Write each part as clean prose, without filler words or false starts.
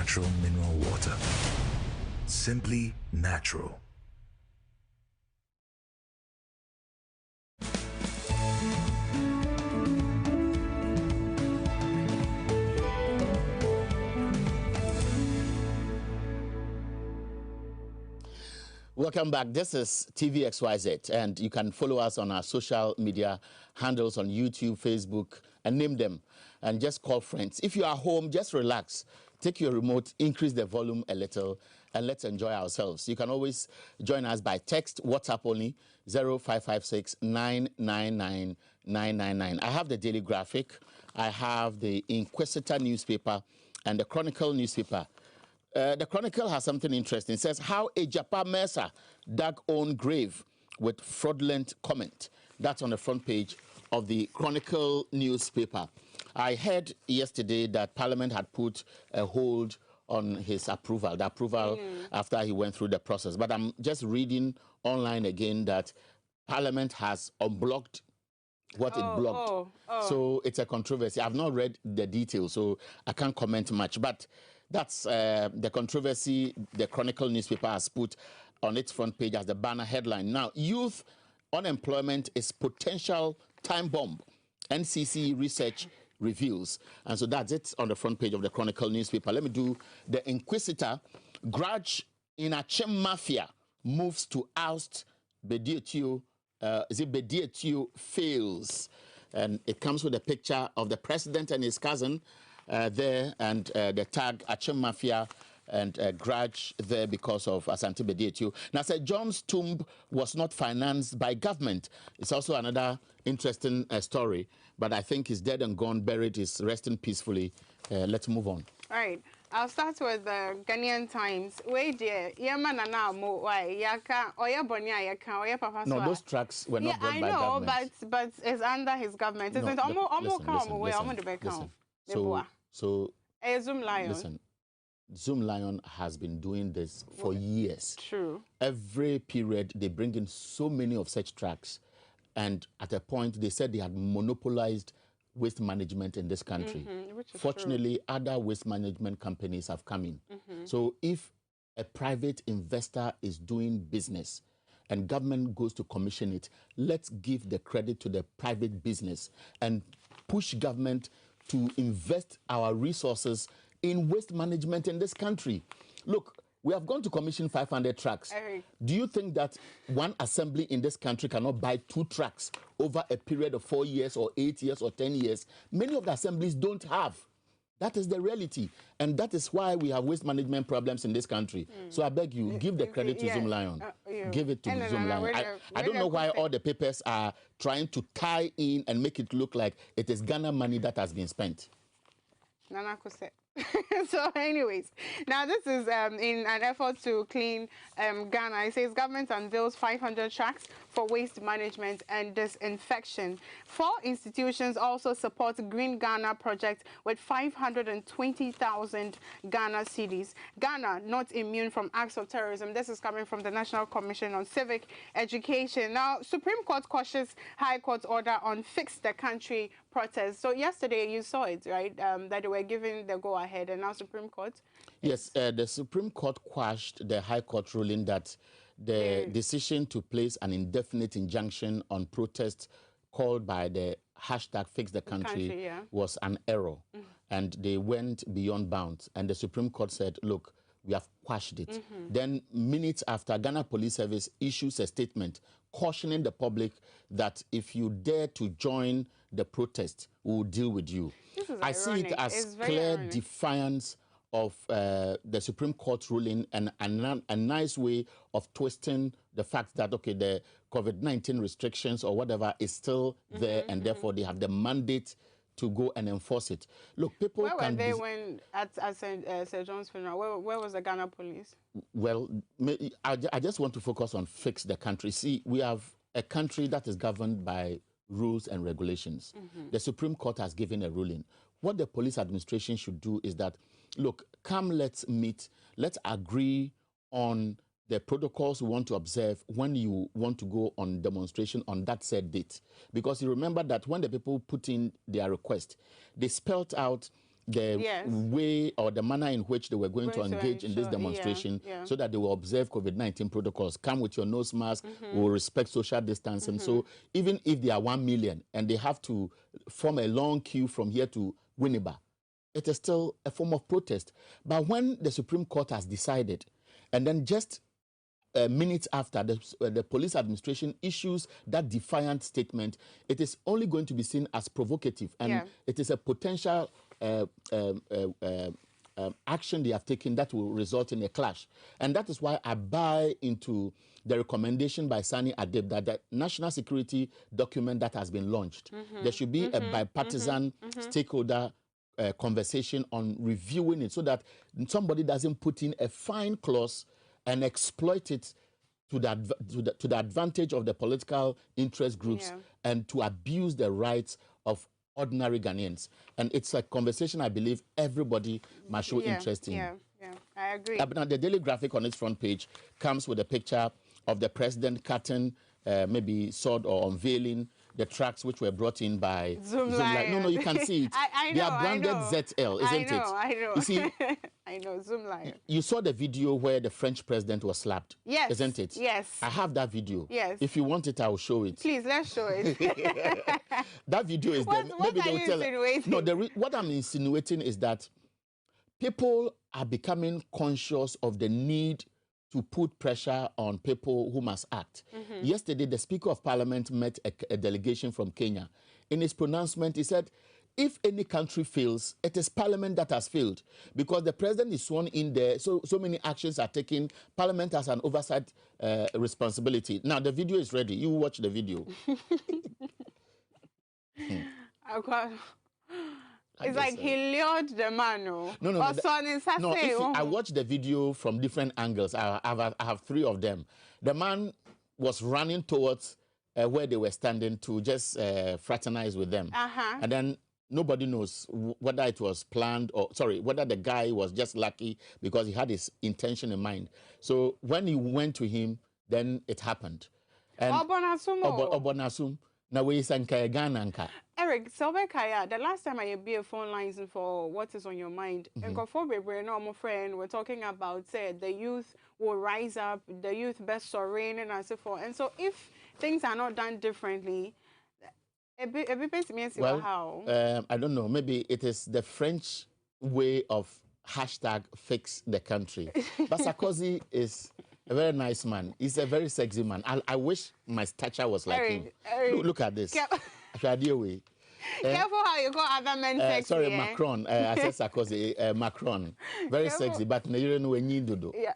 natural mineral water. Simply natural. Welcome back. This is TV Xyz, and you can follow us on our social media handles on YouTube, Facebook, and name them, and just call friends. If you are home, just relax. Take your remote, increase the volume a little, and let's enjoy ourselves. You can always join us by text, WhatsApp only, 0556 999 999. I have the Daily Graphic, I have the Inquisitor newspaper, and the Chronicle newspaper. The Chronicle has something interesting. It says how a Japa Mesa dug own grave with fraudulent comment. That's on the front page of the Chronicle newspaper. I heard yesterday that Parliament had put a hold on his approval, the approval after he went through the process. But I'm just reading online again that Parliament has unblocked what it blocked. So it's a controversy. I've not read the details, so I can't comment much. But that's the controversy the Chronicle newspaper has put on its front page as the banner headline. Now, youth unemployment is potential time bomb, NCC research reveals. And so that's it on the front page of the Chronicle newspaper. Let me do the Inquisitor. Grudge in Achem Mafia moves to oust Bedietio. Bedietio fails. And it comes with a picture of the president and his cousin there, and the tag Achem Mafia and grudge there because of Asante Bedietio. Now, Sir John's tomb was not financed by government. It's also another interesting story, but I think he's dead and gone, buried, is resting peacefully. Let's move on. All right. I'll start with the Ghanaian Times. Wait, no, those tracks were not brought by government. I know, but it's under his government. No, listen. Zoom Lion has been doing this for years. True. Every period, they bring in so many of such tracks. And at a point, they said they had monopolized waste management in this country. Fortunately, other waste management companies have come in. So if a private investor is doing business and government goes to commission it, let's give the credit to the private business and push government to invest our resources in waste management in this country. Look, we have gone to commission 500 trucks. Do you think that one assembly in this country cannot buy 2 trucks over a period of 4 years or 8 years or 10 years? Many of the assemblies don't have. That is the reality. And that is why we have waste management problems in this country. So I beg you, give the credit to Zoom Lion. Give it to Zoom Lion. I don't know why all the papers are trying to tie in and make it look like it is Ghana money that has been spent. Nana Kuse. So anyways, now this is in an effort to clean Ghana. It says government unveils 500 tracks for waste management and disinfection. 4 institutions also support Green Ghana project with 520,000 Ghana cedis. Ghana not immune from acts of terrorism. This is coming from the National Commission on Civic Education. Now, Supreme Court quashes High Court order on Fix the Country protest. So yesterday you saw it, right? That they were giving the go-ahead, and now Supreme Court? Yes, the Supreme Court quashed the High Court ruling that the decision to place an indefinite injunction on protests called by the hashtag Fix the Country was an error. And they went beyond bounds. And the Supreme Court said, look, we have quashed it. Then minutes after, Ghana Police Service issues a statement cautioning the public that if you dare to join the protest, we will deal with you. I see it as clear defiance of the Supreme Court ruling and a nice way of twisting the fact that, okay, the COVID-19 restrictions or whatever is still there, and therefore they have the mandate to go and enforce it. Look, people where can... Where were they when at Sir John's funeral? Where was the Ghana police? Well, I just want to focus on Fix the Country. See, we have a country that is governed by rules and regulations. The Supreme Court has given a ruling. What the police administration should do is that, look, come, let's meet, let's agree on the protocols we want to observe when you want to go on demonstration on that said date. Because you remember that when the people put in their request, they spelled out the way or the manner in which they were going to engage in this demonstration so that they will observe COVID-19 protocols. Come with your nose mask, will respect social distancing. So even if they are 1 million and they have to form a long queue from here to Winneba, it is still a form of protest. But when the Supreme Court has decided, and then just minutes after the police administration issues that defiant statement, it is only going to be seen as provocative, and it is a potential action they have taken that will result in a clash. And that is why I buy into the recommendation by Sani Adib that the national security document that has been launched, there should be a bipartisan stakeholder conversation on reviewing it so that somebody doesn't put in a fine clause and exploit it to the advantage of the political interest groups and to abuse the rights of ordinary Ghanaians. And it's a conversation I believe everybody must show interest in. Yeah, I agree. Now, the Daily Graphic on its front page comes with a picture of the president cutting, maybe sword or unveiling the tracks which were brought in by Zoom. No, you can see it. I know, they are branded ZL, isn't it? I know. You see, I know, Zoom Lion. You saw the video where the French president was slapped. Yes. Isn't it? Yes. I have that video. Yes. If you want it, I will show it. Please, let's show it. That video is there. What are you insinuating? No, what I'm insinuating is that people are becoming conscious of the need to put pressure on people who must act. Yesterday, the Speaker of Parliament met a delegation from Kenya. In his pronouncement, he said, if any country fails, it is Parliament that has failed, because the president is sworn in there, so many actions are taken. Parliament has an oversight responsibility. Now, the video is ready. You watch the video. It's like he lured the man. No. I watched the video from different angles. I have 3 of them. The man was running towards where they were standing to just fraternize with them. And then nobody knows whether it was planned or, whether the guy was just lucky because he had his intention in mind. So when he went to him, then it happened. And Obonasum. Now we Eric, the last time I be a phone lines for what is on your mind, and my friend, we're talking about the youth will rise up, the youth best soaring and so forth. And so if things are not done differently, how? I don't know. Maybe it is the French way of #fix the country. But Sarkozy is a very nice man. He's a very sexy man. I wish my stature was like him. Look at this. Careful how you call other men sexy. Macron. I said Sarkozy. Macron. Very sexy, but you know when you do. Yeah.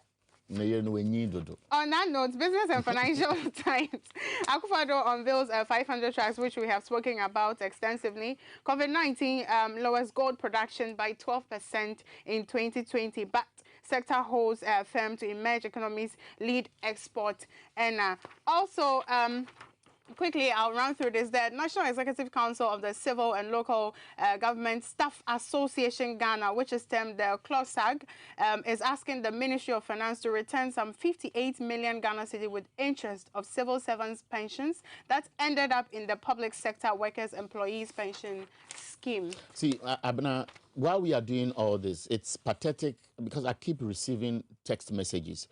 On that note, Business and Financial Times, Akufo-Addo unveils 500 tracks, which we have spoken about extensively. COVID-19 lowers gold production by 12% in 2020, but sector holds firm to emerge economies, lead export. And also, quickly, I'll run through this. The National Executive Council of the Civil and Local Government Staff Association Ghana, which is termed the CLOSAG, is asking the Ministry of Finance to return some 58 million Ghana cedi with interest of civil servants' pensions that ended up in the public sector workers' employees' pension scheme. See, Abna, while we are doing all this, it's pathetic because I keep receiving text messages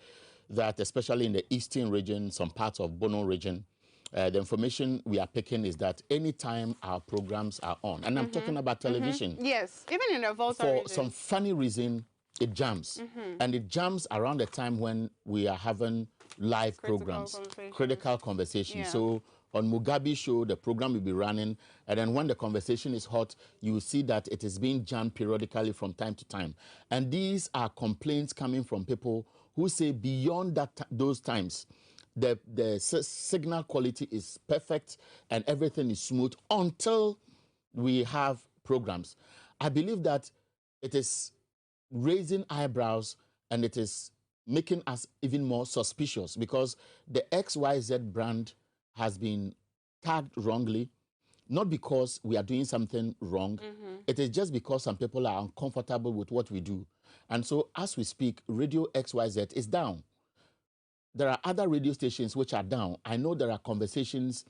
that, especially in the eastern region, some parts of Bono region, the information we are picking is that anytime our programs are on, and I'm talking about television. Yes, even in the Volta for region. some funny reason, it jams. And it jams around the time when we are having live programs, critical conversations. Yeah. So on Mugabe's show, the program will be running, and then when the conversation is hot, you will see that it is being jammed periodically from time to time. And these are complaints coming from people who say beyond those times, the signal quality is perfect and everything is smooth until we have programs. I believe that it is raising eyebrows and it is making us even more suspicious because the XYZ brand has been tagged wrongly, not because we are doing something wrong. It is just because some people are uncomfortable with what we do. And so as we speak, Radio XYZ is down. There are other radio stations which are down. I know there are conversations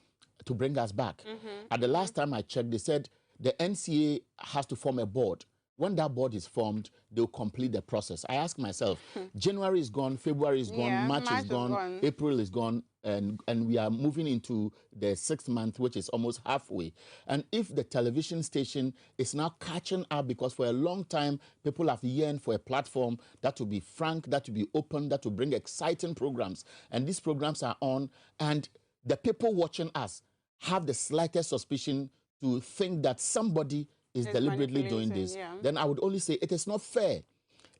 to bring us back. At the last time I checked, they said the NCA has to form a board when that board is formed, they'll complete the process. I ask myself, January is gone, February is gone, March is gone, April is gone, and we are moving into the 6th month, which is almost halfway. And if the television station is now catching up, because for a long time, people have yearned for a platform that will be frank, that will be open, that will bring exciting programs. And these programs are on, and the people watching us have the slightest suspicion to think that somebody is deliberately doing this, then I would only say it is not fair.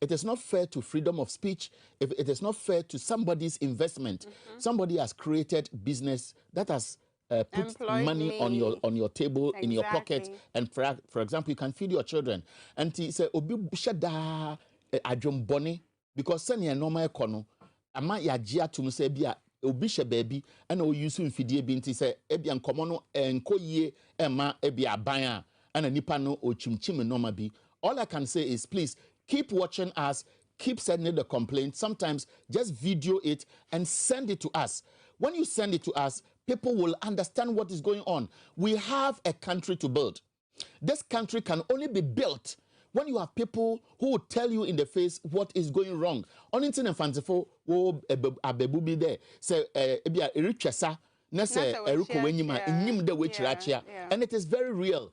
It is not fair to freedom of speech. If it is not fair to somebody's investment. Somebody has created business that has put money on your table, in your pocket, and for example, you can feed your children. And he said, "Obi shada ajomboni," because senior normal kono ama yajia to say bia obi she baby and o use mfidie bi nti say ebia nkomo no enkoyie ema ebia ban and a nipa no o chimchim normal bi. All I can say is, please keep watching us, keep sending the complaint. Sometimes just video it and send it to us. When you send it to us, people will understand what is going on. We have a country to build. This country can only be built when you have people who will tell you in the face what is going wrong. On internet, fanciful, abebubi there say ebia erichesa. And it is very real.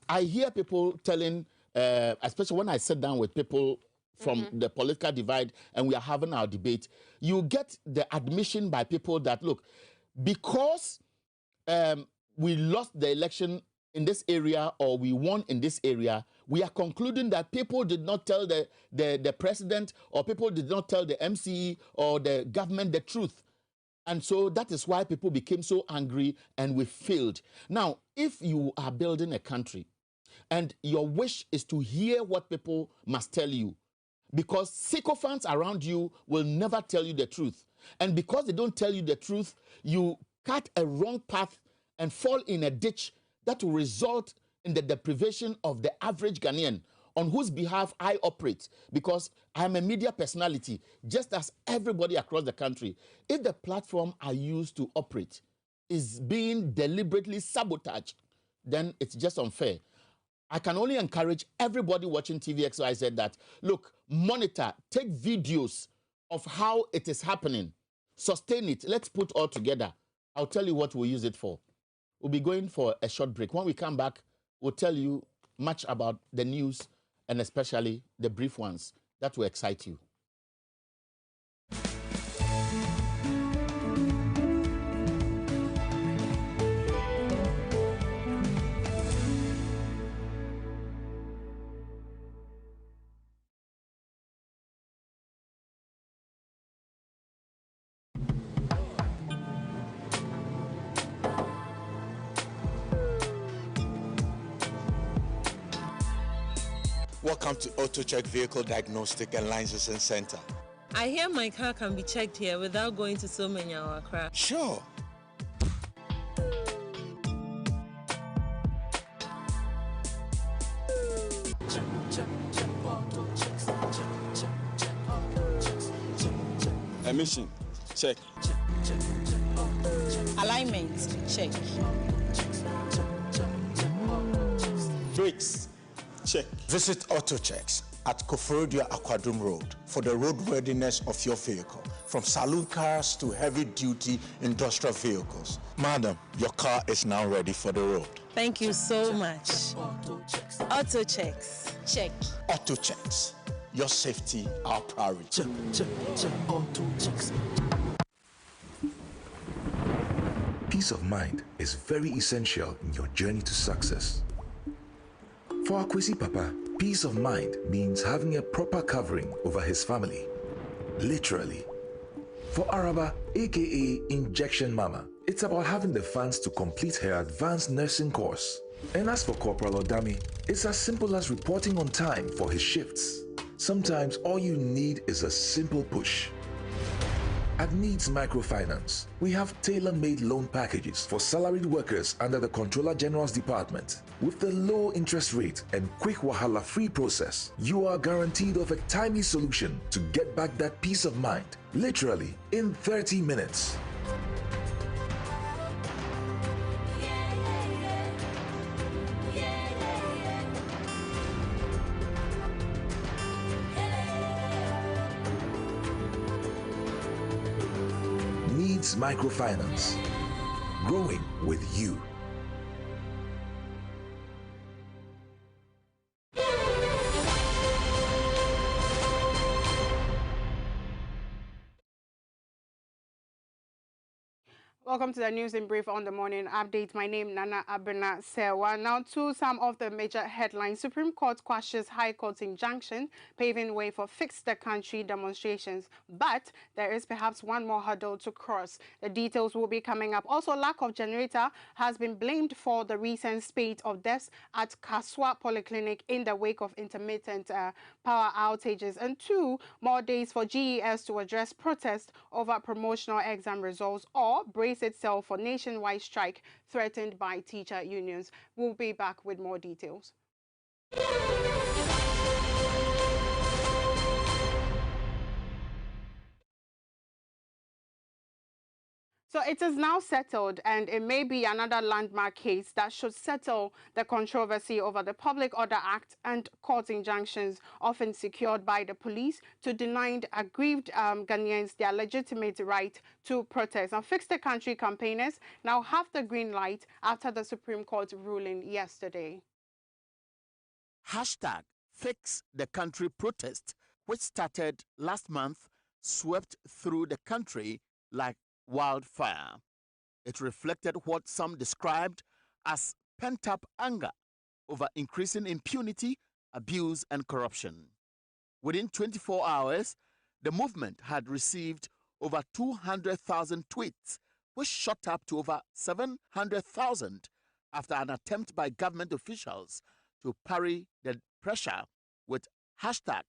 I hear people telling, especially when I sit down with people from the political divide and we are having our debate, you get the admission by people that, look, because we lost the election in this area or we won in this area, we are concluding that people did not tell the president or people did not tell the MCE or the government the truth. And so that is why people became so angry and we failed. Now, if you are building a country and your wish is to hear what people must tell you, because sycophants around you will never tell you the truth. And because they don't tell you the truth, you cut a wrong path and fall in a ditch that will result in the deprivation of the average Ghanaian on whose behalf I operate, because I'm a media personality, just as everybody across the country. If the platform I use to operate is being deliberately sabotaged, then it's just unfair. I can only encourage everybody watching TV Xyz that, look, monitor, take videos of how it is happening, sustain it, let's put all together. I'll tell you what we'll use it for. We'll be going for a short break. When we come back, we'll tell you much about the news and especially the brief ones that will excite you. Welcome to Auto Check Vehicle Diagnostic and Licensing Center. I hear my car can be checked here without going to so many hour crack. Sure. Emission, check. Alignment, check. Brakes, check. Visit Auto Checks at Koforidua Aquadum Road for the roadworthiness of your vehicle, from saloon cars to heavy-duty industrial vehicles. Madam, your car is now ready for the road. Thank you so much. Auto Checks, check. Auto Checks, your safety, our priority. Check, check, check, Auto Checks. Peace of mind is very essential in your journey to success. For Akwesi Papa, peace of mind means having a proper covering over his family. Literally. For Araba, aka Injection Mama, it's about having the funds to complete her advanced nursing course. And as for Corporal Odami, it's as simple as reporting on time for his shifts. Sometimes all you need is a simple push. At Needs Microfinance, we have tailor-made loan packages for salaried workers under the Controller General's Department. With the low interest rate and quick wahala-free process, you are guaranteed of a timely solution to get back that peace of mind, literally in 30 minutes. Xyz Microfinance. Growing with you. Welcome to the News in Brief on the Morning Update. My name is Nana Abena Sewa. Now to some of the major headlines. Supreme Court quashes High Court injunction, paving way for Fix the Country demonstrations. But there is perhaps one more hurdle to cross. The details will be coming up. Also, lack of generator has been blamed for the recent spate of deaths at Kaswa Polyclinic in the wake of intermittent power outages. And 2 more days for GES to address protest over promotional exam results or brace itself for nationwide strike threatened by teacher unions. We'll be back with more details. So it is now settled, and it may be another landmark case that should settle the controversy over the Public Order Act and court injunctions often secured by the police to deny aggrieved Ghanaians their legitimate right to protest. Now, Fix the Country campaigners now have the green light after the Supreme Court ruling yesterday. Hashtag Fix the Country protest, which started last month, swept through the country like wildfire. It reflected what some described as pent-up anger over increasing impunity, abuse, and corruption. Within 24 hours, the movement had received over 200,000 tweets, which shot up to over 700,000 after an attempt by government officials to parry the pressure with hashtag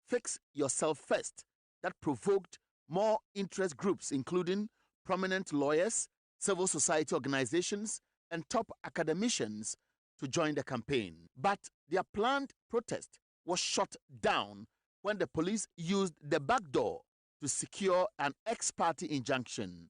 Fix Yourself First that provoked more interest groups, including prominent lawyers, civil society organizations, and top academicians to join the campaign. But their planned protest was shut down when the police used the back door to secure an ex-parte injunction.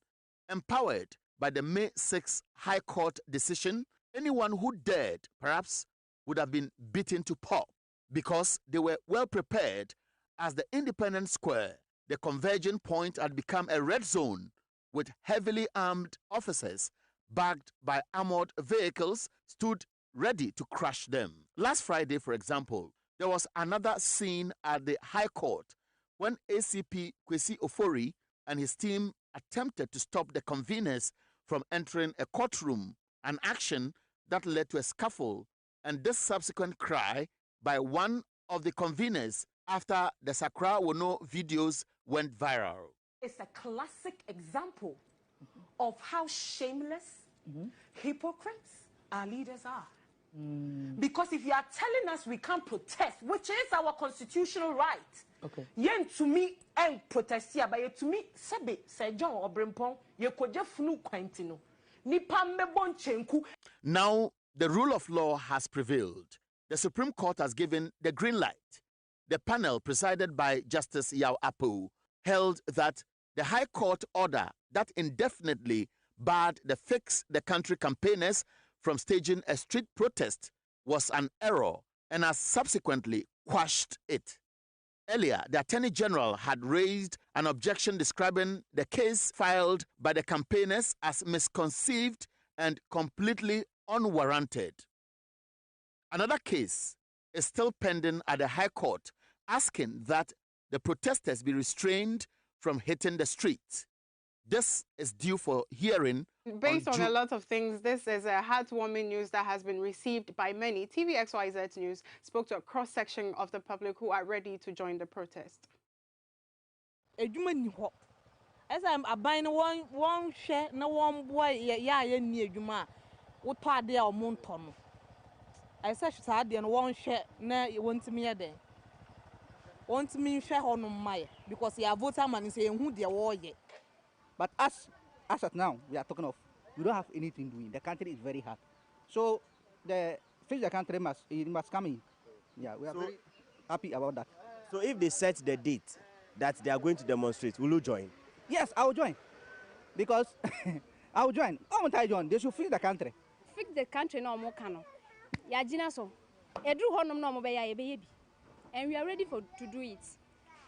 Empowered by the May 6 High Court decision, anyone who dared perhaps would have been beaten to pulp because they were well prepared, as the Independence Square, the converging point, had become a red zone with heavily armed officers backed by armored vehicles stood ready to crush them. Last Friday, for example, there was another scene at the High Court when ACP Kwesi Ofori and his team attempted to stop the conveners from entering a courtroom, an action that led to a scuffle and this subsequent cry by one of the conveners after the Sakra Wono videos went viral. It's a classic example of how shameless, hypocrites our leaders are. Because if you are telling us we can't protest, which is our constitutional right, yen to me and protest here, but to me, Sebe, Sir John or Brimpong, you could just flu quantino. Now, the rule of law has prevailed. The Supreme Court has given the green light. The panel, presided by Justice Yao Apu, held that the High Court order that indefinitely barred the Fix the Country campaigners from staging a street protest was an error and has subsequently quashed it. Earlier, the Attorney General had raised an objection describing the case filed by the campaigners as misconceived and completely unwarranted. Another case is still pending at the High Court, asking that the protesters be restrained from hitting the streets. This is due for hearing. Based on a lot of things, this is a heartwarming news that has been received by many. Xyz News spoke to a cross-section of the public who are ready to join the protest. As I'm buying one share, no one boy, near Juma, what part they are Monton. I said, and one share, now you want me a day. Want me share on my because you have voted man saying who they are yet. But as at now, we are talking of, we don't have anything doing. The country is very hard. So the Fix the Country must come in. Yeah, we are very happy about that. So if they set the date that they are going to demonstrate, will you join? Yes, I will join. Because I will join. How much I join? They should fix the country. Fix the country no more cano. Ya jina so. Edru honum no mo be ya baby. And we are ready to do it.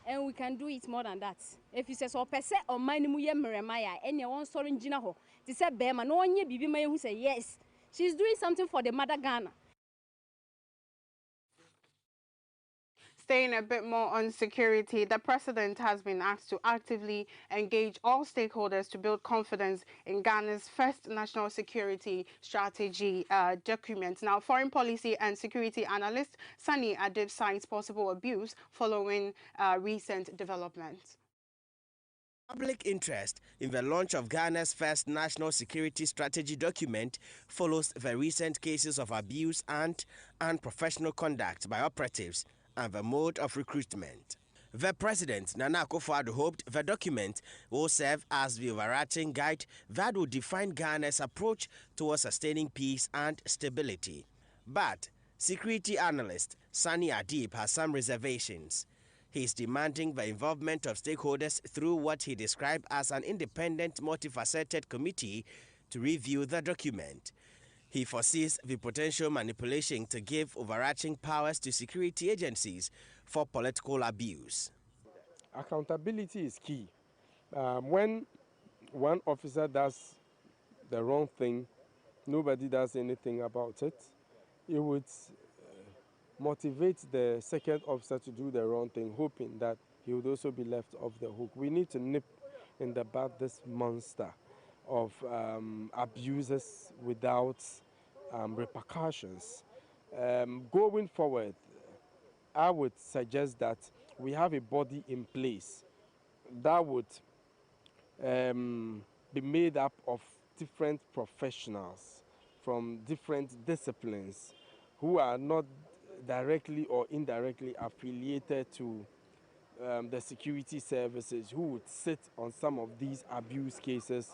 and we can do it more than that. If you say so, pese or manimu ye meremaya, and you want sorry jina ho. They say Bema no one ye bibi may who say yes. She's doing something for the mother Ghana. Staying a bit more on security, the president has been asked to actively engage all stakeholders to build confidence in Ghana's first national security strategy document. Now, foreign policy and security analyst Sani Adib cites possible abuse following recent developments. Public interest in the launch of Ghana's first national security strategy document follows the recent cases of abuse and unprofessional conduct by operatives and the mode of recruitment. The president, Nana Akufo-Addo, hoped the document will serve as the overarching guide that will define Ghana's approach towards sustaining peace and stability. But security analyst Sani Adib has some reservations. He is demanding the involvement of stakeholders through what he described as an independent, multifaceted committee to review the document. He foresees the potential manipulation to give overarching powers to security agencies for political abuse. Accountability is key. When one officer does the wrong thing, nobody does anything about it. It would motivate the second officer to do the wrong thing, hoping that he would also be left off the hook. We need to nip in the bud this monster of abuses without repercussions. Going forward, I would suggest that we have a body in place that would be made up of different professionals from different disciplines who are not directly or indirectly affiliated to the security services, who would sit on some of these abuse cases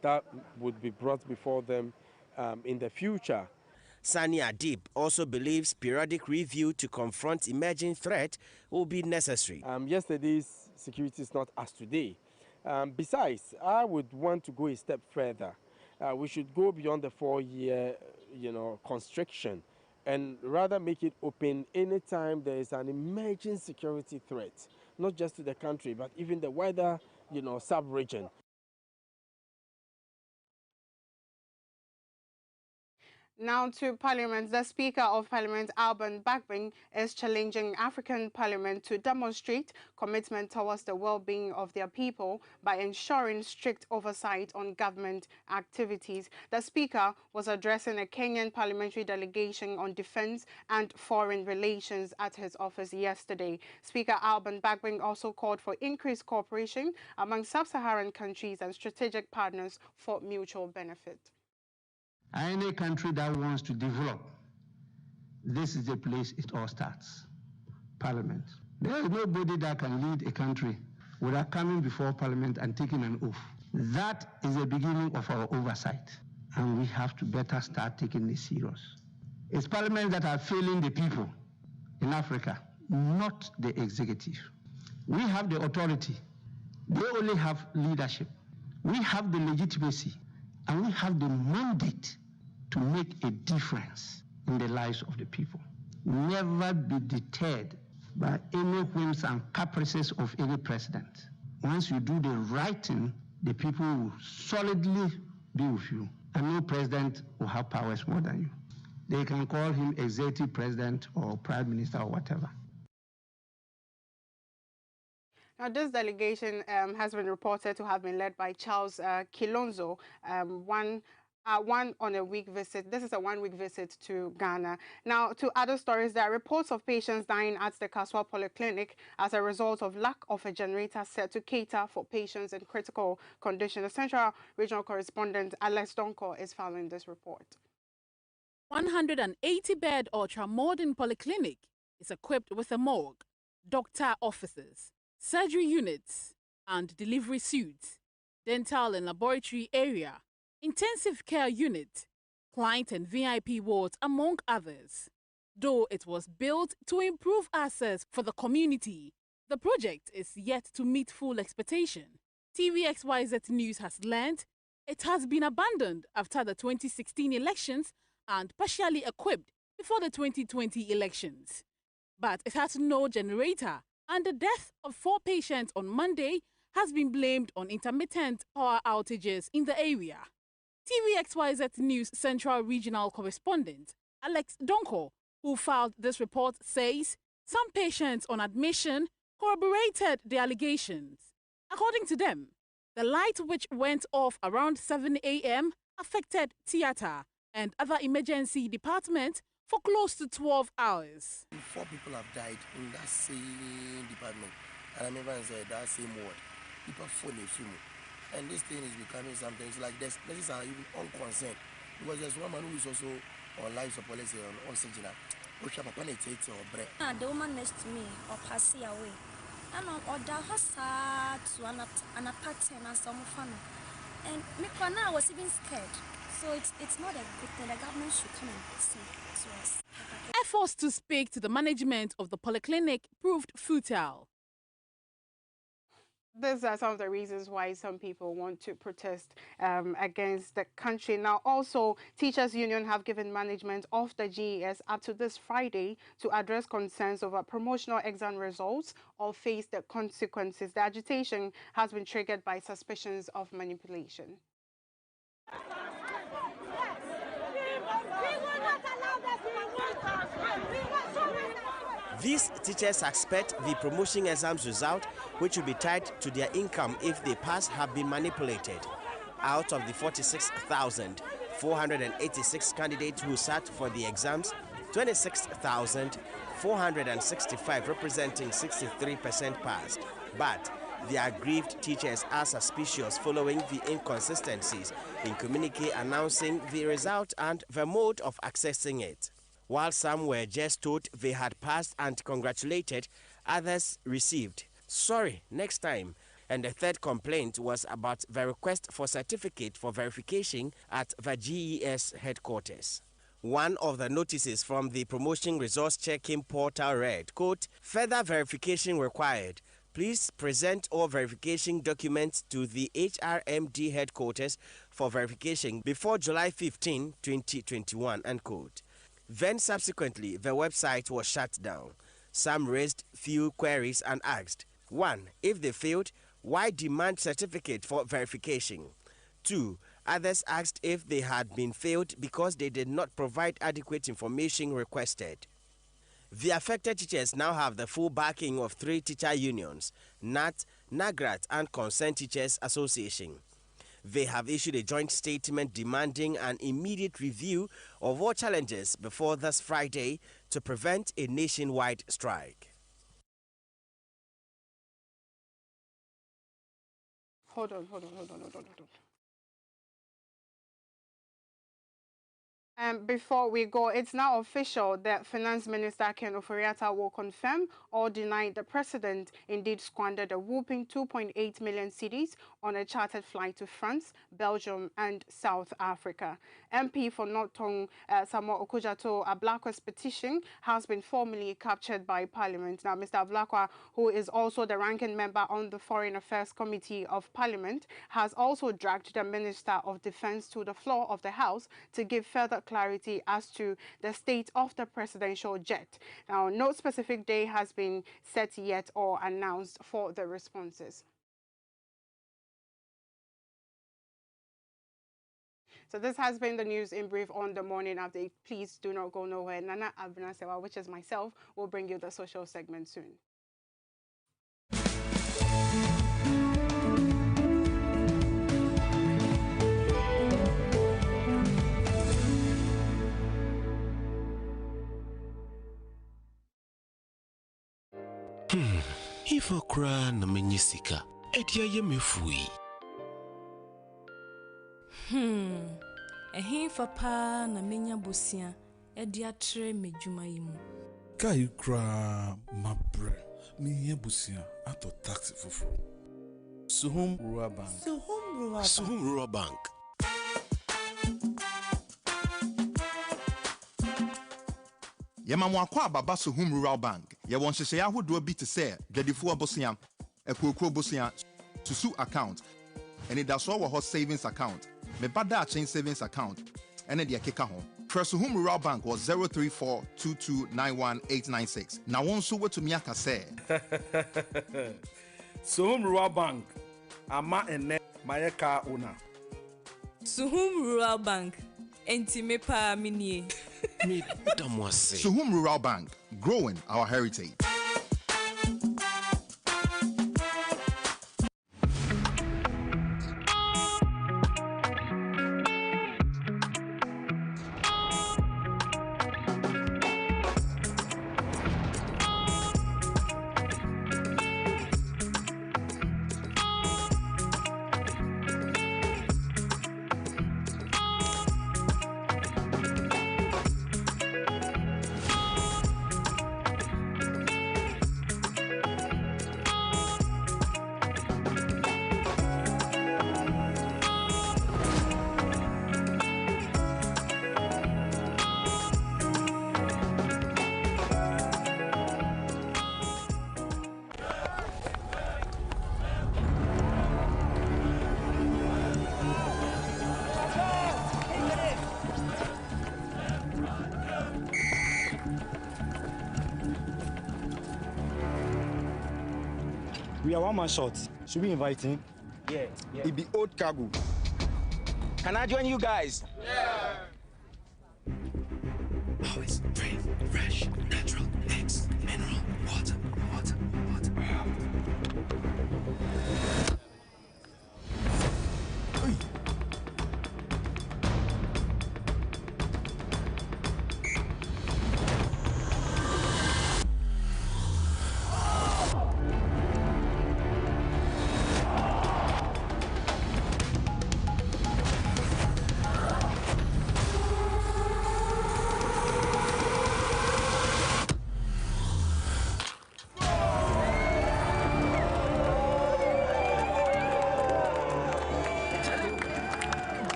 that would be brought before them in the future. Sani Adib also believes periodic review to confront emerging threat will be necessary. Yesterday's security is not as today. Besides, I would want to go a step further. We should go beyond the 4-year, constriction, and rather make it open anytime there is an emerging security threat, not just to the country, but even the wider, sub-region. Now to Parliament. The Speaker of Parliament, Alban Bagbin, is challenging African Parliament to demonstrate commitment towards the well-being of their people by ensuring strict oversight on government activities. The Speaker was addressing a Kenyan parliamentary delegation on defense and foreign relations at his office yesterday. Speaker Alban Bagbin also called for increased cooperation among sub-Saharan countries and strategic partners for mutual benefit. Any country that wants to develop, this is the place it all starts, Parliament. There is nobody that can lead a country without coming before Parliament and taking an oath. That is the beginning of our oversight, and we have to better start taking this serious. It's Parliament that are failing the people in Africa, not the executive. We have the authority. They only have leadership. We have the legitimacy, and we have the mandate to make a difference in the lives of the people. Never be deterred by any whims and caprices of any president. Once you do the right thing, the people will solidly be with you, and no president will have powers more than you. They can call him executive president or prime minister or whatever. Now, this delegation has been reported to have been led by Charles Kilonzo, one on a week visit. This is a 1-week visit to Ghana. Now, to other stories, there are reports of patients dying at the Kaswa Polyclinic as a result of lack of a generator set to cater for patients in critical condition. The Central Regional Correspondent Alex Donko is following this report. 180-bed ultra-modern polyclinic is equipped with a morgue, doctor offices, surgery units, and delivery suites, dental and laboratory area, intensive care unit, client and VIP wards, among others. Though it was built to improve access for the community, the project is yet to meet full expectation. TVXYZ News has learned it has been abandoned after the 2016 elections and partially equipped before the 2020 elections. But it has no generator and the death of 4 patients on Monday has been blamed on intermittent power outages in the area. TVXYZ News Central Regional Correspondent Alex Donko, who filed this report, says some patients on admission corroborated the allegations. According to them, the light which went off around 7 a.m. affected theatre and other emergency departments for close to 12 hours. 4 people have died in that same department, and I remember in that same ward. People phone a film, and this thing is becoming something. It's like this is even unconcerned, because there's one man who is also on life support, let's say on oxygen. The woman next to me or passing away. And or the house to an apartment and some fun. And I was even scared. So it's not a good thing. The government should come and see to us. Efforts to speak to the management of the polyclinic proved futile. These are some of the reasons why some people want to protest against the country. Now, also, Teachers Union have given management of the GES up to this Friday to address concerns over promotional exam results or face the consequences. The agitation has been triggered by suspicions of manipulation. These teachers expect the promotion exams result, which will be tied to their income if they pass, have been manipulated. Out of the 46,486 candidates who sat for the exams, 26,465, representing 63%, passed. But the aggrieved teachers are suspicious following the inconsistencies in communique announcing the result and the mode of accessing it. While some were just told they had passed and congratulated, others received "sorry, next time." And the third complaint was about the request for certificate for verification at the GES headquarters. One of the notices from the promotion resource checking portal read, quote, "Further verification required. Please present all verification documents to the HRMD headquarters for verification before July 15, 2021, unquote. Then subsequently, the website was shut down. Some raised few queries and asked, 1. If they failed, why demand certificate for verification? 2. Others asked if they had been failed because they did not provide adequate information requested. The affected teachers now have the full backing of 3 teacher unions, NAT, NAGRAT, and Concerned Teachers Association. They have issued a joint statement demanding an immediate review of all challenges before this Friday to prevent a nationwide strike. Hold on. Before we go, it's now official that Finance Minister Ken Ofori-Atta will confirm or deny the president indeed squandered a whopping 2.8 million cedis on a chartered flight to France, Belgium, and South Africa. MP for North Tongue, Samuel Okudzato Ablakwa's petition has been formally captured by Parliament. Now, Mr. Ablakwa, who is also the ranking member on the Foreign Affairs Committee of Parliament, has also dragged the Minister of Defense to the floor of the House to give further clarity as to the state of the presidential jet. Now, no specific day has been set yet or announced for the responses. So this has been the news in brief on the morning update. Please do not go nowhere. Nana Abinasewa, which is myself, will bring you the social segment soon. If I cry na menyisika, edia ye mefui. Ehin fa na menya bosia, edia tre medwuma yimu. Kai cry mabre, me bosia ato taxi fufu. Suhum Rural Bank. Suhum Rural Bank. Yamamwa kwa baba Suhum Rural Bank. Ye won hye ahodo bi te se dwadifo abosia, ekokro bosia, susu account, and it does all savings account. Me bada chain savings account, and the keka ho. Presuhum Rural Bank was 034-2291-896. Now on so to Miaka say. Suhum Rural Bank, ama ene mayeka una. Suhum Rural Bank, entime pa minie. Suhum Rural Bank, growing our heritage. We are one man short. Should we invite him? Yeah. It be old cargo. Can I join you guys? Yeah. Always free, fresh, natural, eggs, mineral, water.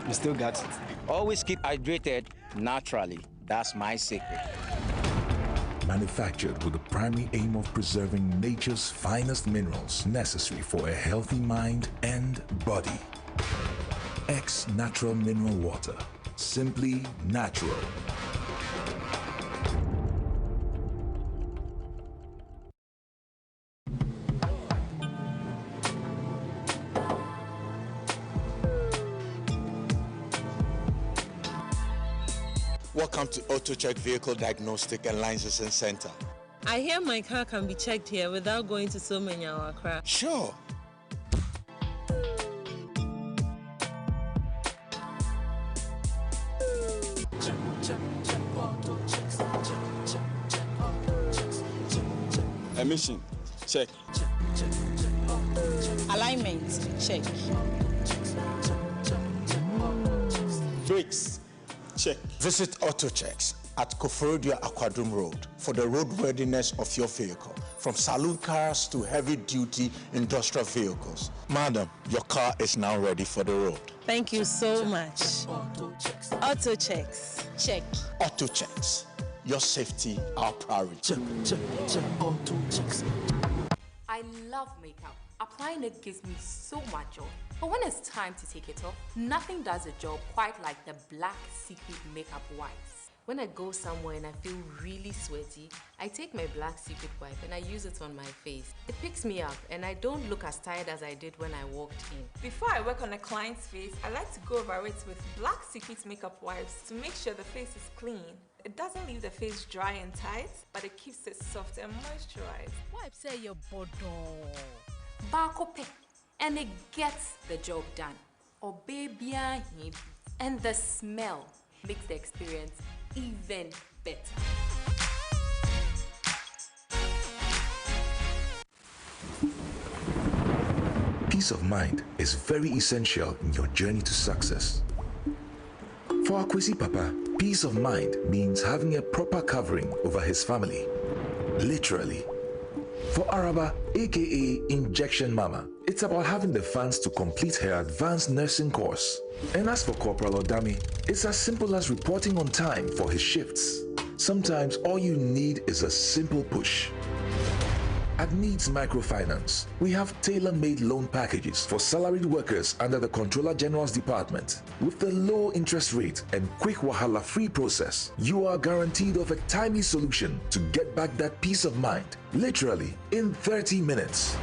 You still got it. Always keep hydrated naturally. That's my secret. Manufactured with the primary aim of preserving nature's finest minerals necessary for a healthy mind and body. X Natural Mineral Water. Simply natural. Welcome to AutoCheck Vehicle Diagnostic and Licensing Center. I hear my car can be checked here without going to so many Accra. Sure. Emission, check. Alignment, check. Brakes, check. Visit AutoChecks at Koforodia Aquadum Road for the roadworthiness of your vehicle, from saloon cars to heavy-duty industrial vehicles. Madam, your car is now ready for the road. Thank you so much. Auto checks. Check. AutoChecks, your safety, our priority. Auto checks. I love makeup. Applying it gives me so much joy. But when it's time to take it off, nothing does the job quite like the Black Secret Makeup Wipes. When I go somewhere and I feel really sweaty, I take my Black Secret wipe and I use it on my face. It picks me up and I don't look as tired as I did when I walked in. Before I work on a client's face, I like to go over it with Black Secret Makeup Wipes to make sure the face is clean. It doesn't leave the face dry and tight, but it keeps it soft and moisturized. Wipes say your bodo. Barcope, and it gets the job done. Or baby, and the smell makes the experience even better. Peace of mind is very essential in your journey to success. For Xyz Papa, peace of mind means having a proper covering over his family. Literally. For Araba, aka Injection Mama, it's about having the funds to complete her advanced nursing course. And as for Corporal Odami, it's as simple as reporting on time for his shifts. Sometimes all you need is a simple push. At Needs Microfinance, we have tailor-made loan packages for salaried workers under the Controller General's Department. With the low interest rate and quick wahala-free process, you are guaranteed of a timely solution to get back that peace of mind, literally in 30 minutes.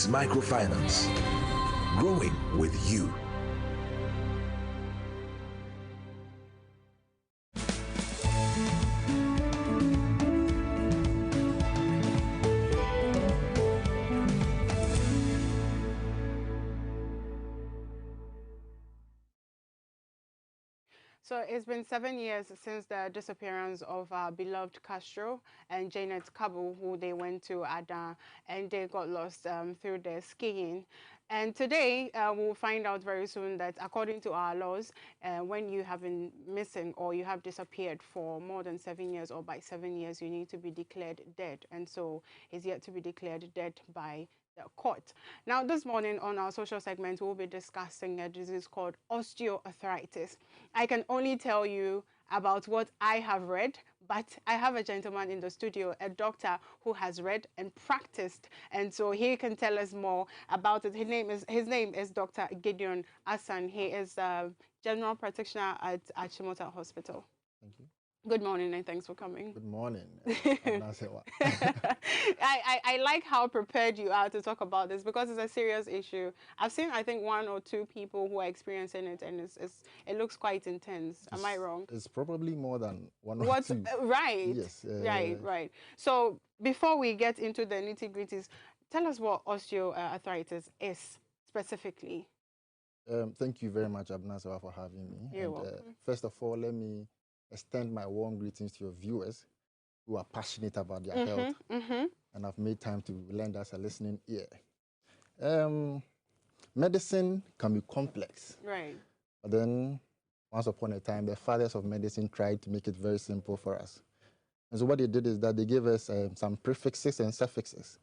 Microfinance, growing with you. So it's been 7 years since the disappearance of our beloved Castro and Janet Kabu, who they went to Ada, and they got lost through their skiing. And today, we'll find out very soon that according to our laws, when you have been missing or you have disappeared for more than 7 years or by 7 years, you need to be declared dead. And so he's yet to be declared dead by the court. Now, this morning on our social segment, we'll be discussing a disease called osteoarthritis. I can only tell you about what I have read, but I have a gentleman in the studio, a doctor who has read and practiced, and so he can tell us more about it. His name is Dr. Gideon Hassan. He is a general practitioner at Achimota Hospital. Thank you. Good morning and thanks for coming. Good morning. I like how prepared you are to talk about this because it's a serious issue. I've seen, I think, 1 or 2 people who are experiencing it, and it looks quite intense. Am I wrong? It's probably more than 1 or 2. Right. Yes. Right. So before we get into the nitty-gritties, tell us what osteoarthritis is specifically. Thank you very much, Abnasawa, for having me. You're welcome. First of all, let me extend my warm greetings to your viewers who are passionate about their health and have made time to lend us a listening ear. Medicine can be complex. Right. But then, once upon a time, the fathers of medicine tried to make it very simple for us. And so what they did is that they gave us some prefixes and suffixes.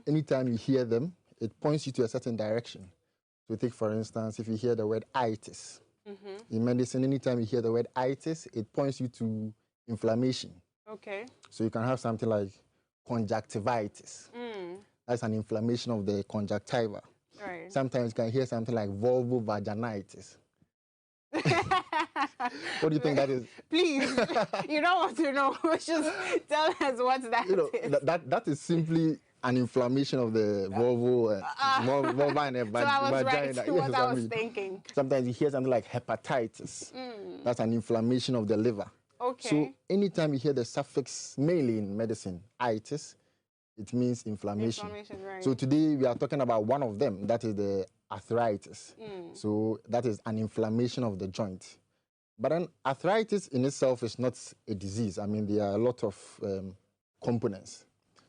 Anytime you hear them, it points you to a certain direction. So take, for instance, if you hear the word itis. In medicine, anytime you hear the word itis, it points you to inflammation. Okay. So you can have something like conjunctivitis. That's an inflammation of the conjunctiva. Right. Sometimes you can hear something like vulvovaginitis. What do you think that is? Please, you don't want to know. Just tell us what that is. That is simply an inflammation of the vulva and vagina. So I was right to what I was thinking. Sometimes you hear something like hepatitis. That's an inflammation of the liver. Okay. So anytime you hear the suffix, mainly in medicine, itis, it means inflammation. Right. So today we are talking about one of them, that is the arthritis. So that is an inflammation of the joint. But then arthritis in itself is not a disease. I mean, there are a lot of components.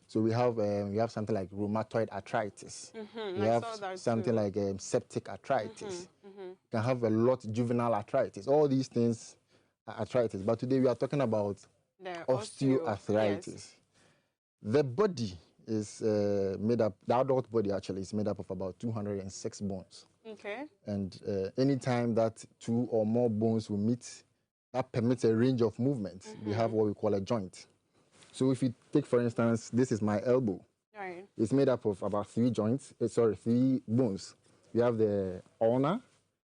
So we have something like rheumatoid arthritis. We have something like septic arthritis. You can have a lot of juvenile arthritis. All these things are arthritis. But today we are talking about osteoarthritis. Yes. The body is made up, the adult body actually is made up of about 206 bones. Okay. And anytime that 2 or more bones will meet, that permits a range of movements. We have what we call a joint. So if you take, for instance, this is my elbow. Right. It's made up of about 3 bones. We have the ulna,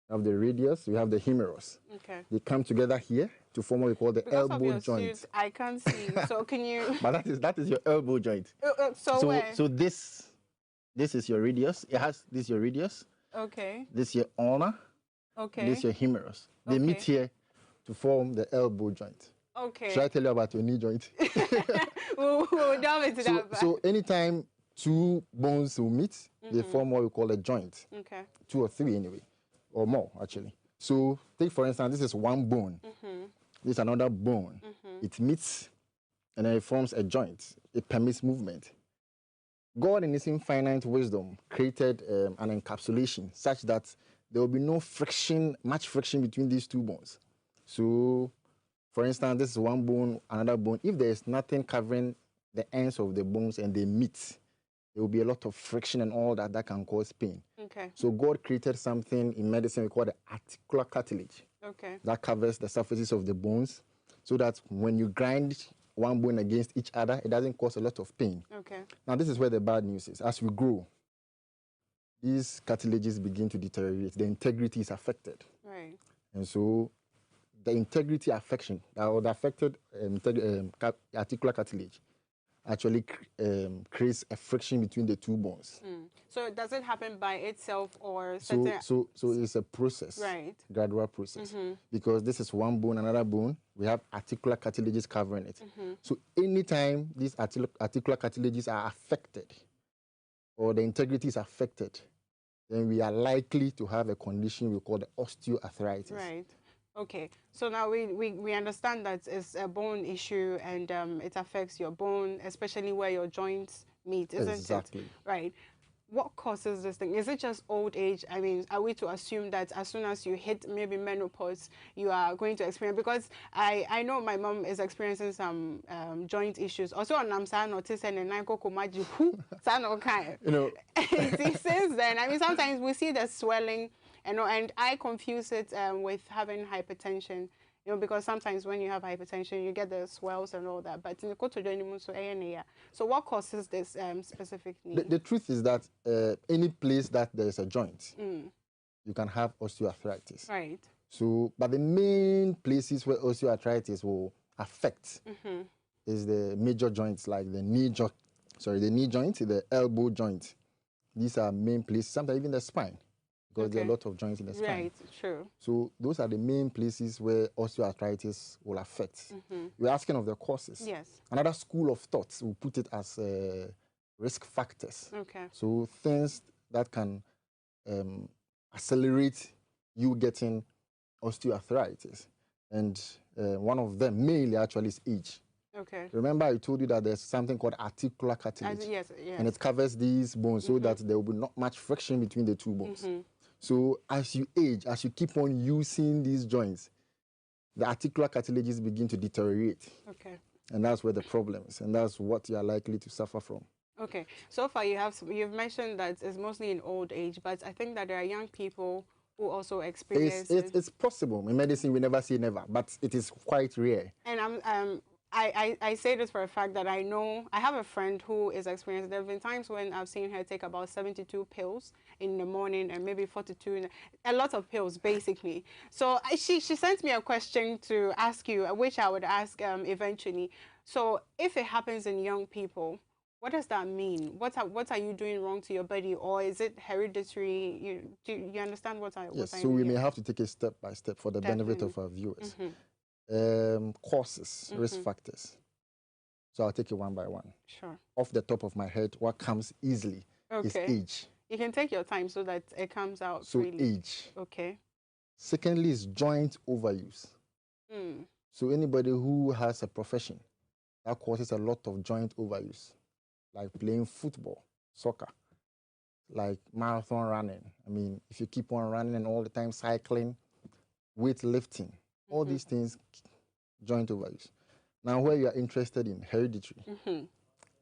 we have the radius, we have the humerus. Okay. They come together here to form what we call the because elbow of your joint. Suit, I can't see. So can you? But that is your elbow joint. So this is your radius. This is your radius. Okay. This is your ulna. Okay. This is your humerus. They meet here to form the elbow joint. Okay. Should I tell you about your knee joint? we'll delve into that. So anytime 2 bones will meet, they form what we call a joint. Okay. 2 or 3 anyway, or more actually. So take, for instance, this is one bone. This is another bone. It meets and then it forms a joint. It permits movement. God in his infinite wisdom created an encapsulation such that there will be no much friction between these 2 bones. So for instance, this is one bone, another bone. If there is nothing covering the ends of the bones and they meet, there will be a lot of friction and all that can cause pain. Okay. So God created something in medicine we call the articular cartilage. Okay. That covers the surfaces of the bones so that when you grind one bone against each other, it doesn't cause a lot of pain. Okay. Now, this is where the bad news is. As we grow, these cartilages begin to deteriorate. The integrity is affected. Right. And so the integrity affection, or the affected articular cartilage, actually creates a friction between the two bones. So does it happen by itself or So it's a process, right? Gradual process. Because this is one bone, another bone, we have articular cartilages covering it. So anytime these articular cartilages are affected or the integrity is affected, then we are likely to have a condition we call the osteoarthritis. Right. Okay, so now we understand that it's a bone issue and it affects your bone, especially where your joints meet, isn't it? Exactly. Right. What causes this thing? Is it just old age? I mean, are we to assume that as soon as you hit maybe menopause, you are going to experience? Because I know my mom is experiencing some joint issues. Also, on Namsa notice and Nanko Komaji, you know, since then, I mean, sometimes we see the swelling. And I confuse it with having hypertension, because sometimes when you have hypertension, you get the swells and all that. But in the so what causes this specific need? The truth is that any place that there is a joint, you can have osteoarthritis. Right. So, but the main places where osteoarthritis will affect is the major joints, like the knee joint, the elbow joint. These are main places. Sometimes even the spine. Because there are a lot of joints in the spine. Right, true. So those are the main places where osteoarthritis will affect. You're asking of the causes. Yes. Another school of thought will put it as risk factors. Okay. So things that can accelerate you getting osteoarthritis. And one of them mainly actually is age. Okay. Remember I told you that there's something called articular cartilage. Yes. And it covers these bones so that there will be not much friction between the two bones. So as you age, as you keep on using these joints, the articular cartilages begin to deteriorate. Okay. And that's where the problem is, and that's what you are likely to suffer from. Okay. So far you've mentioned that it's mostly in old age, but I think that there are young people who also experience it. It's possible. In medicine, we never say never, but it is quite rare. And I say this for a fact that I have a friend who is experienced. There have been times when I've seen her take about 72 pills in the morning and maybe 42, a lot of pills basically. So she sent me a question to ask you, which I would ask eventually. So if it happens in young people, what does that mean? What are you doing wrong to your body, or is it hereditary? Do you understand what I? Yes. So we may have to take it step by step for the benefit of our viewers. Causes, risk factors. So I'll take it one by one. Sure. Off the top of my head, what comes easily is age. You can take your time so that it comes out freely. So age. Okay. Secondly is joint overuse. So anybody who has a profession that causes a lot of joint overuse, like playing football, soccer, like marathon running. I mean, if you keep on running and all the time cycling, weightlifting, all these things, joint overuse. Now, where you are interested in hereditary,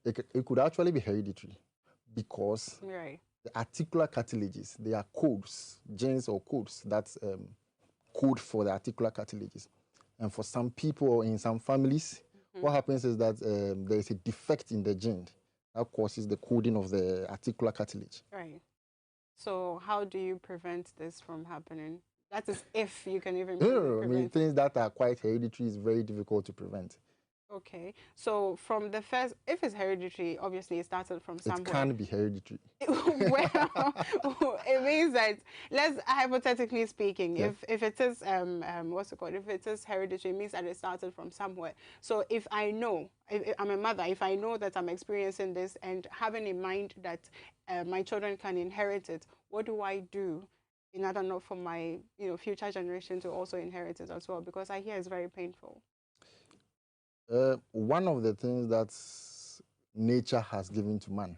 it could actually be hereditary because the articular cartilages, they are codes, genes or codes that code for the articular cartilages. And for some people or in some families, what happens is that there is a defect in the gene that causes the coding of the articular cartilage. Right. So how do you prevent this from happening? That is if you can even prevent. I mean, things that are quite hereditary is very difficult to prevent. Okay. So from the first, if it's hereditary, obviously it started from somewhere. It can be hereditary. Well, it means that, let's hypothetically speaking, if it is, what's it called? If it is hereditary, it means that it started from somewhere. So if I know, if I'm a mother, if I know that I'm experiencing this and having in mind that my children can inherit it, what do I do in order not for my future generation to also inherit it as well? Because I hear it's very painful. One of the things that nature has given to man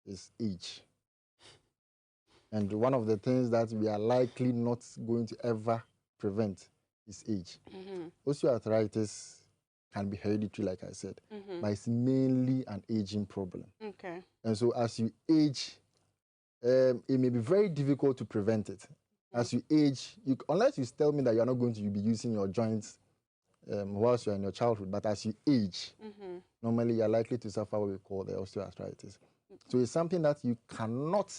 is age. And one of the things that we are likely not going to ever prevent is age. Osteoarthritis can be hereditary, like I said, but it's mainly an aging problem. Okay. And so as you age, it may be very difficult to prevent it. As you age, unless you tell me that you're not going to be using your joints whilst you're in your childhood, but as you age, normally you're likely to suffer what we call the osteoarthritis. So it's something that you cannot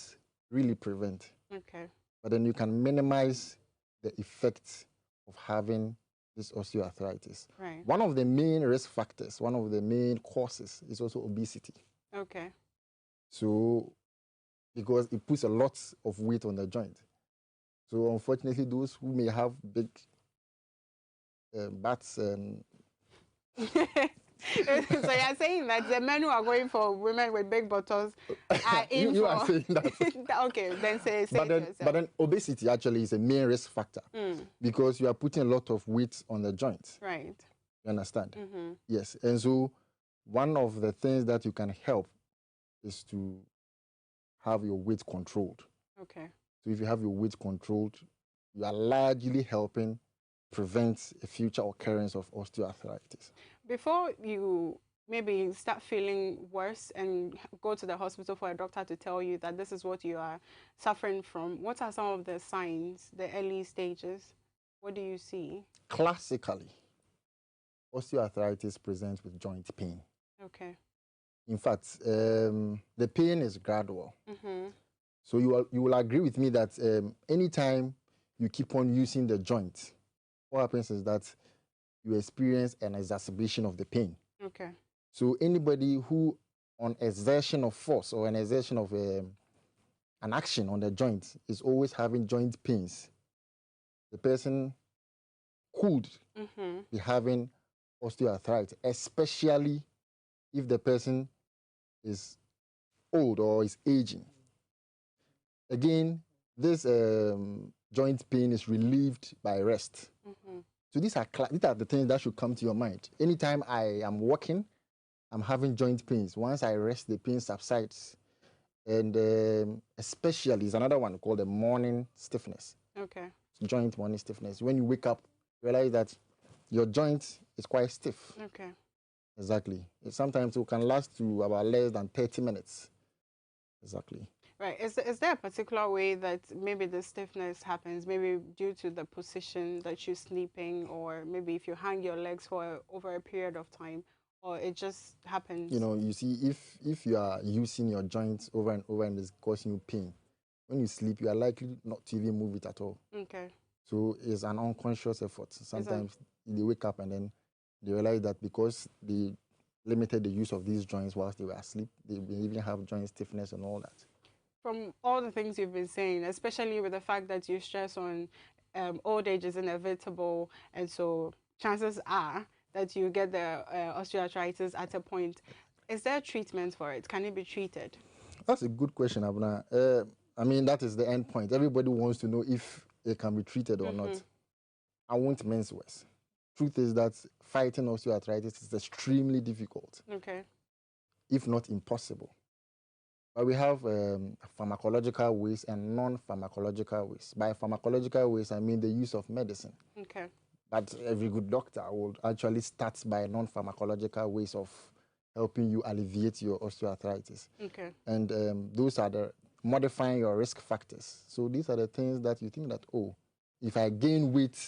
really prevent. Okay. But then you can minimize the effects of having this osteoarthritis. Right. One of the main risk factors, one of the main causes is also obesity. Okay. So, because it puts a lot of weight on the joint. So unfortunately, those who may have big butts and so you're saying that the men who are going for women with big buttocks are in you for... are saying that. Okay, then say but then obesity actually is a main risk factor because you are putting a lot of weight on the joint. Right. You understand? Yes. And so one of the things that you can help is to have your weight controlled. Okay. So if you have your weight controlled, you are largely helping prevent a future occurrence of osteoarthritis. Before you maybe start feeling worse and go to the hospital for a doctor to tell you that this is what you are suffering from, what are some of the signs, the early stages? What do you see? Classically, osteoarthritis presents with joint pain. Okay. In fact, the pain is gradual. So you will agree with me that anytime you keep on using the joint, what happens is that you experience an exacerbation of the pain. Okay. So anybody who, on exertion of force or an exertion of an action on the joint, is always having joint pains, the person could be having osteoarthritis, especially if the person is old or is aging. Again, this joint pain is relieved by rest. So these are the things that should come to your mind. Anytime I am walking, I'm having joint pains. Once I rest, the pain subsides. And especially, is another one called the morning stiffness. Okay. Joint morning stiffness. When you wake up, you realize that your joint is quite stiff. Okay. Exactly. Sometimes it can last to about less than 30 minutes. Exactly. Right. Is there a particular way that maybe the stiffness happens? Maybe due to the position that you're sleeping, or maybe if you hang your legs for over a period of time, or it just happens? You know, you see, if you are using your joints over and over and it's causing you pain, when you sleep, you are likely not to even move it at all. Okay. So it's an unconscious effort. Sometimes they wake up and then they realize that because they limited the use of these joints whilst they were asleep, they even have joint stiffness and all that. From all the things you've been saying, especially with the fact that you stress on old age is inevitable, and so chances are that you get the osteoarthritis at a point, is there treatment for it? Can it be treated? That's a good question, Abna. I mean, that is the end point. Everybody wants to know if it can be treated or not. I won't mince words. Truth is that fighting osteoarthritis is extremely difficult, if not impossible. But we have pharmacological ways and non-pharmacological ways. By pharmacological ways, I mean the use of medicine. Okay. But every good doctor will actually start by non-pharmacological ways of helping you alleviate your osteoarthritis. Okay. And those are the modifying your risk factors. So these are the things that you think that, oh, if I gain weight,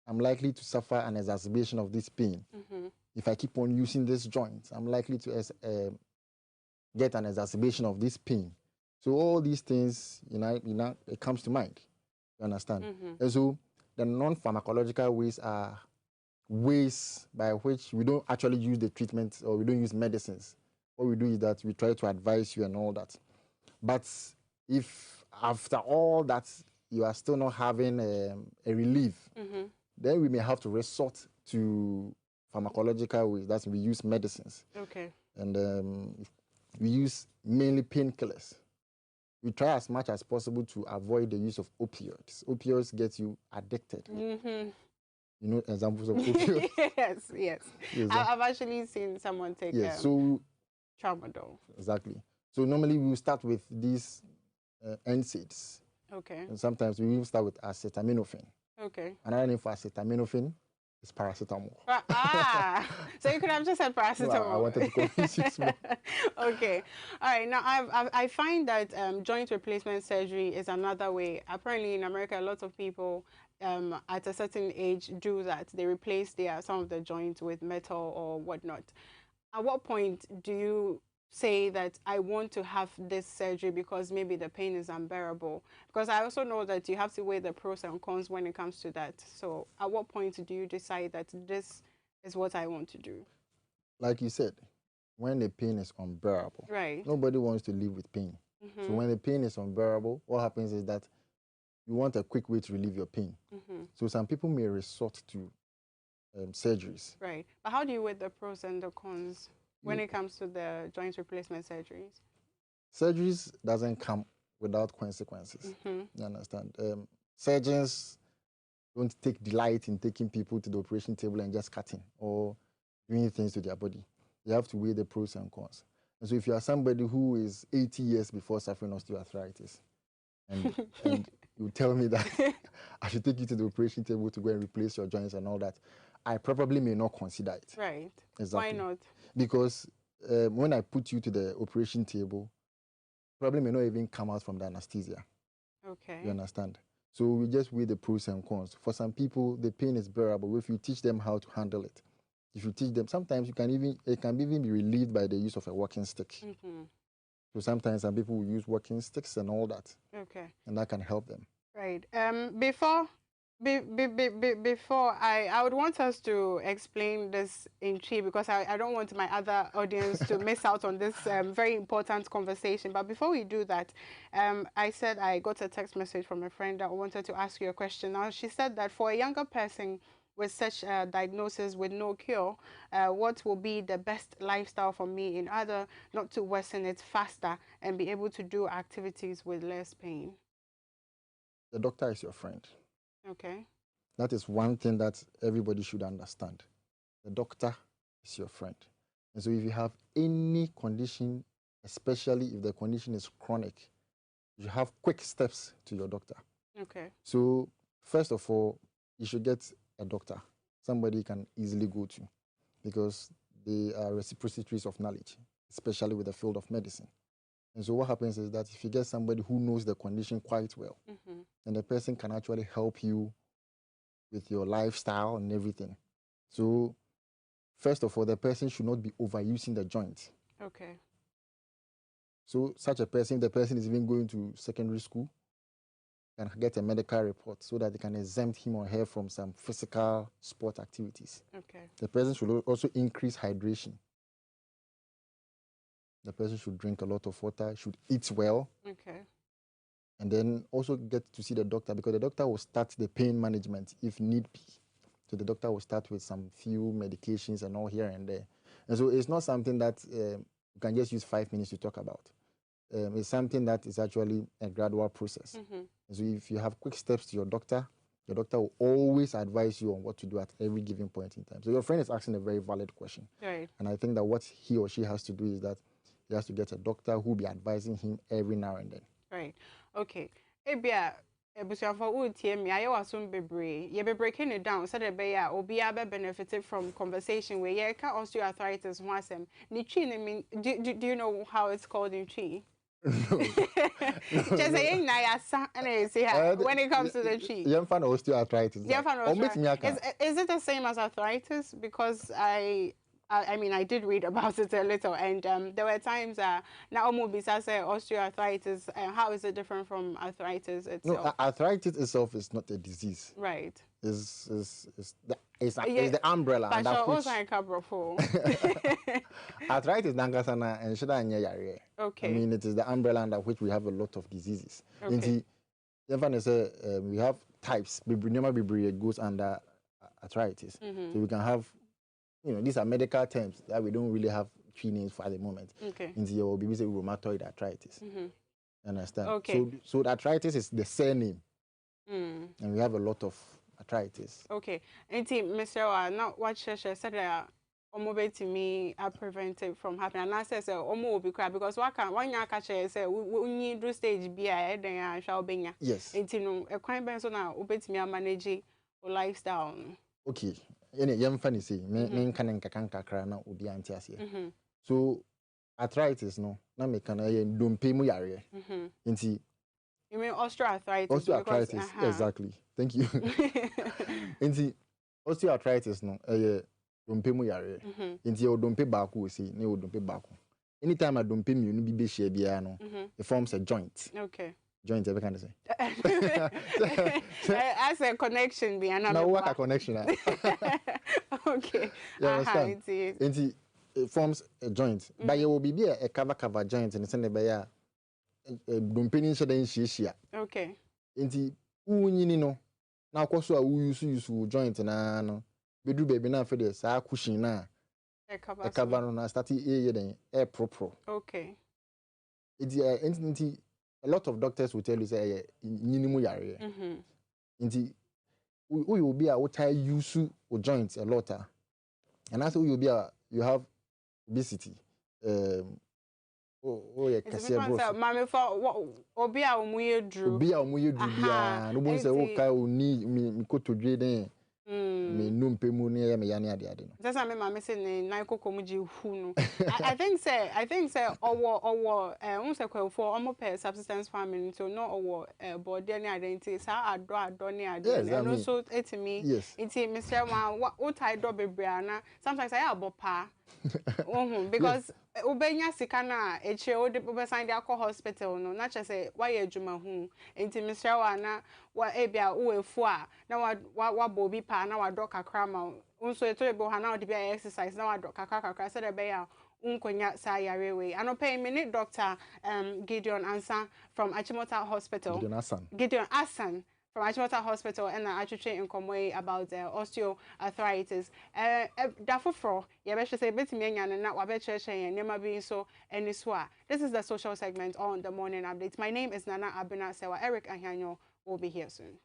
I'm likely to suffer an exacerbation of this pain. If I keep on using this joint, I'm likely to get an exacerbation of this pain. So all these things, it comes to mind. You understand? And so the non-pharmacological ways are ways by which we don't actually use the treatment or we don't use medicines. What we do is that we try to advise you and all that. But if after all that you are still not having a relief, then we may have to resort to pharmacological ways. That's we use medicines. Okay. And we use mainly painkillers. We try as much as possible to avoid the use of opioids. Opioids get you addicted. You know examples of opioids? Yes. I've actually seen someone take tramadol. Exactly. So normally we will start with these NSAIDs. Okay. And sometimes we will start with acetaminophen. Okay. Another name for acetaminophen It's paracetamol. So you could have just said paracetamol. No, I wanted to confuse you more. Okay. All right. Now, I find that joint replacement surgery is another way. Apparently, in America, a lot of people at a certain age do that. They replace some of the joints with metal or whatnot. At what point do you say that I want to have this surgery because maybe the pain is unbearable? Because I also know that you have to weigh the pros and cons when it comes to that. So at what point do you decide that this is what I want to do? Like you said, when the pain is unbearable, right? Nobody wants to live with pain. So when the pain is unbearable, what happens is that you want a quick way to relieve your pain. So some people may resort to surgeries. Right. But how do you weigh the pros and the cons when it comes to the joint replacement surgeries? Surgeries doesn't come without consequences. You understand? Surgeons don't take delight in taking people to the operation table and just cutting or doing things to their body. You have to weigh the pros and cons. And so if you are somebody who is 80 years before suffering osteoarthritis, and you tell me that I should take you to the operation table to go and replace your joints and all that, I probably may not consider it. Right. Exactly. Why not? Because when I put you to the operation table, probably may not even come out from the anesthesia. Okay. You understand? So we just weigh the pros and cons. For some people, the pain is bearable if you teach them how to handle it. If you teach them, sometimes it can even be relieved by the use of a walking stick. So sometimes some people will use walking sticks and all that. Okay. And that can help them. Right. Before I would want us to explain this in Chi, because I don't want my other audience to miss out on this very important conversation. But before we do that, I said I got a text message from a friend that wanted to ask you a question. Now, she said that for a younger person with such a diagnosis with no cure, what will be the best lifestyle for me in order not to worsen it faster and be able to do activities with less pain? The doctor is your friend. Okay. That is one thing that everybody should understand. The doctor is your friend. And so if you have any condition, especially if the condition is chronic, you have quick steps to your doctor. Okay. So first of all, you should get a doctor, somebody you can easily go to, because they are repositories of knowledge, especially with the field of medicine. And so what happens is that if you get somebody who knows the condition quite well, then the person can actually help you with your lifestyle and everything. So first of all, the person should not be overusing the joint. Okay. So such a person, if the person is even going to secondary school, can get a medical report so that they can exempt him or her from some physical sport activities. Okay. The person should also increase hydration. The person should drink a lot of water, should eat well. Okay. And then also get to see the doctor, because the doctor will start the pain management if need be. So the doctor will start with some few medications and all here and there. And so it's not something that you can just use 5 minutes to talk about. It's something that is actually a gradual process. And so if you have quick steps to your doctor will always advise you on what to do at every given point in time. So your friend is asking a very valid question. Right. And I think that what he or she has to do is that he has to get a doctor who will be advising him every now and then. Right. Okay. Ebia ebusuafo wo tie me aye wasum bebre. Ye be breaking it down so that be ya obi a be benefited from conversation where ye ka osteoarthritis ho asem. Ni chi ne mean, do you know how it's called in chi? Just saying na ya sa na say when it comes to the chi. You find osteoarthritis. Is it the same as arthritis? Because I mean, I did read about it a little, and there were times now Bisa say osteoarthritis. How is it different from arthritis itself? No, arthritis itself is not a disease. Right. It's the umbrella under which arthritis nangasana and shida yare. Okay. I mean, it is the umbrella under which we have a lot of diseases. Okay. We have types. It goes under arthritis. So we can have, these are medical terms that we don't really have tree names for at the moment. Okay. Into your baby say rheumatoid arthritis. Understand? Okay. So the arthritis is the surname. And we have a lot of arthritis. Okay. And Mr. Now what Shesha said that to me are prevented from happening. And I say will be crap because one year catch say we do stage B then I shall be. Yes. And a crime benzo now to me manage lifestyle. Okay. ene yem funny say me kan nkakra na obi anti ase. So arthritis no na me kan ye dompe mu yare. Nti you mean osteoarthritis? Osteoarthritis, because, exactly. Thank you. Nti osteoarthritis no dompe mu yare. Nti o dompe baako we say ne o dompe baako. Anytime I dompe mienu bi be share bia no, it forms a joint. Okay. Joint every kind of say. As a connection be another. Now what a connection. Okay. Nti it forms a joint. But you will be a cover joint in the same way. Dompe ni shade nshia. Okay. Nti unyini no na akoso a use joint na no. Bedu baby na for the sa cushion na. E cover no na start air pro. Okay. It's a lot of doctors will tell you say nyinimu yare. Nti we will be a what I use joints a lot. And also you have obesity. Yeah, kasi bro. Mama for obi a omuye dru. Obi a omuye dru bia. No bon say o kai oni mi ko to dwe den. Me numpe mu ne me ya ne ade no. That's me mama say ne nan kokomu ji hu no. I think say owo unse kwefo omo per subsistence farming so no owo body ne identity sa ado ne ade. And also etimi enti Mr. What I do bebre na sometimes I abopa. Because ubenya sika na eche ode obesan de akọ hospital no na che say why adwuma hu enti Mr. na wa ebia uwefu a na wa bobi pa na wa doka krama unso eto ebo ha na ode bia exercise na wa doka kakra say de be ya unkonya sa yare we anope me Dr. Gideon Ansan from Achimota Hospital. Gideon Asan from Achimota Hospital and actually in Komwe about osteoarthritis. Dafufro, Yabesha say betimi enya na wabeche she nema bi so eniswa. This is the social segment on the morning update. My name is Nana Abina Sewa. Eric Ahanyo will be here soon.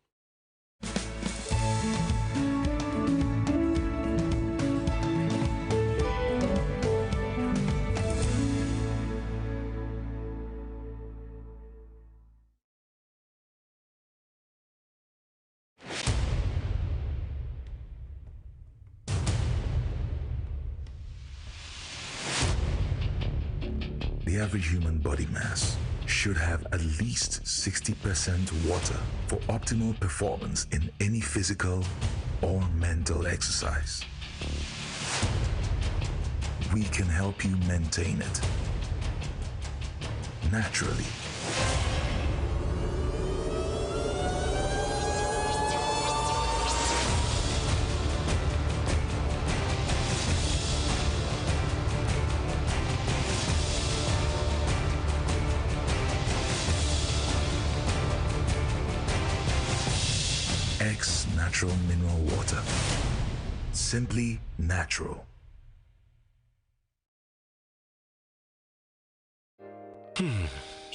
The average human body mass should have at least 60% water for optimal performance in any physical or mental exercise. We can help you maintain it naturally. Natural mineral water. Simply natural.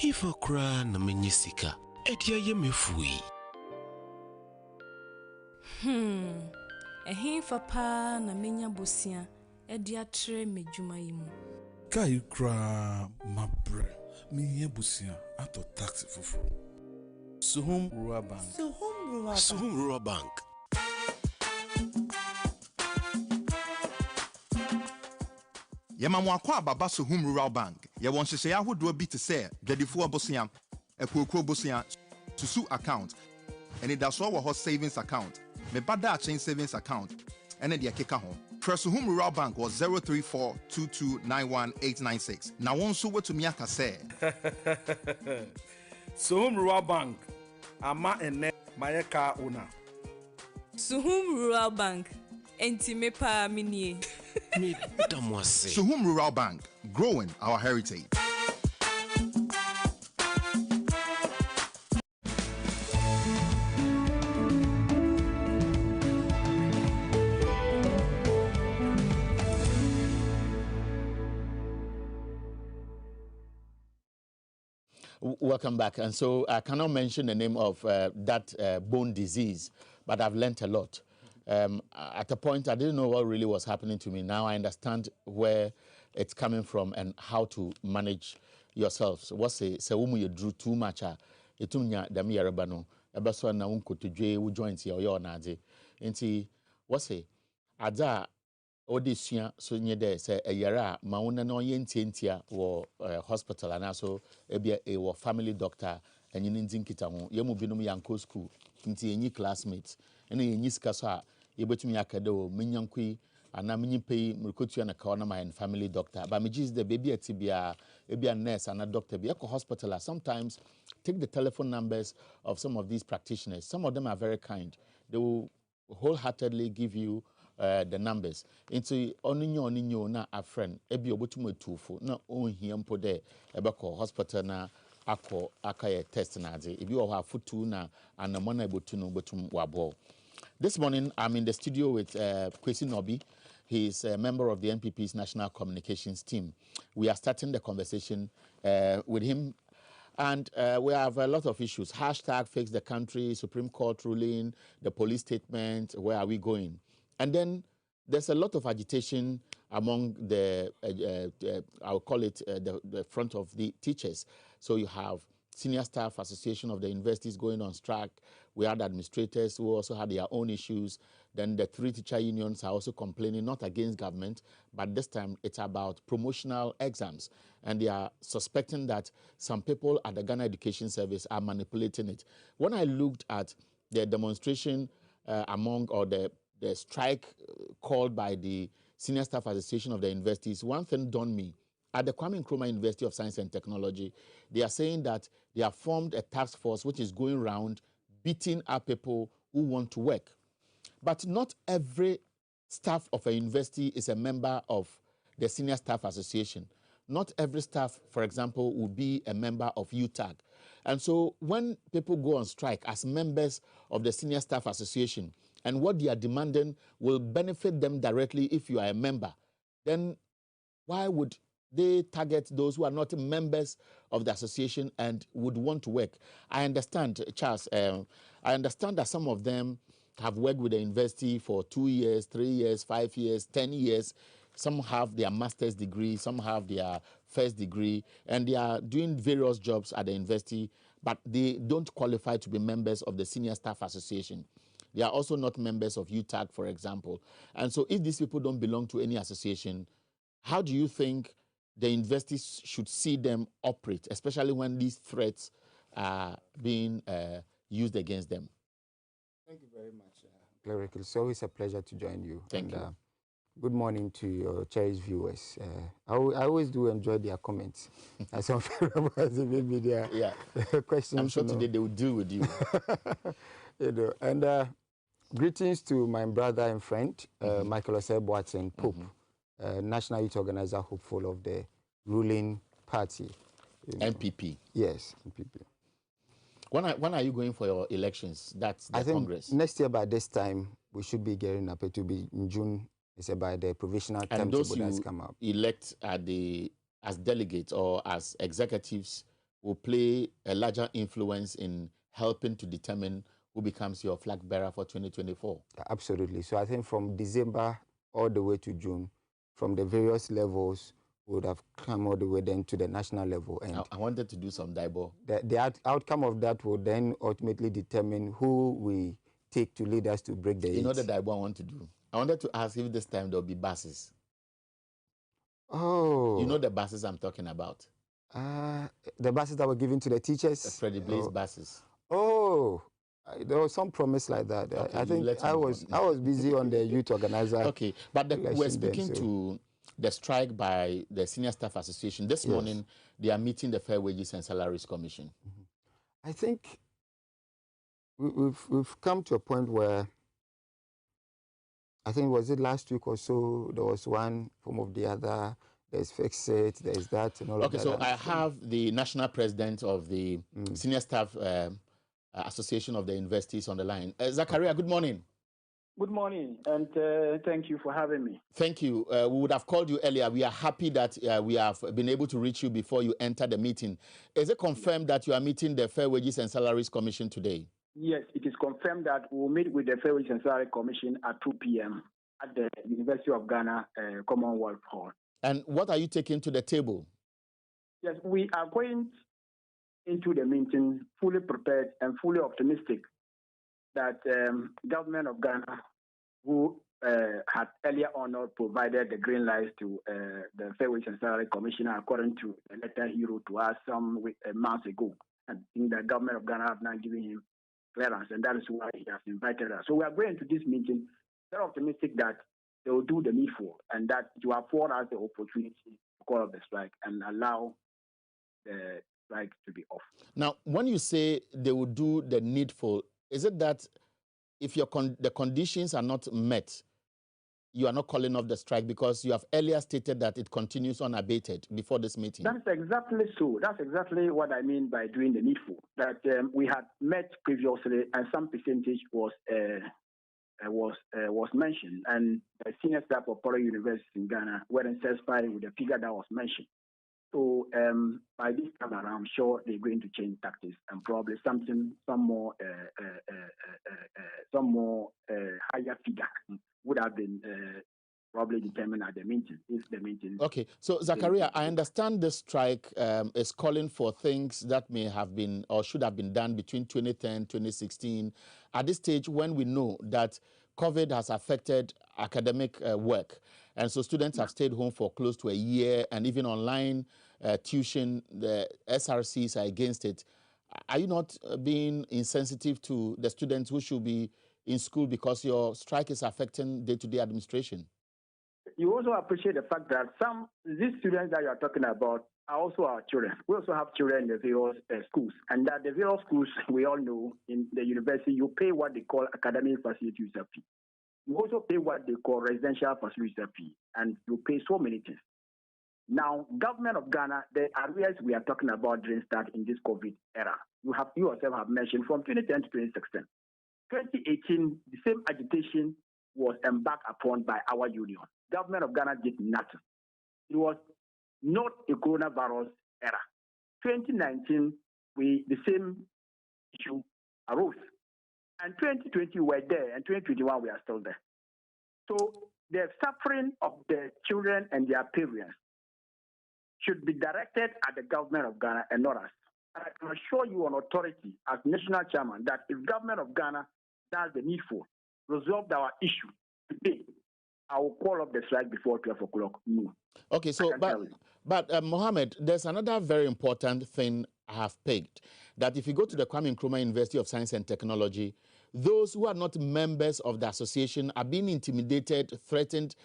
If a cry na menyisika, etia ye mefui. Ehin fa pa na menya bosia, edia tre medjuma yimu. Kai kra mabre, mi ye bosia ato taxi fufu. Suhum Rural Bank. Suhum Rural Bank. Yemamwa kwa baba Suhum Rural Bank. Ye won hye ahodo bi te se dwadifo abosia, ekwokuo bosia, susu account. And it does our savings account. Me bada chain savings account. And then the keka ho. Press Suhum Rural Bank was 034229186. Now one so what to me aka say. Suhum Rural Bank. Ama ene mayeka una. Suhum Rural Bank. Enti me pa minie. Me damwase. Suhum Rural Bank. Growing our heritage. Welcome back. And so I cannot mention the name of that bone disease, but I've learned a lot. At a point, I didn't know what really was happening to me. Now I understand where it's coming from and how to manage yourselves. What's say you drew too much? Etumnya dami yarabano. Ebaso na unko to jwe joints ya oyo naze. Enti what's say Ada Odyssia so nye de say a yara mauna no yentia wo hospital and also a family doctor and yin zinkita ho yemu binum yanko school nti enyi classmates ene enyi sika so a yebetumi akade o menyankui ana menyipei mrikotua na kawana my family doctor but me is the baby atibia a nurse and a doctor be a hospital sometimes take the telephone numbers of some of these practitioners. Some of them are very kind. They will wholeheartedly give you the numbers. Into oninyo na a friend ebi obotumo tufo na onhiampo de ebeko hospital na akọ akaye test na ade ebi o ha futu na anamona ebotunu botum wabo. This morning I'm in the studio with Kwesi Nobi. He's a member of the NPP's National Communications team. We are starting the conversation with him. And we have a lot of issues. Hashtag fix the country, Supreme Court ruling, the police statement, where are we going? And then there's a lot of agitation among the, I'll call it the front of the teachers. So you have Senior Staff Association of the Universities going on strike. We had administrators who also had their own issues. Then the 3 teacher unions are also complaining, not against government, but this time it's about promotional exams. And they are suspecting that some people at the Ghana Education Service are manipulating it. When I looked at the demonstration the strike called by the Senior Staff Association of the Universities, one thing dawned me. At the Kwame Nkrumah University of Science and Technology, they are saying that they have formed a task force which is going around beating up people who want to work. But not every staff of a university is a member of the Senior Staff Association. Not every staff, for example, will be a member of UTAG. And so when people go on strike as members of the Senior Staff Association and what they are demanding will benefit them directly if you are a member, then why would they target those who are not members of the association and would want to work? I understand, Charles, I understand that some of them have worked with the university for 2 years, 3 years, 5 years, 10 years. Some have their master's degree, some have their first degree, and they are doing various jobs at the university, but they don't qualify to be members of the Senior Staff Association. They are also not members of UTAG, for example. And so if these people don't belong to any association, how do you think the universities should see them operate, especially when these threats are being used against them? Thank you very much, Cleric. It's always a pleasure to join you. Thank you. Good morning to your cherished viewers. I always do enjoy their comments. As maybe their questions. I'm sure today they will deal with you. And greetings to my brother and friend, Michael Osei-Boateng Pope, National Youth Organizer, hopeful of the ruling party. NPP. Yes, NPP. When are you going for your elections? That's the Congress. I think next year by this time, we should be gearing up. It will be in June. It's about the provisional timetable that's come up. Elect as delegates or as executives will play a larger influence in helping to determine who becomes your flag bearer for 2024. Absolutely. So I think from December all the way to June, from the various levels, we would have come all the way then to the national level. And I wanted to do some daibo. The outcome of that will then ultimately determine who we take to lead us to break the You know the daibo I want to do? I wanted to ask if this time there will be buses. Oh. You know the buses I'm talking about? The buses that were given to the teachers? The Freddie Blaze buses. Oh. There was some promise like that. Okay, I think I was busy on the youth organizer. Okay, but we're speaking to the strike by the Senior Staff Association. This morning, they are meeting the Fair Wages and Salaries Commission. I think we've come to a point where I think, was it last week or so, there was one form of the other, there's fix it, there's that, and all of that. Okay, so I have the national president of the Senior Staff Association of the Universities on the line. Zachariah, good morning. Good morning, and thank you for having me. Thank you. We would have called you earlier. We are happy that we have been able to reach you before you enter the meeting. Is it confirmed that you are meeting the Fair Wages and Salaries Commission today? Yes, it is confirmed that we'll meet with the Fair Wages and Salaries Commission at 2 p.m. at the University of Ghana Commonwealth Hall. And what are you taking to the table? Yes, we are going into the meeting fully prepared and fully optimistic that government of Ghana will had earlier on not provided the green lights to the Fair Wage and Salary Commissioner, according to a letter he wrote to us some months ago. I think the government of Ghana have now given him clearance, and that is why he has invited us. So we are going to this meeting very optimistic that they will do the needful, and that you afford us the opportunity to call off the strike and allow the strike to be off. Now, when you say they will do the needful, is it that if the conditions are not met, you are not calling off the strike because you have earlier stated that it continues unabated before this meeting? That's exactly so. That's exactly what I mean by doing the needful. That we had met previously, and some percentage was mentioned, and the senior staff of Polo University in Ghana weren't satisfied with the figure that was mentioned. So by this time around, I'm sure they're going to change tactics and probably some more higher figure would have been probably determined at the meeting. If the meeting. Okay, so Zachariah, I understand the strike is calling for things that may have been or should have been done between 2010, 2016. At this stage, when we know that COVID has affected academic work, and so students have stayed home for close to a year, and even online tuition, the SRCs are against it. Are you not being insensitive to the students who should be in school because your strike is affecting day-to-day administration? You also appreciate the fact that these students that you are talking about are also our children. We also have children in the various schools, and that the various schools, we all know, in the university, you pay what they call academic facility user fee. You also pay what they call residential facility user fee, and you pay so many things. Now, government of Ghana, the arrears we are talking about didn't start in this COVID era. You yourself have mentioned from 2010 to 2016. 2018, the same agitation was embarked upon by our union. Government of Ghana did nothing. It was not a coronavirus era. 2019, the same issue arose. And 2020 we were there, and 2021 we are still there. So the suffering of the children and their parents should be directed at the government of Ghana and not us. And I can assure you on authority as national chairman that if government of Ghana does the needful, resolve our issue today, I will call up the strike before 12 o'clock noon. Okay, so, but Mohammed, there's another very important thing I have pegged, that if you go to the Kwame Nkrumah University of Science and Technology, those who are not members of the association are being intimidated, threatened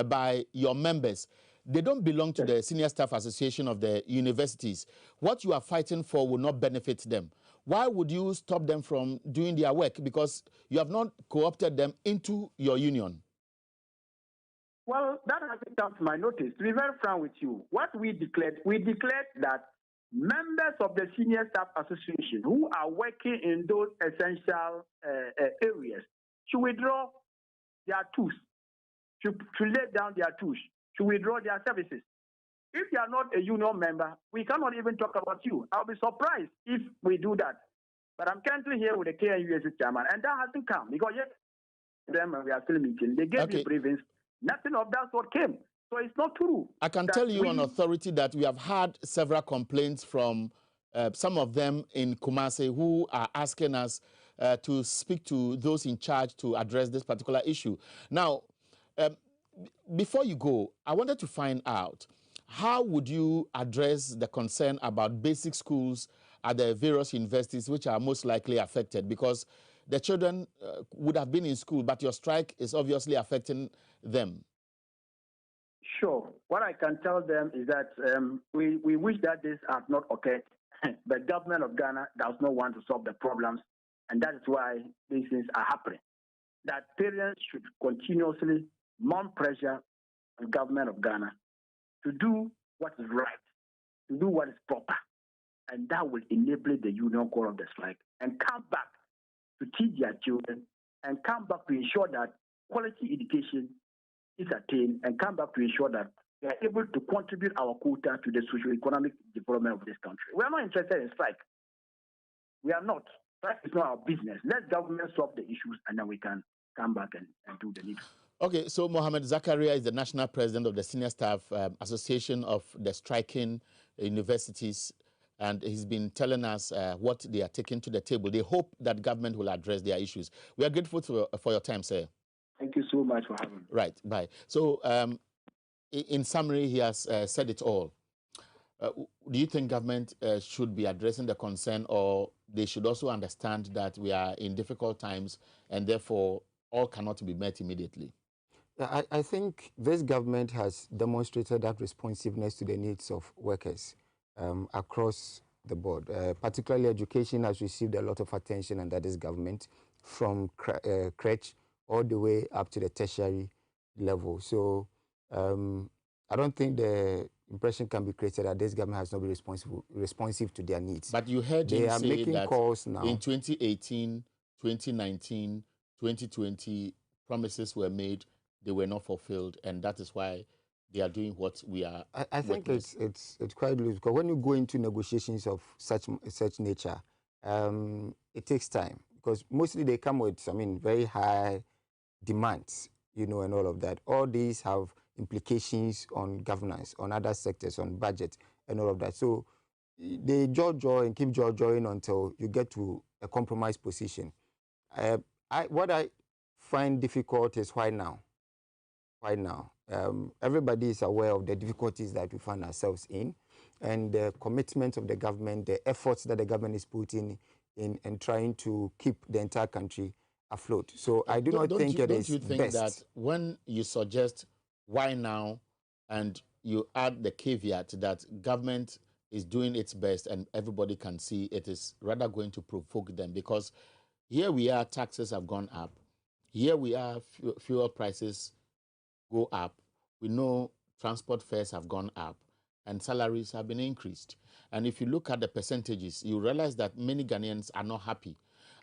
by your members. They don't belong to the Senior Staff Association of the universities. What you are fighting for will not benefit them. Why would you stop them from doing their work? Because you have not co-opted them into your union. Well, that hasn't come to my notice. To be very frank with you, what we declared that members of the Senior Staff Association who are working in those essential areas should withdraw their tools, should lay down their tools, should withdraw their services. If you are not a union member, we cannot even talk about you. I'll be surprised if we do that. But I'm currently here with the KNUST chairman, and that hasn't come because yet them and we are still meeting. They gave me briefings. Nothing of that sort came. So it's not true. I can tell you on authority that we have had several complaints from some of them in Kumasi who are asking us to speak to those in charge to address this particular issue. Now, before you go, I wanted to find out, how would you address the concern about basic schools at the various universities which are most likely affected? Because the children would have been in school, but your strike is obviously affecting them. Sure. What I can tell them is that we wish that this has not occurred. The government of Ghana does not want to solve the problems, and that is why these things are happening. That parents should continuously mount pressure on the government of Ghana to do what is right, to do what is proper, and that will enable the union call of the strike and come back to teach their children and come back to ensure that quality education is attained and come back to ensure that we are able to contribute our quota to the socio-economic development of this country. We are not interested in strike. We are not. Strike is not our business. Let government solve the issues and then we can come back and do the need. Okay, so Mohammed Zakaria is the national president of the Senior Staff Association of the striking universities, and he's been telling us what they are taking to the table. They hope that government will address their issues. We are grateful for your time, sir. Thank you so much for having me. Right, bye. So, in summary, he has said it all. Do you think government should be addressing the concern, or they should also understand that we are in difficult times and therefore all cannot be met immediately? I think this government has demonstrated that responsiveness to the needs of workers across the board. Particularly education has received a lot of attention under this government, from crèche all the way up to the tertiary level. So I don't think the impression can be created that this government has not been responsive to their needs. But you heard they him are say making that calls now. In 2018, 2019, 2020, promises were made, they were not fulfilled, and that is why they are doing what we are. I think it's quite loose, because when you go into negotiations of such nature, it takes time, because mostly they come with, very high demands, and all of that. All these have implications on governance, on other sectors, on budget, and all of that. So they jaw and keep jawing until you get to a compromise position. What I find difficult is why now? Why now? Everybody is aware of the difficulties that we find ourselves in, and the commitment of the government, the efforts that the government is putting in trying to keep the entire country afloat. So I do not think it is best. Don't you think that when you suggest why now, and you add the caveat that government is doing its best and everybody can see, it is rather going to provoke them? Because here we are, taxes have gone up. Here we are, fuel prices go up. We know transport fares have gone up and salaries have been increased. And if you look at the percentages, you realize that many Ghanaians are not happy.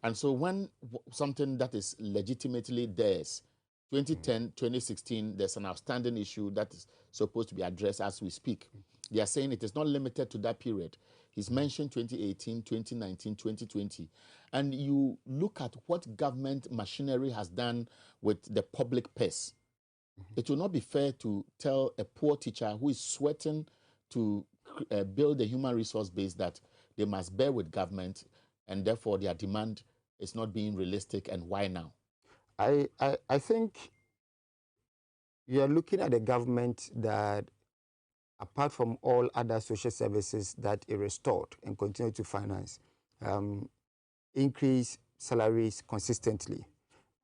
And so when something that is legitimately theirs, 2010, 2016, there's an outstanding issue that is supposed to be addressed as we speak. They are saying it is not limited to that period. He's mentioned 2018, 2019, 2020. And you look at what government machinery has done with the public purse. It will not be fair to tell a poor teacher who is sweating to build a human resource base that they must bear with government, and therefore their demand is not being realistic. And why now? I think you're looking at a government that, apart from all other social services that it restored and continue to finance, increase salaries consistently,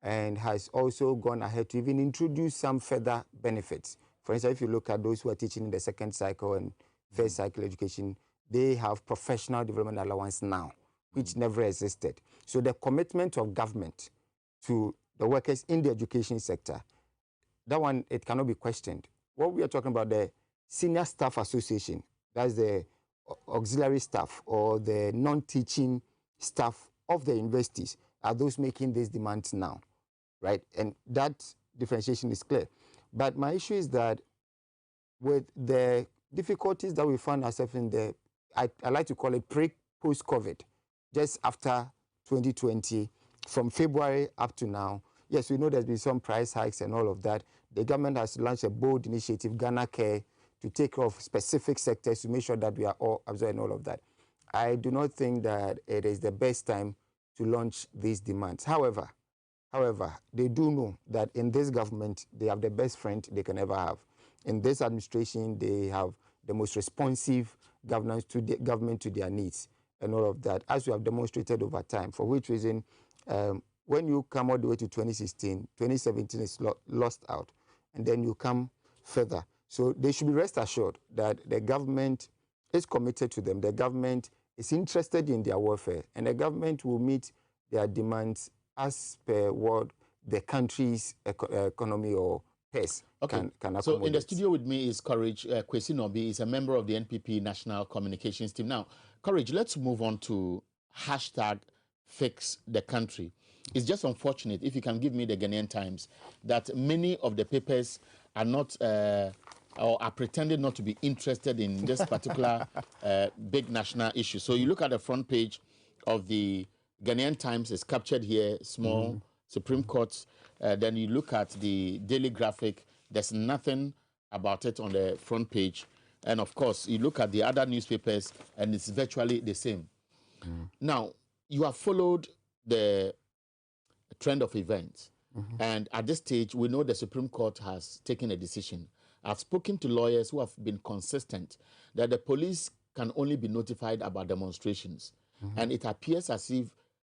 and has also gone ahead to even introduce some further benefits. For instance, if you look at those who are teaching in the second cycle and first cycle education, they have professional development allowance now, which never existed. So the commitment of government to the workers in the education sector, that one, it cannot be questioned. What we are talking about, the Senior Staff Association, that's the auxiliary staff or the non-teaching staff of the universities, are those making these demands now, right? And that differentiation is clear. But my issue is that with the difficulties that we find ourselves in, I like to call it post-COVID, just after 2020, from February up to now, yes, we know there's been some price hikes and all of that. The government has launched a bold initiative, Ghana Care, to take off specific sectors to make sure that we are all absorbing all of that. I do not think that it is the best time to launch these demands. However, they do know that in this government, they have the best friend they can ever have. In this administration, they have the most responsive government to their needs and all of that, as we have demonstrated over time, for which reason, when you come all the way to 2016, 2017 is lost out, and then you come further. So they should be rest assured that the government is committed to them. The government is interested in their welfare, and the government will meet their demands as per what the country's economy or pace can accommodate. So in the studio with me is Courage Kwesi Nobi, is a member of the NPP National Communications Team. Now, Courage, let's move on to #FixTheCountry. It's just unfortunate, if you can give me the Ghanaian Times, that many of the papers are not or are pretending not to be interested in this particular big national issue. So you look at the front page of the Ghanaian Times, is captured here, small, Supreme Court. Then you look at the Daily Graphic, there's nothing about it on the front page. And of course, you look at the other newspapers, and it's virtually the same. Now, you have followed the trend of events. And at this stage, we know the Supreme Court has taken a decision. I've spoken to lawyers who have been consistent that the police can only be notified about demonstrations. And it appears as if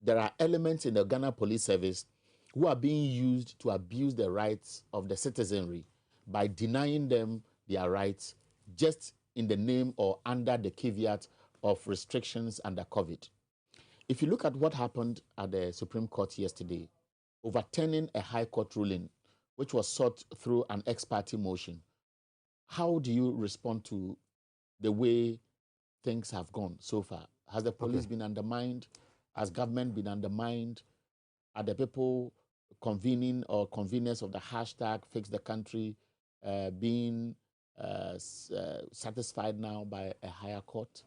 there are elements in the Ghana Police Service who are being used to abuse the rights of the citizenry by denying them their rights just in the name or under the caveat of restrictions under COVID. If you look at what happened at the Supreme Court yesterday, overturning a High Court ruling, which was sought through an ex parte motion, how do you respond to the way things have gone so far? Has the police been undermined? Has government been undermined? Are the people convening or conveners of the hashtag Fix the Country being satisfied now by a higher court?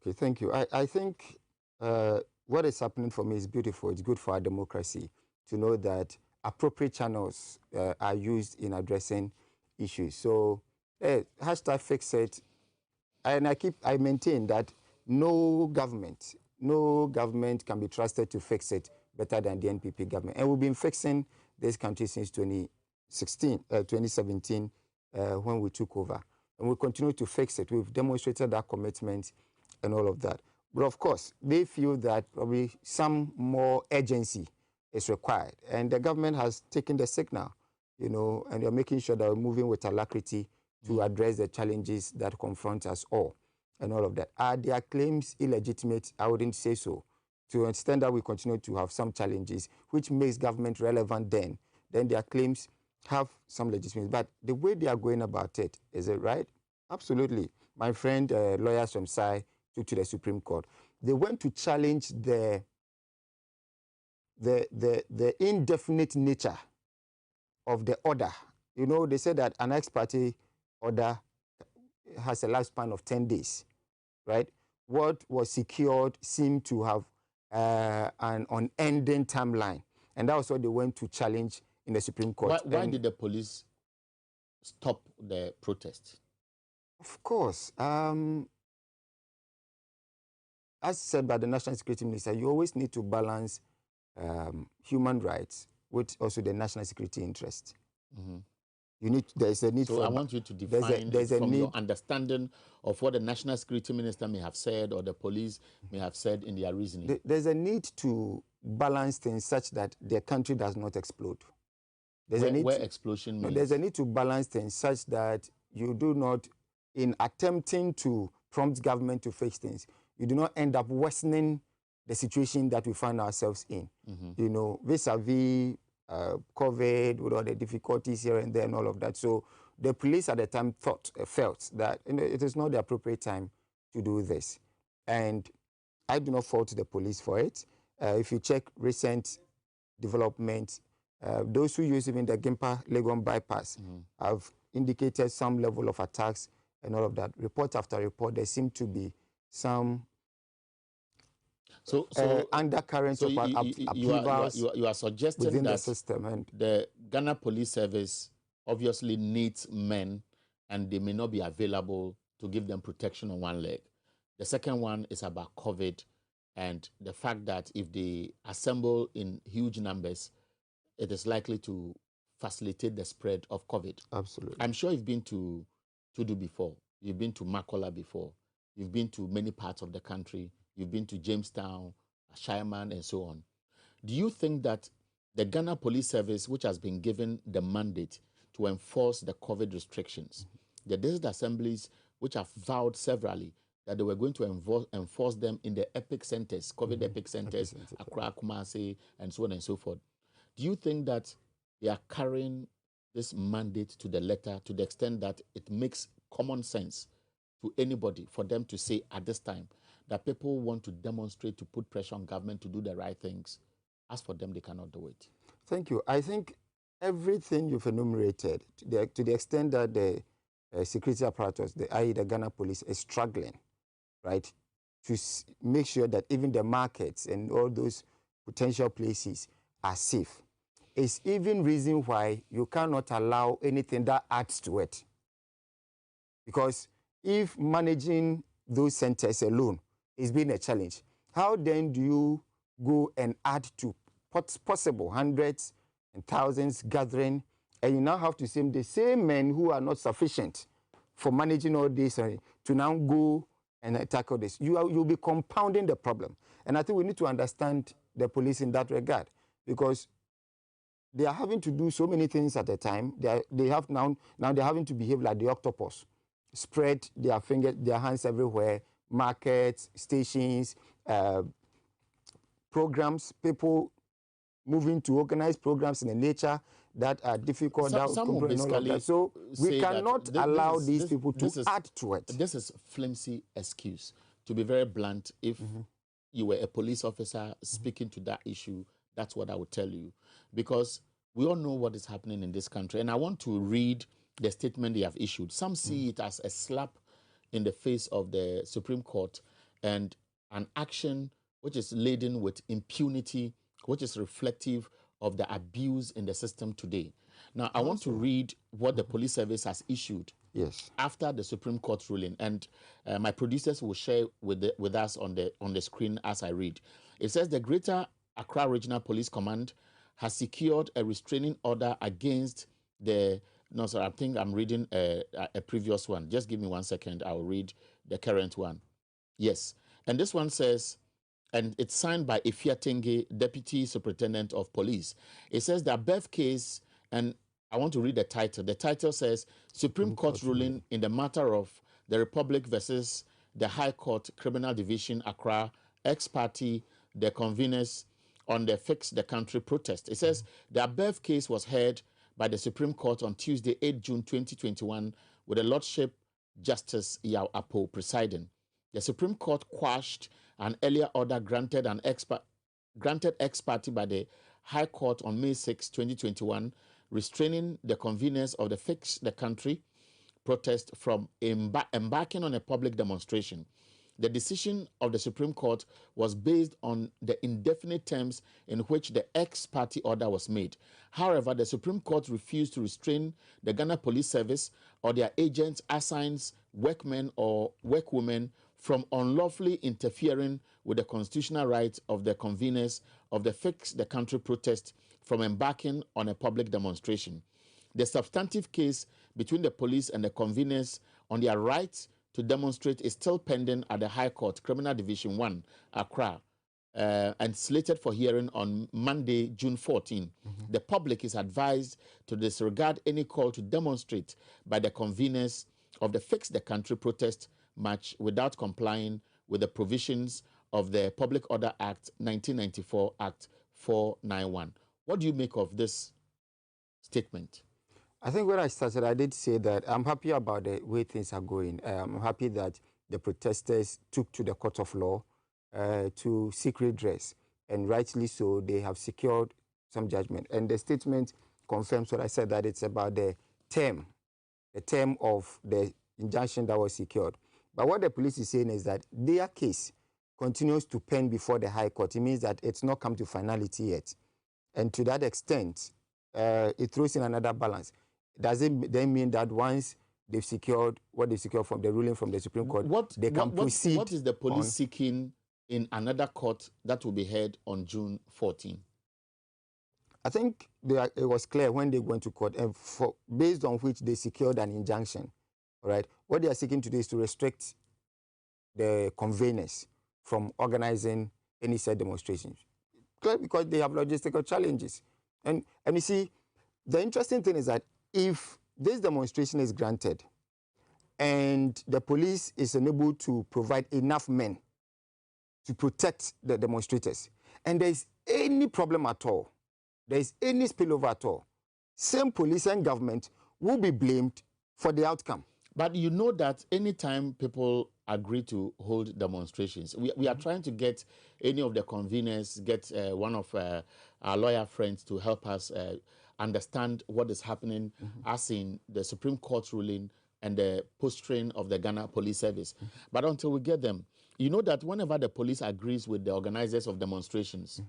Okay, thank you. I think what is happening for me is beautiful. It's good for our democracy to know that appropriate channels are used in addressing issues. So, hashtag Fix It, and I maintain that no government can be trusted to fix it better than the NPP government. And we've been fixing this country since 2017 when we took over. And we'll continue to fix it. We've demonstrated that commitment and all of that. But of course, they feel that probably some more urgency is required. And the government has taken the signal, and they're making sure that we're moving with alacrity to address the challenges that confront us all and all of that. Are their claims illegitimate? I wouldn't say so. To an extent that we continue to have some challenges, which makes government relevant then their claims have some legitimacy. But the way they are going about it, is it right? Absolutely. My friend, lawyers from Xyz, took to the Supreme Court. They went to challenge the indefinite nature of the order. They said that an ex parte order has a lifespan of 10 days, right? What was secured seemed to have an unending timeline. And that was what they went to challenge in the Supreme Court. Why did the police stop the protest? Of course. As said by the National Security Minister, you always need to balance human rights with also the national security interest. There's a need so for... I want you to define from your understanding of what the National Security Minister may have said or the police may have said in their reasoning. There's a need to balance things such that the country does not explode. There's a need explosion means? There's a need to balance things such that you do not, in attempting to prompt government to fix things, you do not end up worsening the situation that we find ourselves in. Vis-a-vis COVID, with all the difficulties here and there and all of that. So the police at the time felt that it is not the appropriate time to do this. And I do not fault the police for it. If you check recent developments, those who use even the Gimpa-Legon bypass have indicated some level of attacks and all of that. Report after report, there seem to be some undercurrents of upheavals you are suggesting within that the system. And the Ghana Police Service obviously needs men and they may not be available to give them protection on one leg. The second one is about COVID and the fact that if they assemble in huge numbers, it is likely to facilitate the spread of COVID. Absolutely. I'm sure you've been to Tudu before. You've been to Makola before. You've been to many parts of the country. You've been to Jamestown, Shireman, and so on. Do you think that the Ghana Police Service, which has been given the mandate to enforce the COVID restrictions, the district assemblies, which have vowed severally that they were going to enforce them in the epic centers, COVID epic centers, Accra, Kumasi, and so on and so forth, do you think that they are carrying this mandate to the letter to the extent that it makes common sense to anybody for them to say at this time that people want to demonstrate to put pressure on government to do the right things? As for them, they cannot do it. Thank you. I think everything you've enumerated, to the extent that the security apparatus, i.e. the Ghana Police, is struggling, right, to make sure that even the markets and all those potential places are safe, is even reason why you cannot allow anything that adds to it. Because if managing those centers alone is being a challenge, how then do you go and add to possible hundreds and thousands gathering, and you now have to send the same men who are not sufficient for managing all this to now go and tackle this. You'll be compounding the problem. And I think we need to understand the police in that regard, because they are having to do so many things at a time. They have now they're having to behave like the octopus, spread their hands everywhere, markets, stations, programs, people moving to organize programs in a nature that are difficult. So we cannot allow these people to add to it. This is flimsy excuse. To be very blunt, if you were a police officer speaking to that issue, that's what I would tell you. Because we all know what is happening in this country. And I want to read the statement they have issued. Some see it as a slap in the face of the Supreme Court and an action which is laden with impunity, which is reflective of the abuse in the system today. Now, I want to read what the police service has issued after the Supreme Court ruling, and my producers will share with us on the screen as I read. It says the Greater Accra Regional Police Command has secured a restraining order against the... No, sir, I think I'm reading a previous one. Just give me 1 second. I'll read the current one. Yes. And this one says, and it's signed by Ifia Tenge, Deputy Superintendent of Police. It says the above case, and I want to read the title. The title says, Supreme Court ruling in the matter of the Republic versus the High Court Criminal Division, Accra, ex-party, the conveners on the Fix the Country protest. It says the above case was heard by the Supreme Court on Tuesday, 8 June 2021, with the Lordship Justice Yao Apo presiding. The Supreme Court quashed an earlier order granted ex-party by the High Court on May 6, 2021, restraining the conveners of the Fix the Country protest from embarking on a public demonstration. The decision of the Supreme Court was based on the indefinite terms in which the ex-party order was made. However, the Supreme Court refused to restrain the Ghana Police Service or their agents, assigns, workmen or workwomen from unlawfully interfering with the constitutional rights of the conveners of the Fix the Country protest from embarking on a public demonstration. The substantive case between the police and the conveners on their rights to demonstrate is still pending at the High Court, Criminal Division 1, Accra, and slated for hearing on Monday, June 14. The public is advised to disregard any call to demonstrate by the conveners of the Fix the Country protest march without complying with the provisions of the Public Order Act 1994, Act 491. What do you make of this statement? I think when I started, I did say that I'm happy about the way things are going. I'm happy that the protesters took to the court of law to seek redress, and rightly so, they have secured some judgment. And the statement confirms what I said, that it's about the term of the injunction that was secured. But what the police is saying is that their case continues to pen before the High Court. It means that it's not come to finality yet. And to that extent, it throws in another balance. Does it then mean that once they've secured what they secured from the ruling from the Supreme Court, they can proceed? What is the police seeking in another court that will be heard on June 14? I think it was clear when they went to court, and based on which they secured an injunction. All right, what they are seeking to do is to restrict the conveners from organizing any said demonstrations, because they have logistical challenges. And you see, the interesting thing is that if this demonstration is granted and the police is unable to provide enough men to protect the demonstrators, and there is any problem at all, there is any spillover at all, same police and government will be blamed for the outcome. But you know that anytime people agree to hold demonstrations, we are trying to get any of the conveners, get one of our lawyer friends to help us understand what is happening, as in the Supreme Court ruling and the post-train of the Ghana Police Service. But until we get them, you know that whenever the police agrees with the organizers of demonstrations,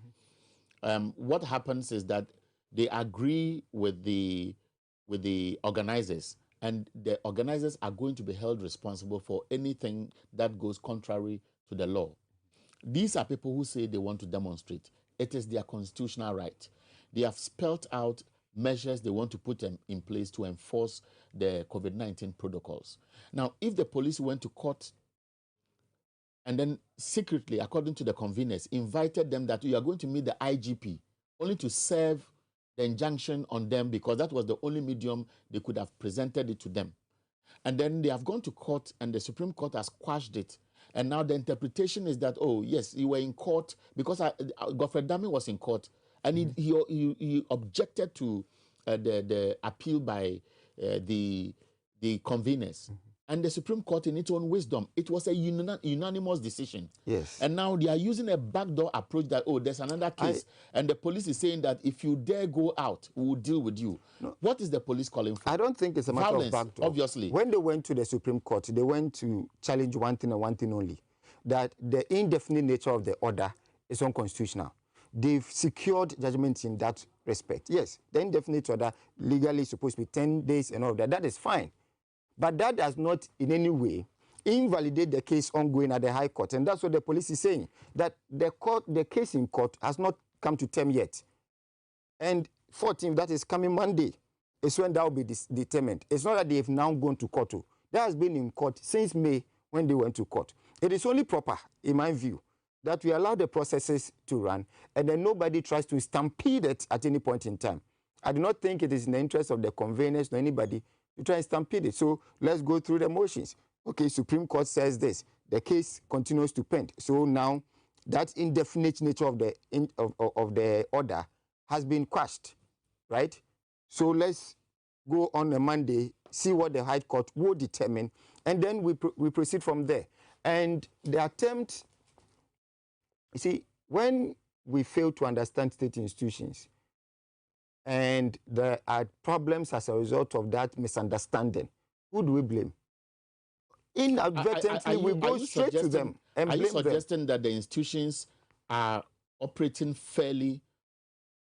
what happens is that they agree with the organizers, and the organizers are going to be held responsible for anything that goes contrary to the law. These are people who say they want to demonstrate. It is their constitutional right. they have spelled out measures they want to put in place to enforce the COVID-19 protocols. Now, if the police went to court and then secretly, according to the conveners, invited them that you are going to meet the IGP, only to serve the injunction on them because that was the only medium they could have presented it to them. And then they have gone to court and the Supreme Court has quashed it. And now the interpretation is that, oh, yes, you were in court because Godfred Dami was in court and he objected to the appeal by the conveners. And the Supreme Court, in its own wisdom, it was a unanimous decision. Yes. And now they are using a backdoor approach that, oh, there's another case. And the police is saying that if you dare go out, we will deal with you. No. What is the police calling for? I don't think it's a matter Violence, of backdoor. obviously. When they went to the Supreme Court, they went to challenge one thing and one thing only, that the indefinite nature of the order is unconstitutional. They've secured judgment in that respect. Yes, the indefinite order legally is supposed to be 10 days and all of that. That is fine. But that does not in any way invalidate the case ongoing at the High Court. And that's what the police is saying, that the case in court has not come to term yet. And 14th, that is coming Monday, is when that will be determined. It's not that they have now gone to court. That has been in court since May when they went to court. It is only proper, in my view, that we allow the processes to run and then nobody tries to stampede it at any point in time. I do not think it is in the interest of the conveners or anybody to try and stampede it. So let's go through the motions. Okay, Supreme Court says this. The case continues to pend. So now that indefinite nature of the order has been quashed, right? So let's go on a Monday, see what the High Court will determine, and then we proceed from there. And the attempt, you see, when we fail to understand state institutions, and there are problems as a result of that misunderstanding, who do we blame? Inadvertently, we go straight to them and blame them. Are you suggesting that the institutions are operating fairly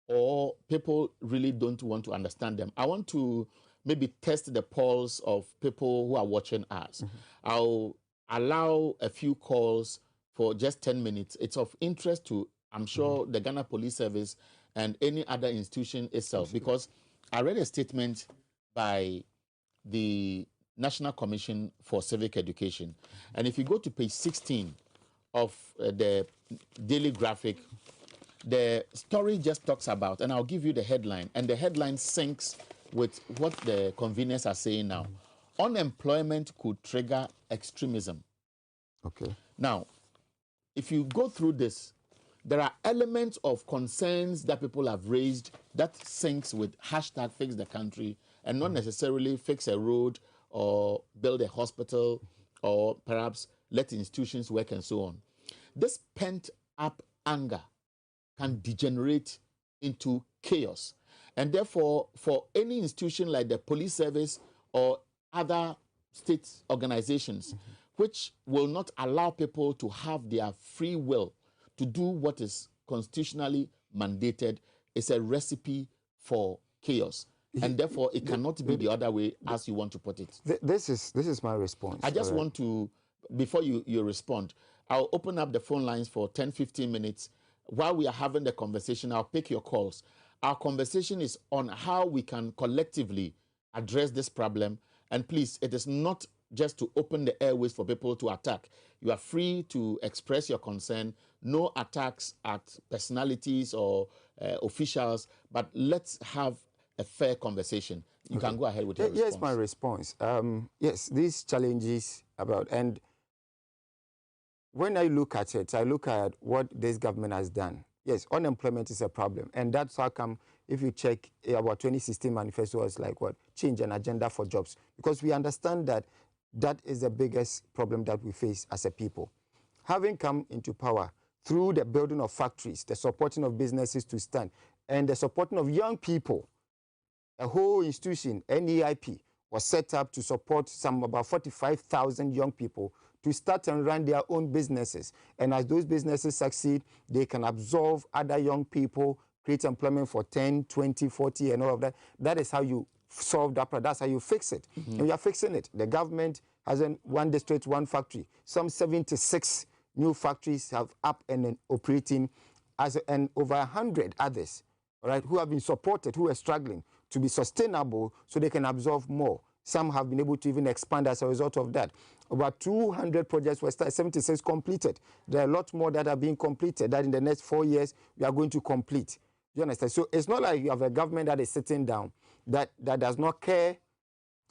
or people really don't want to understand them? I want to maybe test the pulse of people who are watching us. I'll allow a few calls for just 10 minutes. It's of interest to, I'm sure, the Ghana Police Service and any other institution itself, because I read a statement by the National Commission for Civic Education. And if you go to page 16 of the Daily Graphic, the story just talks about, and I'll give you the headline, and the headline syncs with what the conveners are saying now. Unemployment could trigger extremism. Okay. Now, if you go through this, there are elements of concerns that people have raised that syncs with hashtag fix the country and not necessarily fix a road or build a hospital or perhaps let institutions work and so on. This pent-up anger can degenerate into chaos. And therefore, for any institution like the police service or other state organizations, which will not allow people to have their free will to do what is constitutionally mandated, is a recipe for chaos. And therefore, it cannot be the other way as you want to put it. This is my response. I just want to, before you respond, I'll open up the phone lines for 10, 15 minutes. While we are having the conversation, I'll pick your calls. Our conversation is on how we can collectively address this problem. And please, it is not just to open the airways for people to attack. You are free to express your concern. No attacks at personalities or officials, but let's have a fair conversation. You can go ahead with your response. Yes, my response. Yes, these challenges about, and when I look at it, I look at what this government has done. Yes, unemployment is a problem, and that's how come, if you check our 2016 manifesto, was like what? Change an agenda for jobs. Because we understand that that is the biggest problem that we face as a people. Having come into power through the building of factories, the supporting of businesses to stand, and the supporting of young people, a whole institution, NEIP, was set up to support about 45,000 young people to start and run their own businesses. And as those businesses succeed, they can absorb other young people, create employment for 10, 20, 40, and all of that. That is how you solve that problem. That's how you fix it. And we are fixing it. The government has one district, one factory. Some 76 new factories have up and operating, and over 100 others all right, who have been supported, who are struggling to be sustainable so they can absorb more. Some have been able to even expand as a result of that. About 200 projects were started, 76 completed. There are a lot more that are being completed that in the next 4 years we are going to complete. You understand? So it's not like you have a government that is sitting down that does not care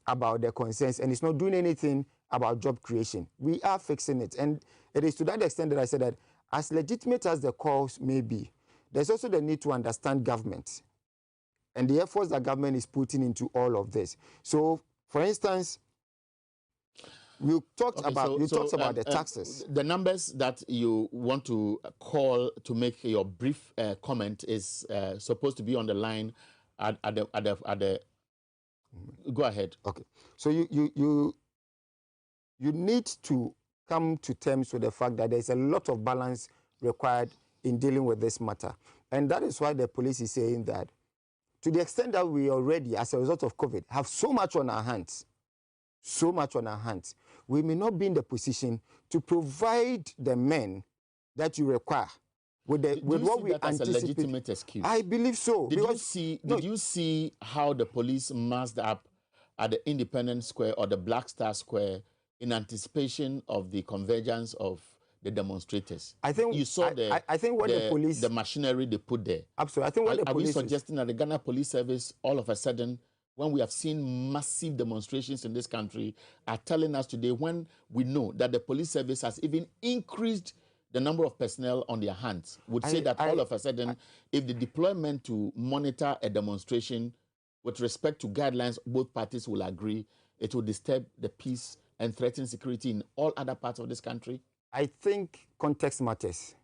about their concerns and it's not doing anything about job creation. We are fixing it. And it is to that extent that I said that as legitimate as the cause may be, there's also the need to understand government and the efforts that government is putting into all of this. So, for instance, you talked about the taxes. The numbers that you want to call to make your brief comment is supposed to be on the line at the. Go ahead. Okay. So you need to come to terms with the fact that there's a lot of balance required in dealing with this matter. And that is why the police is saying that to the extent that we already, as a result of COVID, have so much on our hands, we may not be in the position to provide the men that you require with what we anticipate. As a legitimate excuse? I believe so. Did you see how the police massed up at the Independence Square or the Black Star Square in anticipation of the convergence of the demonstrators? I think you saw the machinery they put there. Absolutely. I think when the police are we suggesting that the Ghana Police Service all of a sudden, when we have seen massive demonstrations in this country, are telling us today, when we know that the police service has even increased the number of personnel on their hands, would say that all of a sudden, if the deployment to monitor a demonstration with respect to guidelines both parties will agree, it will disturb the peace and threaten security in all other parts of this country? I think context matters.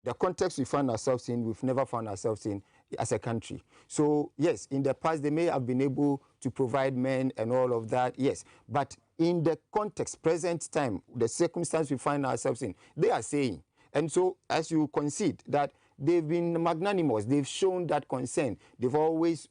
The context we find ourselves in, we've never found ourselves in as a country. So, yes, in the past, they may have been able to provide men and all of that, yes. But in the context, present time, the circumstance we find ourselves in, they are saying. And so, as you concede, that they've been magnanimous, they've shown that concern, they've always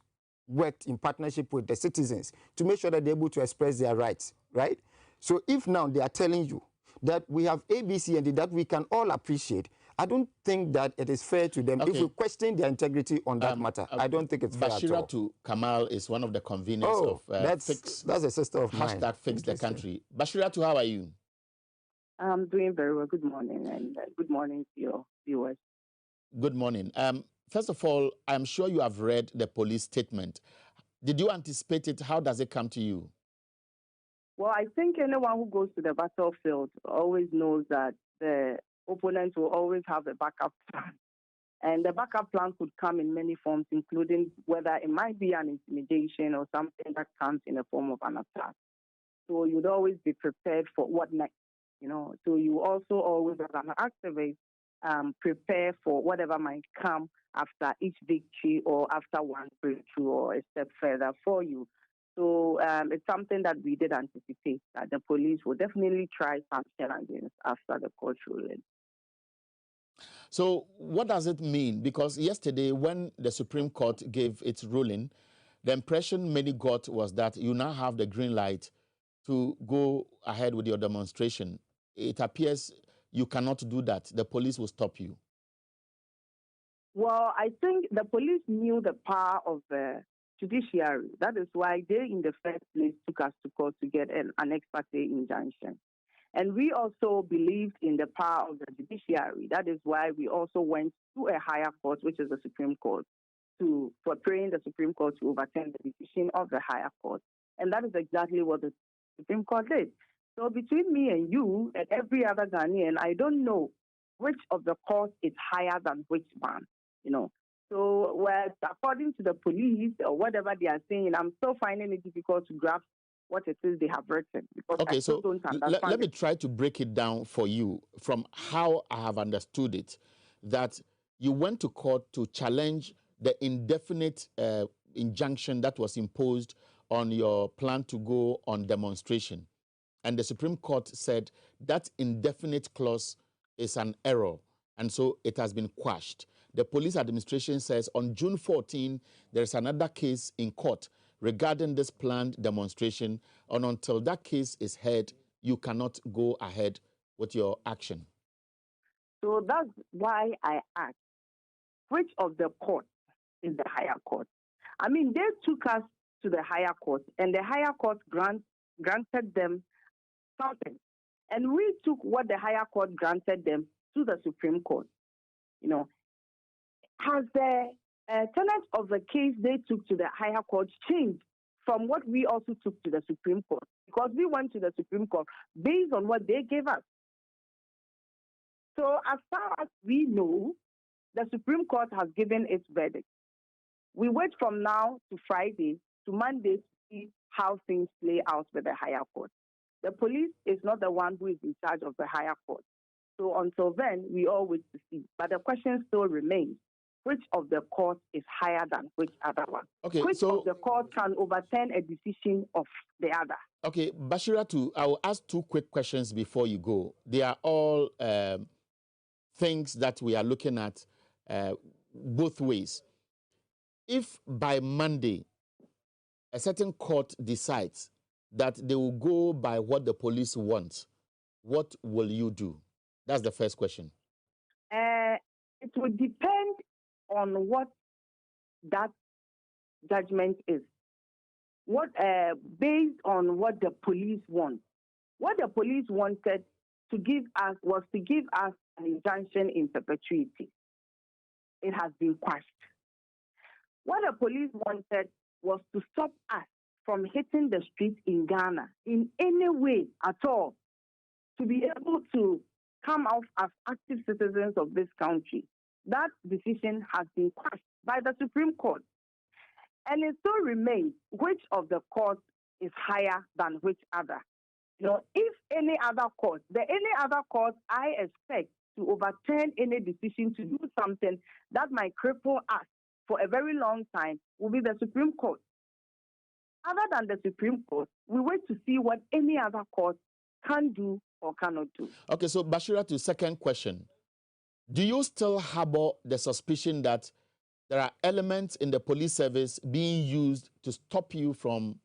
worked in partnership with the citizens to make sure that they're able to express their rights, right? So if now they are telling you that we have ABC and that we can all appreciate, I don't think that it is fair to them if we question their integrity on that matter. I don't think it's fair at all. Bashira Kamal is one of the conveners of that's a sister of mine. #Fix the Country. Bashira, how are you? I'm doing very well. Good morning, and good morning to your viewers. Good morning. First of all, I'm sure you have read the police statement. Did you anticipate it? How does it come to you? Well, I think anyone who goes to the battlefield always knows that the opponents will always have a backup plan. And the backup plan could come in many forms, including whether it might be an intimidation or something that comes in the form of an attack. So you'd always be prepared for what next, So you also always, as an activist, prepare for whatever might come after each victory or after one breakthrough or a step further for you. So it's something that we did anticipate, that the police will definitely try some challenges after the court ruling. So what does it mean? Because yesterday when the Supreme Court gave its ruling, the impression many got was that you now have the green light to go ahead with your demonstration. It appears you cannot do that. The police will stop you. Well, I think the police knew the power of the judiciary. That is why they, in the first place, took us to court to get an ex parte injunction. And we also believed in the power of the judiciary. That is why we also went to a higher court, which is the Supreme Court, for praying the Supreme Court to overturn the decision of the higher court. And that is exactly what the Supreme Court did. So between me and you and every other Ghanaian, I don't know which of the courts is higher than which one, So, well, according to the police or whatever they are saying, I'm still finding it difficult to grasp what it is they have written. Because okay, so let me try to break it down for you from how I have understood it, that you went to court to challenge the indefinite injunction that was imposed on your plan to go on demonstration. And the Supreme Court said that indefinite clause is an error, and so it has been quashed. The police administration says on June 14, there's another case in court regarding this planned demonstration, and until that case is heard, you cannot go ahead with your action. So that's why I asked, which of the courts is the higher court. I mean, they took us to the higher court, and the higher court granted them something. And we took what the higher court granted them to the Supreme Court. You know, has the tenets of the case they took to the higher court changed from what we also took to the Supreme Court? Because we went to the Supreme Court based on what they gave us. So as far as we know, the Supreme Court has given its verdict. We wait from now to Friday to Monday to see how things play out with the higher court. The police is not the one who is in charge of the higher court. So until then, we all wait to see. But the question still remains, which of the courts is higher than which other one? Okay, which of the courts can overturn a decision of the other? Okay, Bashiratu, I will ask two quick questions before you go. They are all things that we are looking at both ways. If by Monday a certain court decides that they will go by what the police want, what will you do? That's the first question. It will depend on what that judgment is. What based on what the police want. What the police wanted to give us was to give us an injunction in perpetuity. It has been quashed. What the police wanted was to stop us from hitting the streets in Ghana in any way at all, to be able to come out as active citizens of this country. That decision has been quashed by the Supreme Court. And it still remains which of the courts is higher than which other. You know, if any other court, any other court I expect to overturn any decision to do something that might cripple us for a very long time will be the Supreme Court. Other than the Supreme Court, we wait to see what any other court can do or cannot do. Okay, so Bashira, to second question. Do you still harbor the suspicion that there are elements in the police service being used to stop you from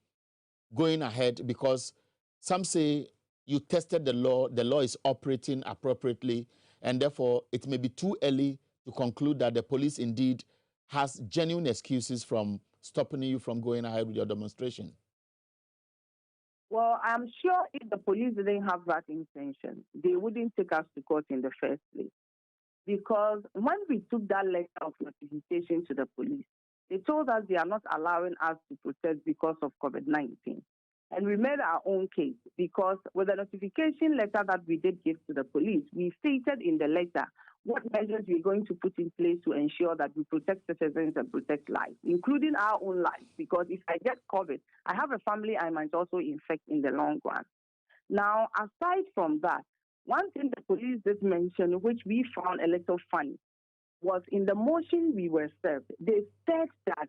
going ahead because some say you tested the law is operating appropriately, and therefore it may be too early to conclude that the police indeed has genuine excuses from stopping you from going ahead with your demonstration? Well, I'm sure if the police didn't have that intention, they wouldn't take us to court in the first place. Because when we took that letter of notification to the police, they told us they are not allowing us to protest because of COVID-19. And we made our own case because with the notification letter that we did give to the police, we stated in the letter what measures we're going to put in place to ensure that we protect citizens and protect lives, including our own lives. Because if I get COVID, I have a family I might also infect in the long run. Now, aside from that, one thing the police did mention, which we found a little funny, was in the motion we were served. They said that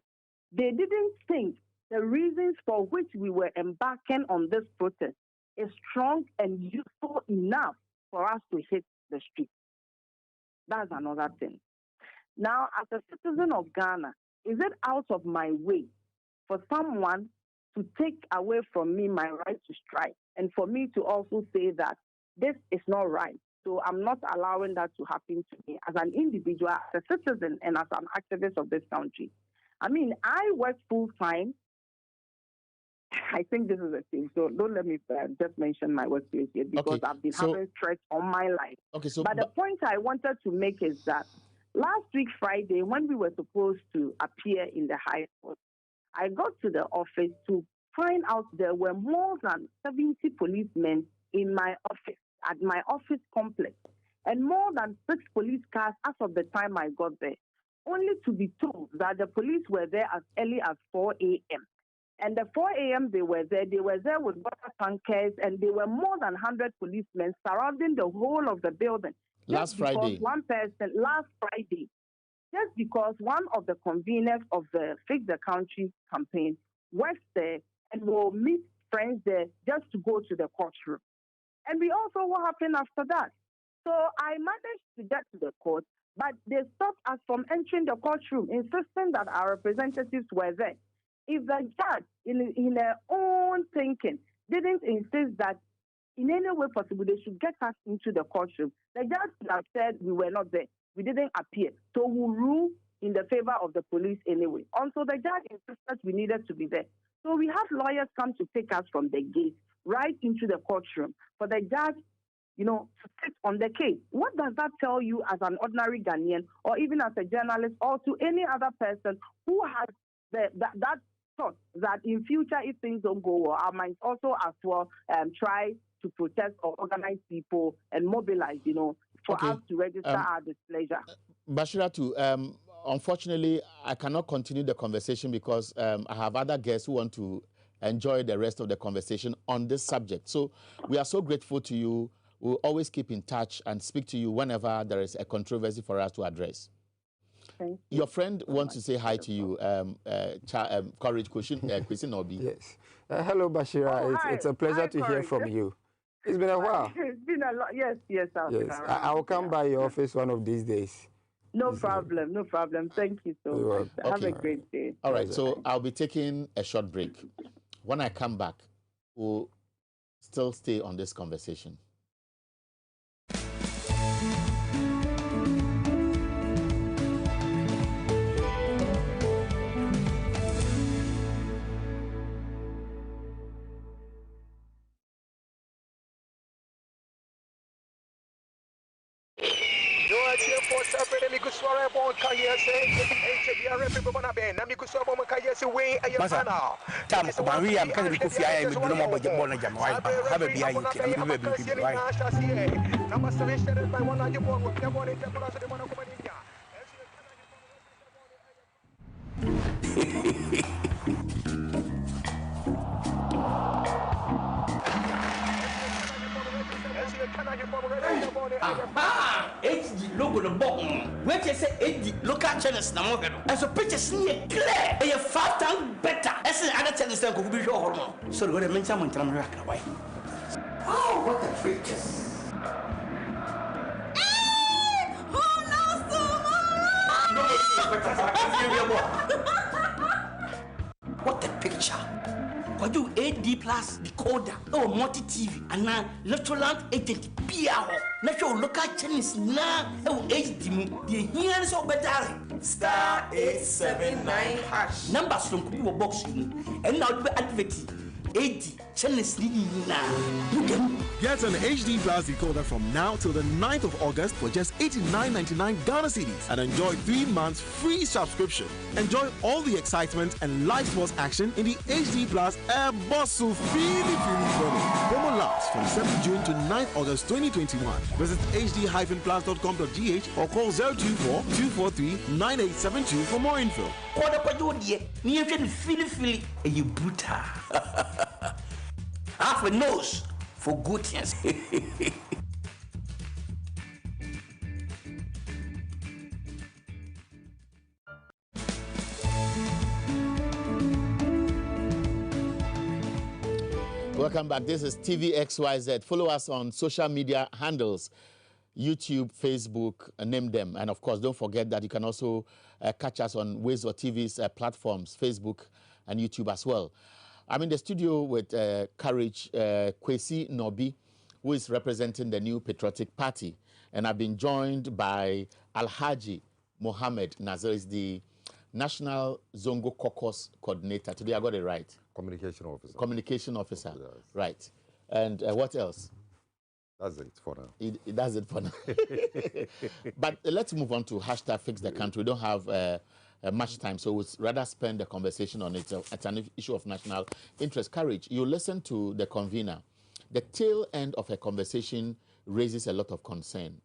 they didn't think the reasons for which we were embarking on this protest is strong and useful enough for us to hit the street. That's another thing. Now, as a citizen of Ghana, is it out of my way for someone to take away from me my right to strike and for me to also say that this is not right? So I'm not allowing that to happen to me as an individual, as a citizen, and as an activist of this country. I mean, I work full-time. I think this is a thing, so don't let me just mention my workplace here because I've been having stress on my life. Okay, but the point I wanted to make is that last week, Friday, when we were supposed to appear in the High Court, I got to the office to find out there were more than 70 policemen in my office, at my office complex, and more than 6 police cars as of the time I got there, only to be told that the police were there as early as 4 a.m. And the 4 a.m. they were there with water tankers, and there were more than 100 policemen surrounding the whole of the building. Last Friday. One person, last Friday, just because one of the conveners of the Fix the Country campaign works there and will meet friends there just to go to the courtroom. And we all saw what happened after that. So I managed to get to the court, but they stopped us from entering the courtroom, insisting that our representatives were there. If the judge, in their own thinking, didn't insist that in any way possible they should get us into the courtroom, the judge would have said we were not there. We didn't appear. So we'll rule in the favor of the police anyway. Also, the judge insisted we needed to be there. So we had lawyers come to take us from the gate right into the courtroom for the judge, to sit on the case. What does that tell you as an ordinary Ghanaian, or even as a journalist, or to any other person who has that thought that in future, if things don't go well, I might also as well try to protest or organize people and mobilize, for us to register our displeasure. Bashiratu, unfortunately, I cannot continue the conversation because I have other guests who want to enjoy the rest of the conversation on this subject. So we are so grateful to you. We'll always keep in touch and speak to you whenever there is a controversy for us to address. Thank you. Your friend wants to say hi to you, Courage Kwesi Nobi. Yes. Hello, Bashira. It's a pleasure to hear from you. It's been a while. It's been a lot. Yes. Yes. I will come by your office one of these days. No problem. No problem. Thank you so much. Have a great day. All right. So I'll be taking a short break. When I come back, we'll still stay on this conversation. Masa, tam Maria, I'm kind of coffee. I am no more budget born again. Why? Have a beer, you can be why? HD logo the bottom. Where you say HD local channels na mo as a picture see clear. They are 5 times better. As other channels that could be show hormone. So go to mention one time why. Oh, what the pictures. What a picture. What do AD plus decoder or multi TV and now Electroland agent PR natural local channels now HD the here is better star 879 hash numbers from people box and now the advert AD channels now you can get an HD Plus decoder from now till the 9th of August for just $89.99 Ghana cedis and enjoy 3 months free subscription. Enjoy all the excitement and live sports action in the HD Plus Air Bosso Feely promo lasts from 7th June to 9th August 2021. Visit hd-plus.com.gh or call 024-243-9872 for more info. Half a nose for good things. Welcome back. This is TV XYZ. Follow us on social media handles, YouTube, Facebook, name them. And of course, don't forget that you can also catch us on Ways or TV's platforms, Facebook and YouTube as well. I'm in the studio with Courage Kwesi Nobi, who is representing the New Patriotic Party. And I've been joined by Alhaji Mohammed Nazir, is the National Zongo Caucus Coordinator. Today I got it right. Communication Officer. Communication Officer, yes. Right. And what else? That's it for now. It does it for now. But let's move on to hashtag Fix the Country. We don't have much time, so we'll rather spend the conversation on it. It's an issue of national interest. Courage, you listen to the convener. The tail end of her conversation raises a lot of concern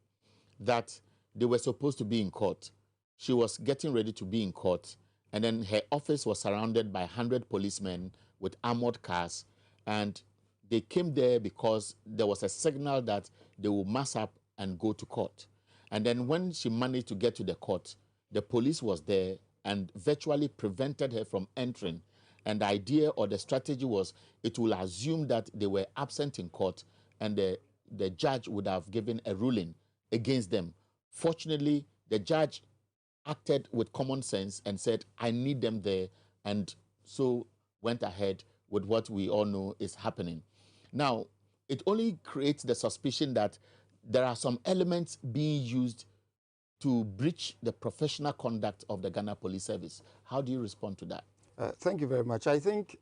that they were supposed to be in court. She was getting ready to be in court, and then her office was surrounded by 100 policemen with armored cars, and they came there because there was a signal that they will mass up and go to court. And then when she managed to get to the court, the police was there and virtually prevented her from entering. And the idea or the strategy was it will assume that they were absent in court and the judge would have given a ruling against them. Fortunately, the judge acted with common sense and said, I need them there, and so went ahead with what we all know is happening. Now, it only creates the suspicion that there are some elements being used to breach the professional conduct of the Ghana Police Service. How do you respond to that? Thank you very much. I think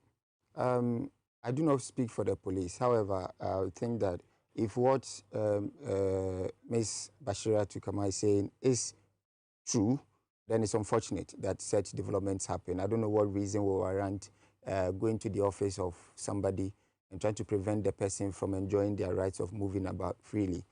I do not speak for the police. However, I think that if what Ms. Bashira Tukama is saying is true, then it's unfortunate that such developments happen. I don't know what reason will warrant going to the office of somebody and trying to prevent the person from enjoying their rights of moving about freely.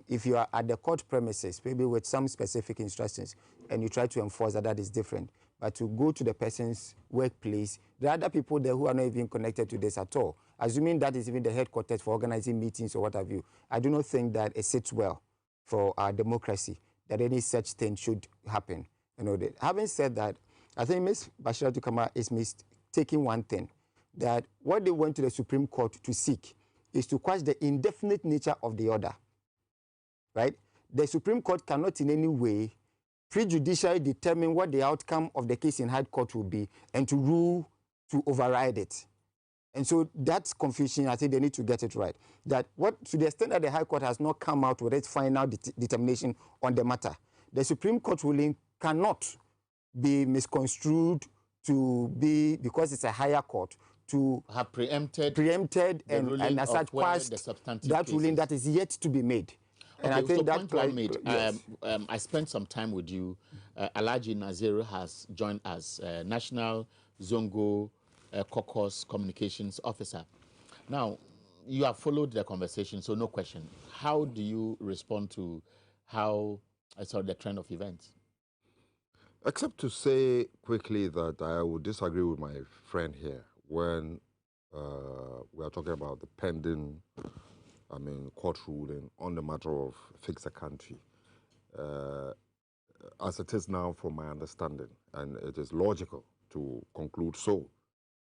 If you are at the court premises, maybe with some specific instructions, and you try to enforce that, that is different. But to go to the person's workplace, there are other people there who are not even connected to this at all. Assuming that is even the headquarters for organizing meetings or what have you, I do not think that it sits well for our democracy that any such thing should happen. You know, having said that, I think Ms. Bashira Tukama is mistaking one thing, that what they went to the Supreme Court to seek is to quash the indefinite nature of the order, right? The Supreme Court cannot in any way prejudicially determine what the outcome of the case in High Court will be and to rule to override it. And so that's confusion. I think they need to get it right. That what, to the extent that the High Court has not come out with its final determination on the matter, the Supreme Court ruling cannot be misconstrued to be, because it's a higher court, to have preempted and as such quashed that ruling that is yet to be made. And Okay, I think so that point well made. Yes. I spent some time with you. Alhaji Naziru has joined as National Zongo Caucus Communications Officer. Now, you have followed the conversation, so no question. How do you respond to how I saw the trend of events? Except to say quickly that I would disagree with my friend here when we are talking about the pending court ruling on the matter of fix a country. As it is now, from my understanding, and it is logical to conclude so,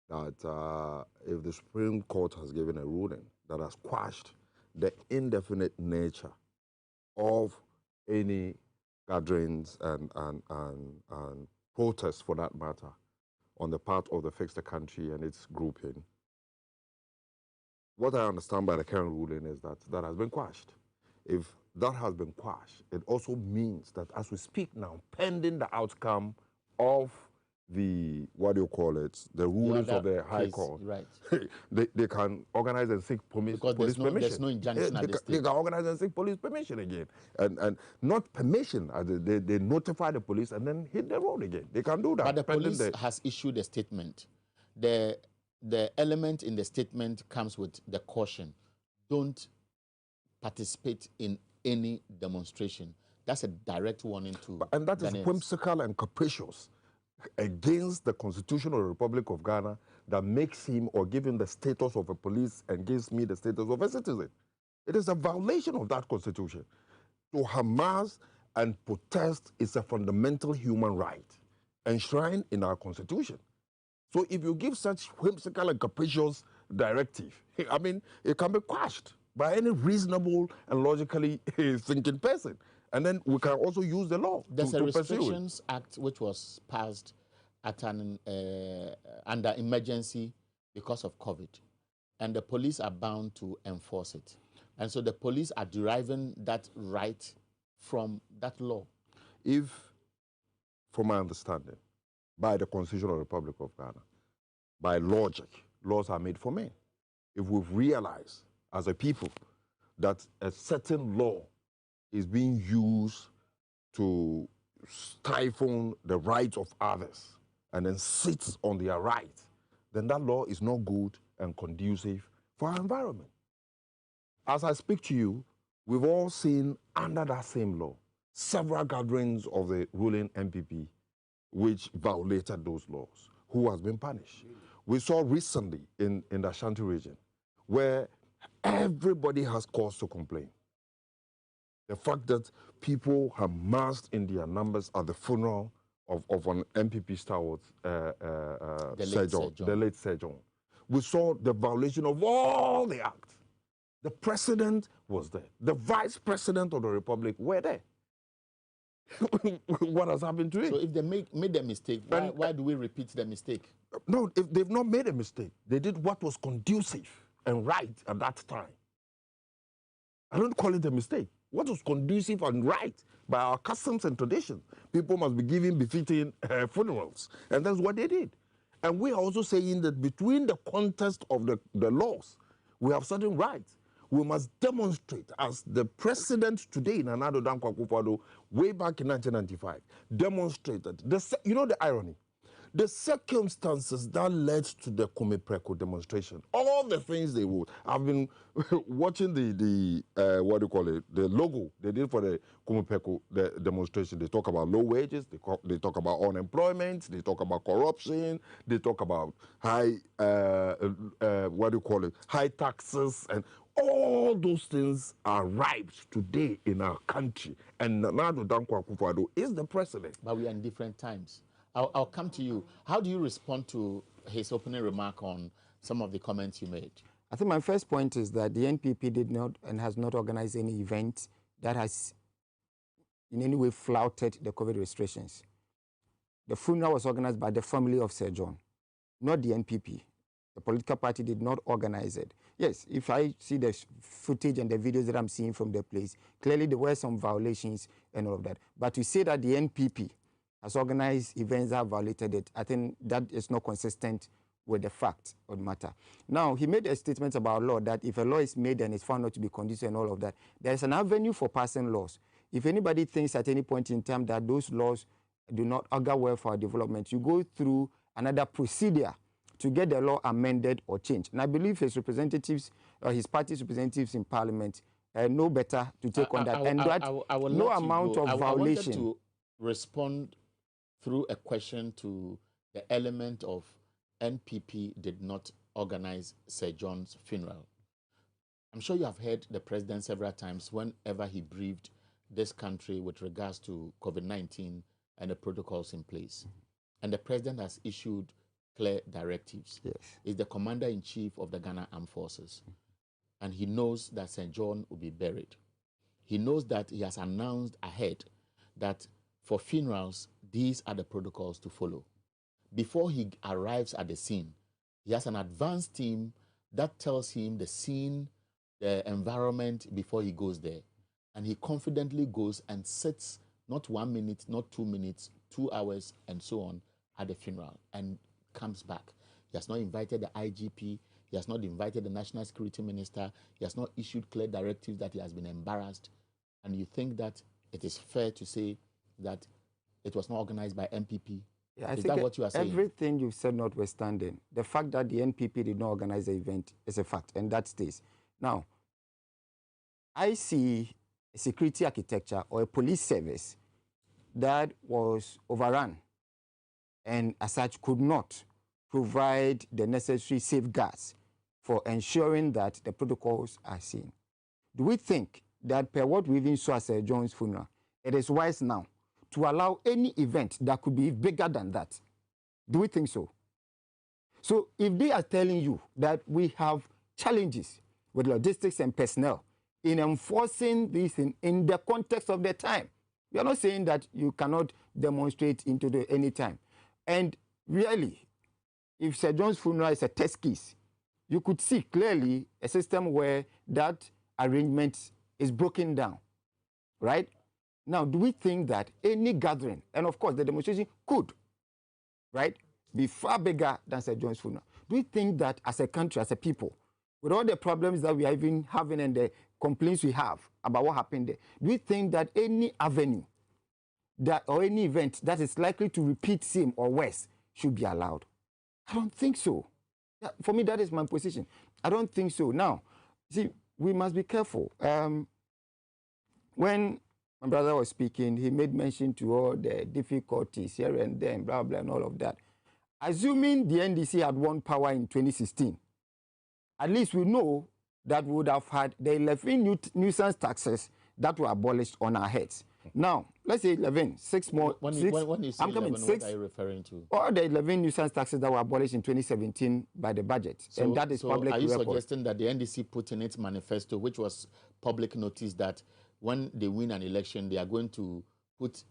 that if the Supreme Court has given a ruling that has quashed the indefinite nature of any gatherings and protests, for that matter, on the part of the Fix the Country and its grouping, what I understand by the current ruling is that that has been quashed. If that has been quashed, it also means that as we speak now, pending the outcome of the, what do you call it, the rulings of the High Court, right. they can organize and seek police permission. There's no injunction at the state. They can organize and seek police permission again. And not permission, they notify the police and then hit the road again. They can do that. But the police has issued a statement. The element in the statement comes with the caution: don't participate in any demonstration. That's a direct warning to And that is Ghanaians. whimsical and capricious against the Constitution of the Republic of Ghana that makes him or give him the status of a police and gives me the status of a citizen. It is a violation of that Constitution. To harass and protest is a fundamental human right enshrined in our Constitution. So if you give such whimsical and capricious directive, I mean, it can be quashed by any reasonable and logically thinking person. And then we can also use the law There's to a pursue Restrictions Act which was passed at an under emergency because of COVID, and the police are bound to enforce it. And so the police are deriving that right from that law. If, from my understanding, by the Constitution of the Republic of Ghana, by logic, laws are made for men. If we've realized as a people that a certain law is being used to stifle the rights of others and then sits on their rights, then that law is not good and conducive for our environment. As I speak to you, we've all seen under that same law several gatherings of the ruling MPP which violated those laws. Who has been punished? We saw recently in the Ashanti region where everybody has cause to complain. The fact that people have massed in their numbers at the funeral of an MPP stalwart, the late Sir John. We saw the violation of all the acts. The president was there. The vice president of the republic were there. What has happened to it? So if they made a mistake, why do we repeat the mistake? No, if they've not made a mistake, they did what was conducive and right at that time. I don't call it a mistake. what is conducive and right by our customs and traditions. People must be given befitting funerals. And that's what they did. And we are also saying that between the context of the laws, we have certain rights. We must demonstrate, as the president today, Nana Addo Dankwa Akufo-Addo, way back in 1995, demonstrated, you know the irony, the circumstances that led to the Kumipreko demonstration, all the things they would. I've been watching the what do you call it, the logo they did for the Kumipreko demonstration. They talk about low wages, they talk about unemployment, they talk about corruption, they talk about high, what do you call it, high taxes, and all those things are ripe today in our country. And Nana Addo Dankwa Akufo-Addo is the president. But we are in different times. I'll come to you. How do you respond to his opening remark on some of the comments you made? I think my first point is that the NPP did not and has not organized any event that has in any way flouted the COVID restrictions. The funeral was organized by the family of Sir John, not the NPP. The political party did not organize it. Yes, if I see the footage and the videos that I'm seeing from the place, clearly there were some violations and all of that. But to say that the NPP has organized events that have violated it, I think that is not consistent with the fact of the matter. Now, he made a statement about law that if a law is made and is found not to be conducive and all of that, there's an avenue for passing laws. If anybody thinks at any point in time that those laws do not augur well for our development, you go through another procedure to get the law amended or changed. And I believe his representatives, his party's representatives in Parliament, know better to take on that. And that no amount of violation. I wanted to respond through a question to the element of NPP did not organize Sir John's funeral. I'm sure you have heard the president several times whenever he briefed this country with regards to COVID-19 and the protocols in place. And the president has issued clear directives. Yes. He's the commander-in-chief of the Ghana Armed Forces. And he knows that St. John will be buried. He knows that he has announced ahead that for funerals, these are the protocols to follow. Before he arrives at the scene, he has an advanced team that tells him the scene, the environment before he goes there. And he confidently goes and sits not 1 minute, not 2 minutes, 2 hours, and so on at the funeral and comes back. He has not invited the IGP. He has not invited the National Security Minister. He has not issued clear directives that he has been embarrassed. And you think that it is fair to say that it was not organized by NPP? Yeah, is that what you are saying? Everything you've said notwithstanding, the fact that the NPP did not organize the event is a fact, and that stays. Now, I see a security architecture or a police service that was overrun and as such could not provide the necessary safeguards for ensuring that the protocols are seen. Do we think that per what we even saw at Sir John's funeral, it is wise now to allow any event that could be bigger than that? Do we think so? So if they are telling you that we have challenges with logistics and personnel in enforcing this in the context of the time, we are not saying that you cannot demonstrate into any time. And really, if Sir John's funeral is a test case, you could see clearly a system where that arrangement is broken down, right? Now, do we think that any gathering, and of course the demonstration could, right, be far bigger than Sir John's funeral? Do we think that as a country, as a people, with all the problems that we are even having and the complaints we have about what happened there, do we think that any avenue that or any event that is likely to repeat same or worse should be allowed? I don't think so. For me, that is my position. I don't think so. Now, see, we must be careful. When my brother was speaking, he made mention to all the difficulties here and there, and blah, blah, and all of that. Assuming the NDC had won power in 2016, at least we know that we would have had the 11 nuisance taxes that were abolished on our heads. Now, let's say 11, 6 more. When you say 11, what are you referring to? All the 11 nuisance taxes that were abolished in 2017 by the budget. So, and that is public record. Are you record. suggesting that the NDC put in its manifesto, which was public notice, that when they win an election, they are going to put...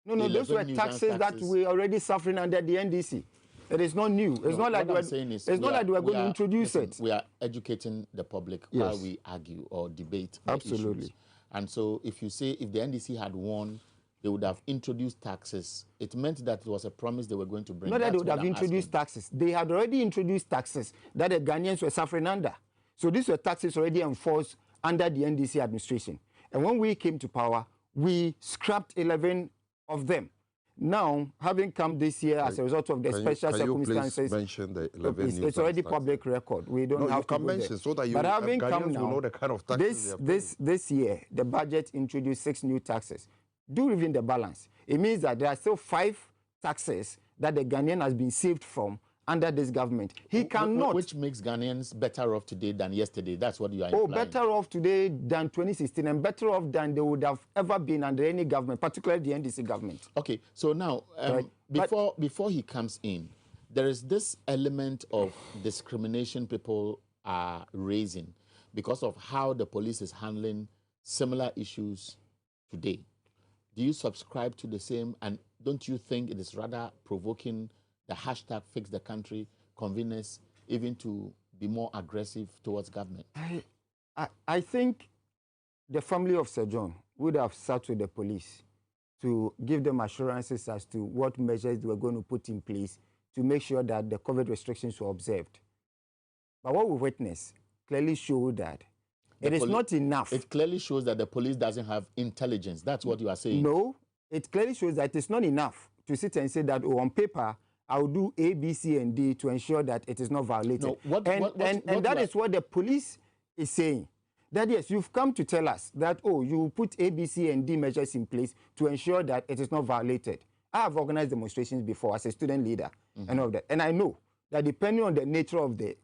No, those were taxes that we're already suffering under the NDC. It is not new. It's not like we're going to introduce it. We are educating the public while we argue or debate. Absolutely. Issues. And so if you say if the NDC had won, they would have introduced taxes. It meant that it was a promise they were going to bring. Not that they would have introduced taxes. They had already introduced taxes that the Ghanaians were suffering under. So these were taxes already enforced under the NDC administration. And when we came to power, we scrapped 11 of them. Now, having come this year as a result of the special circumstances, you please mention the 11 it's already public record. We don't have to mention there. So that you, but having come now, know the kind of taxes this year, the budget introduced 6 new taxes. Do even the balance. It means that there are still 5 taxes that the Ghanaian has been saved from under this government. He cannot. Which makes Ghanaians better off today than yesterday. That's what you are implying. Oh, better off today than 2016 and better off than they would have ever been under any government, particularly the NDC government. Okay, so now, before he comes in, there is this element of discrimination people are raising because of how the police is handling similar issues today. Do you subscribe to the same, and don't you think it is rather provoking the hashtag fix the country conveners even to be more aggressive towards government? I think the family of Sir John would have sat with the police to give them assurances as to what measures they were going to put in place to make sure that the COVID restrictions were observed. But what we witnessed clearly showed that it is not enough. It clearly shows that the police doesn't have intelligence. That's what you are saying. No, it clearly shows that it's not enough to sit and say that, oh, on paper, I'll do A, B, C, and D to ensure that it is not violated. No, and that is what the police is saying. That yes, you've come to tell us that, oh, you put A, B, C, and D measures in place to ensure that it is not violated. I have organized demonstrations before as a student leader and all of that. And I know that depending on the nature of the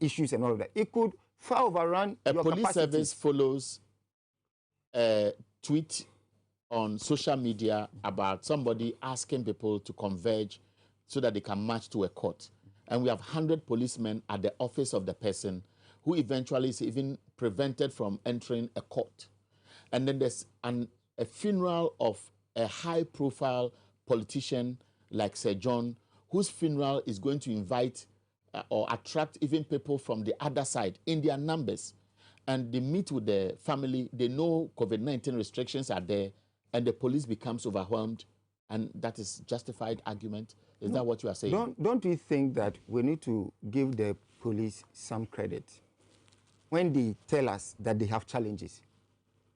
issues and all of that, it could far overrun your police capacities. Service follows a tweet on social media about somebody asking people to converge so that they can march to a court. And we have 100 policemen at the office of the person who eventually is even prevented from entering a court. And then there's a funeral of a high-profile politician like Sir John, whose funeral is going to invite or attract even people from the other side in their numbers. And they meet with the family. They know COVID-19 restrictions are there, and the police becomes overwhelmed, and that is justified argument. Is that what you are saying? Don't we think that we need to give the police some credit when they tell us that they have challenges?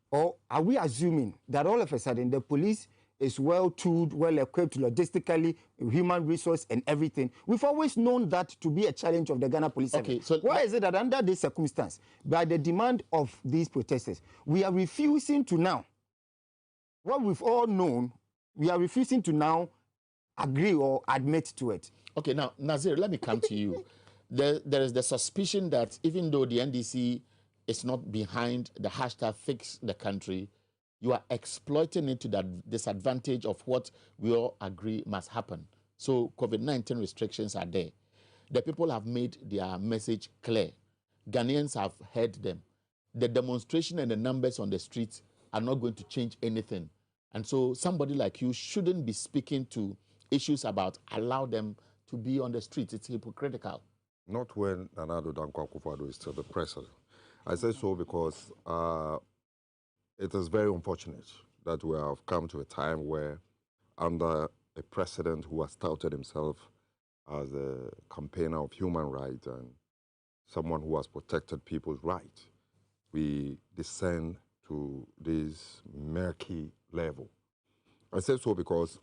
Or are we assuming that all of a sudden the police is well-tooled, well-equipped logistically, human resource and everything? We've always known that to be a challenge of the Ghana Police Service. Okay, so why is it that under this circumstance, by the demand of these protesters, we are refusing to now, what we've all known, we are refusing to now agree or admit to it? Okay, now, Nazir, let me come to you. There is the suspicion that even though the NDC is not behind the hashtag fix the country, you are exploiting it to the disadvantage of what we all agree must happen. So COVID-19 restrictions are there. The people have made their message clear. Ghanaians have heard them. The demonstration and the numbers on the streets are not going to change anything. And so somebody like you shouldn't be speaking to issues about allow them to be on the streets. It's hypocritical. Not when Nana Addo Dankwa Akufo-Addo is still the president. I say so because it is very unfortunate that we have come to a time where under a president who has touted himself as a campaigner of human rights and someone who has protected people's rights, we descend to this murky level. I say so because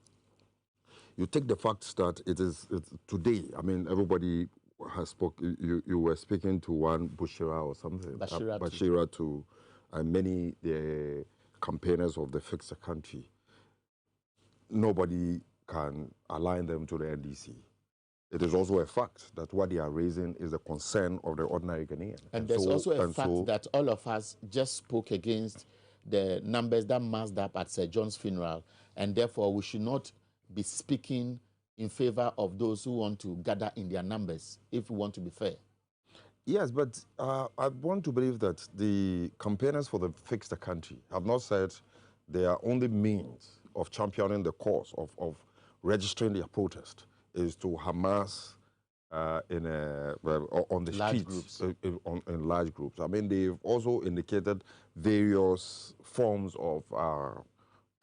you take the facts that it's today, I mean, everybody has spoken, you were speaking to one Bushira or something, Bashira to many the campaigners of the Fix the Country. Nobody can align them to the NDC. It is also a fact that what they are raising is a concern of the ordinary Ghanaian. And there's also a fact that all of us just spoke against the numbers that massed up at Sir John's funeral, and therefore we should not be speaking in favor of those who want to gather in their numbers, if we want to be fair. Yes, but I want to believe that the campaigners for the Fix the Country have not said their only means of championing the cause of registering their protest is to amass on the large streets, groups. In large groups. I mean, they've also indicated various forms of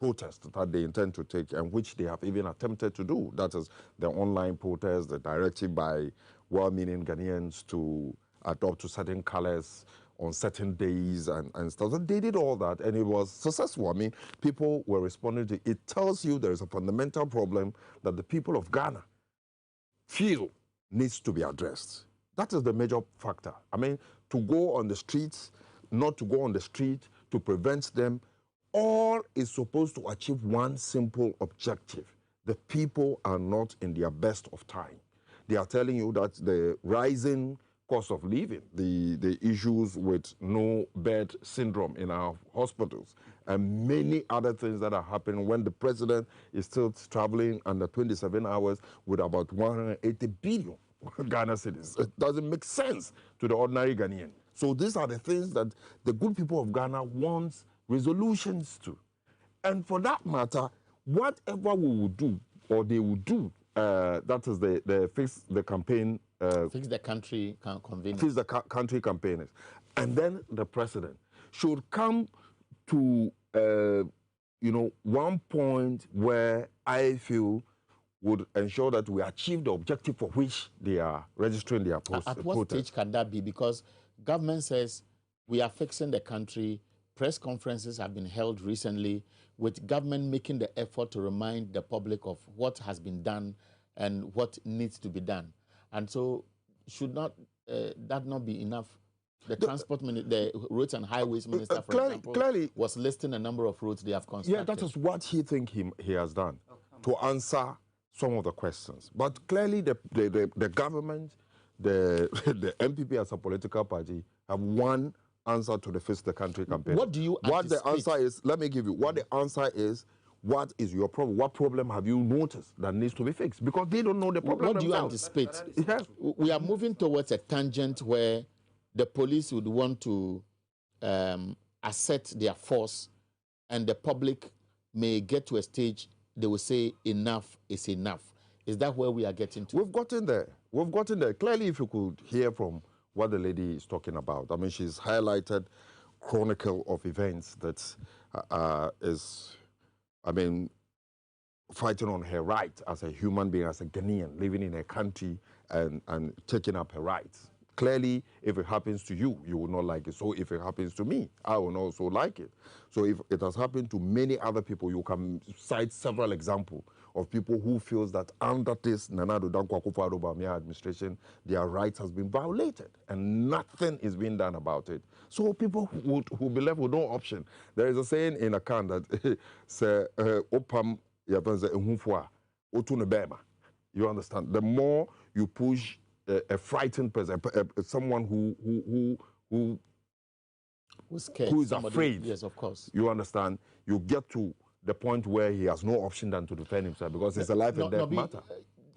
protest that they intend to take, and which they have even attempted to do. That is the online protest, the directive by well-meaning Ghanaians to adopt to certain colors on certain days and stuff. So they did all that, and it was successful. I mean, people were responding to it. It tells you there is a fundamental problem that the people of Ghana feel needs to be addressed. That is the major factor. I mean, to go on the streets, not to go on the street, to prevent them, all is supposed to achieve one simple objective. The people are not in their best of time. They are telling you that the rising cost of living, the issues with no bed syndrome in our hospitals, and many other things that are happening when the president is still traveling under 27 hours with about 180 billion Ghana cedis. It doesn't make sense to the ordinary Ghanaian. So these are the things that the good people of Ghana want resolutions to. And for that matter, whatever we will do, or they will do, that is the fix the campaign. Fix the country conveners. Fix the country campaigners. And then the president should come to, one point where I feel would ensure that we achieve the objective for which they are registering their protest. At what stage can that be? Because government says we are fixing the country. Press conferences have been held recently with government making the effort to remind the public of what has been done and what needs to be done. And so should not that not be enough? The Roads and Highways Minister, for example, was listing a number of roads they have constructed. Yeah, that is what he thinks he has done to answer some of the questions. But clearly the government, the MPP as a political party, have one answer to the Fix the Country campaign. What do you What the answer is, let me give you, what the answer is, what is your problem? What problem have you noticed that needs to be fixed? Because they don't know the problem What do you themselves. anticipate? Yes. We are moving towards a tangent where the police would want to assert their force, and the public may get to a stage they will say enough is enough. Is that where we are getting to? We've gotten there. We've gotten there. Clearly, if you could hear from what the lady is talking about, I mean, she's highlighted chronicle of events that is, I mean, fighting on her right as a human being, as a Ghanaian, living in a country and taking up her rights. Clearly, if it happens to you, you will not like it. So if it happens to me, I will also like it. So if it has happened to many other people, you can cite several examples of people who feels that under this Nana Addo Dankwa Akufo-Addo Bawumia administration, their rights has been violated and nothing is being done about it. So people who be left with no option. There is a saying in Akan that say opam yapanze ehunfua otune bema. You understand? The more you push a frightened person, someone who's scared, who is afraid. Yes, of course. You understand? You get to the point where he has no option than to defend himself because it's a life and death matter.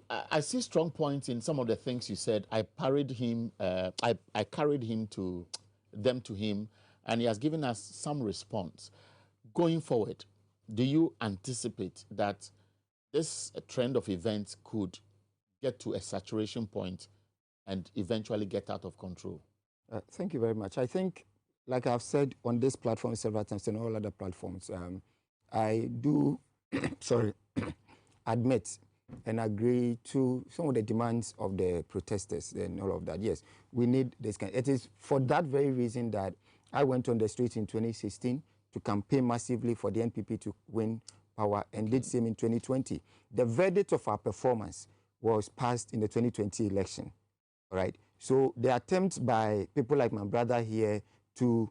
I see strong points in some of the things you said. I parried him. I carried him to him, and he has given us some response. Going forward, do you anticipate that this trend of events could get to a saturation point and eventually get out of control? Thank you very much. I think, like I've said on this platform several times and all other platforms, I do, admit and agree to some of the demands of the protesters and all of that. Yes, we need this kind. It is for that very reason that I went on the streets in 2016 to campaign massively for the NPP to win power and did same in 2020. The verdict of our performance was passed in the 2020 election, all right? So the attempt by people like my brother here to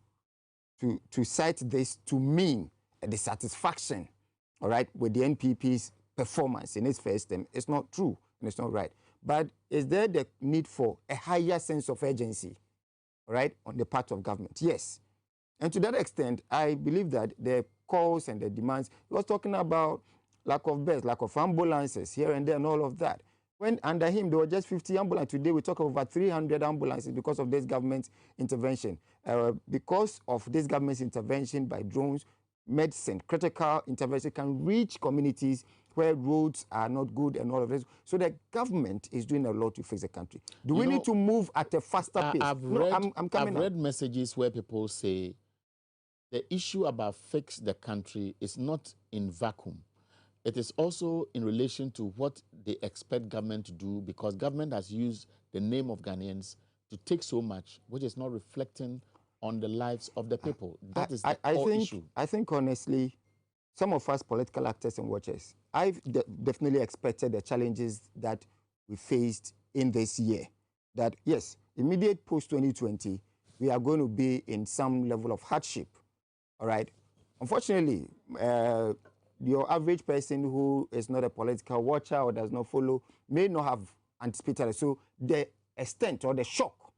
cite this to mean a dissatisfaction, all right, with the NPP's performance in its first term, it's not true and it's not right. But is there the need for a higher sense of urgency, all right, on the part of government? Yes. And to that extent, I believe that the calls and the demands, he was talking about lack of beds, lack of ambulances here and there and all of that. When under him, there were just 50 ambulances. Today, we talk about 300 ambulances because of this government's intervention. Because of this government's intervention by drones, medicine, critical intervention can reach communities where roads are not good and all of this. So the government is doing a lot to fix the country. Do we need to move at a faster pace? I've read messages where people say the issue about fix the country is not in vacuum. It is also in relation to what they expect government to do, because government has used the name of Ghanaians to take so much, which is not reflecting on the lives of the people. That is the core issue. I think, honestly, some of us political actors and watchers, I've definitely expected the challenges that we faced in this year. That, yes, immediate post-2020, we are going to be in some level of hardship, all right? Unfortunately, your average person who is not a political watcher or does not follow may not have anticipated it. So the extent or the shock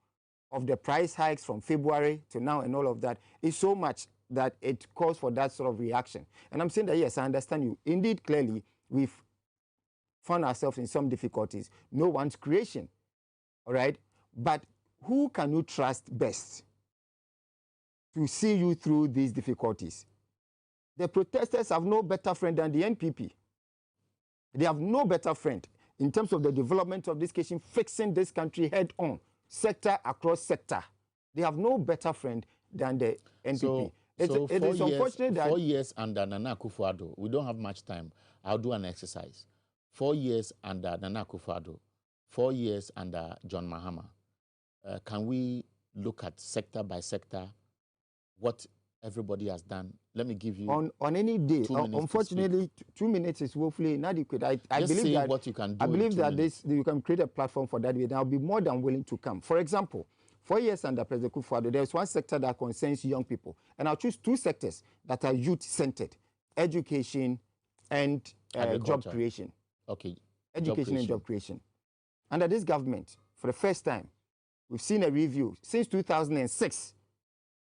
of the price hikes from February to now and all of that is so much that it calls for that sort of reaction. And I'm saying that, yes, I understand you. Indeed, clearly, we've found ourselves in some difficulties. No one's creation, all right? But who can you trust best to see you through these difficulties? The protesters have no better friend than the NPP. They have no better friend in terms of the development of this nation, fixing this country head on, sector across sector. They have no better friend than the NPP. It is unfortunate that 4 years under Nana Akufo-Addo, we don't have much time. I'll do an exercise. 4 years under Nana Akufo-Addo, 4 years under John Mahama. Can we look at sector by sector what everybody has done? Let me give you on any day. Unfortunately, 2 minutes is woefully inadequate. I believe that what you can do. I believe that you can create a platform for that. And I'll be more than willing to come. For example, 4 years under President Akufo-Addo, there's one sector that concerns young people, and I'll choose 2 sectors that are youth-centered: education and job creation. Okay. Education and job creation. Under this government, for the first time, we've seen a review since 2006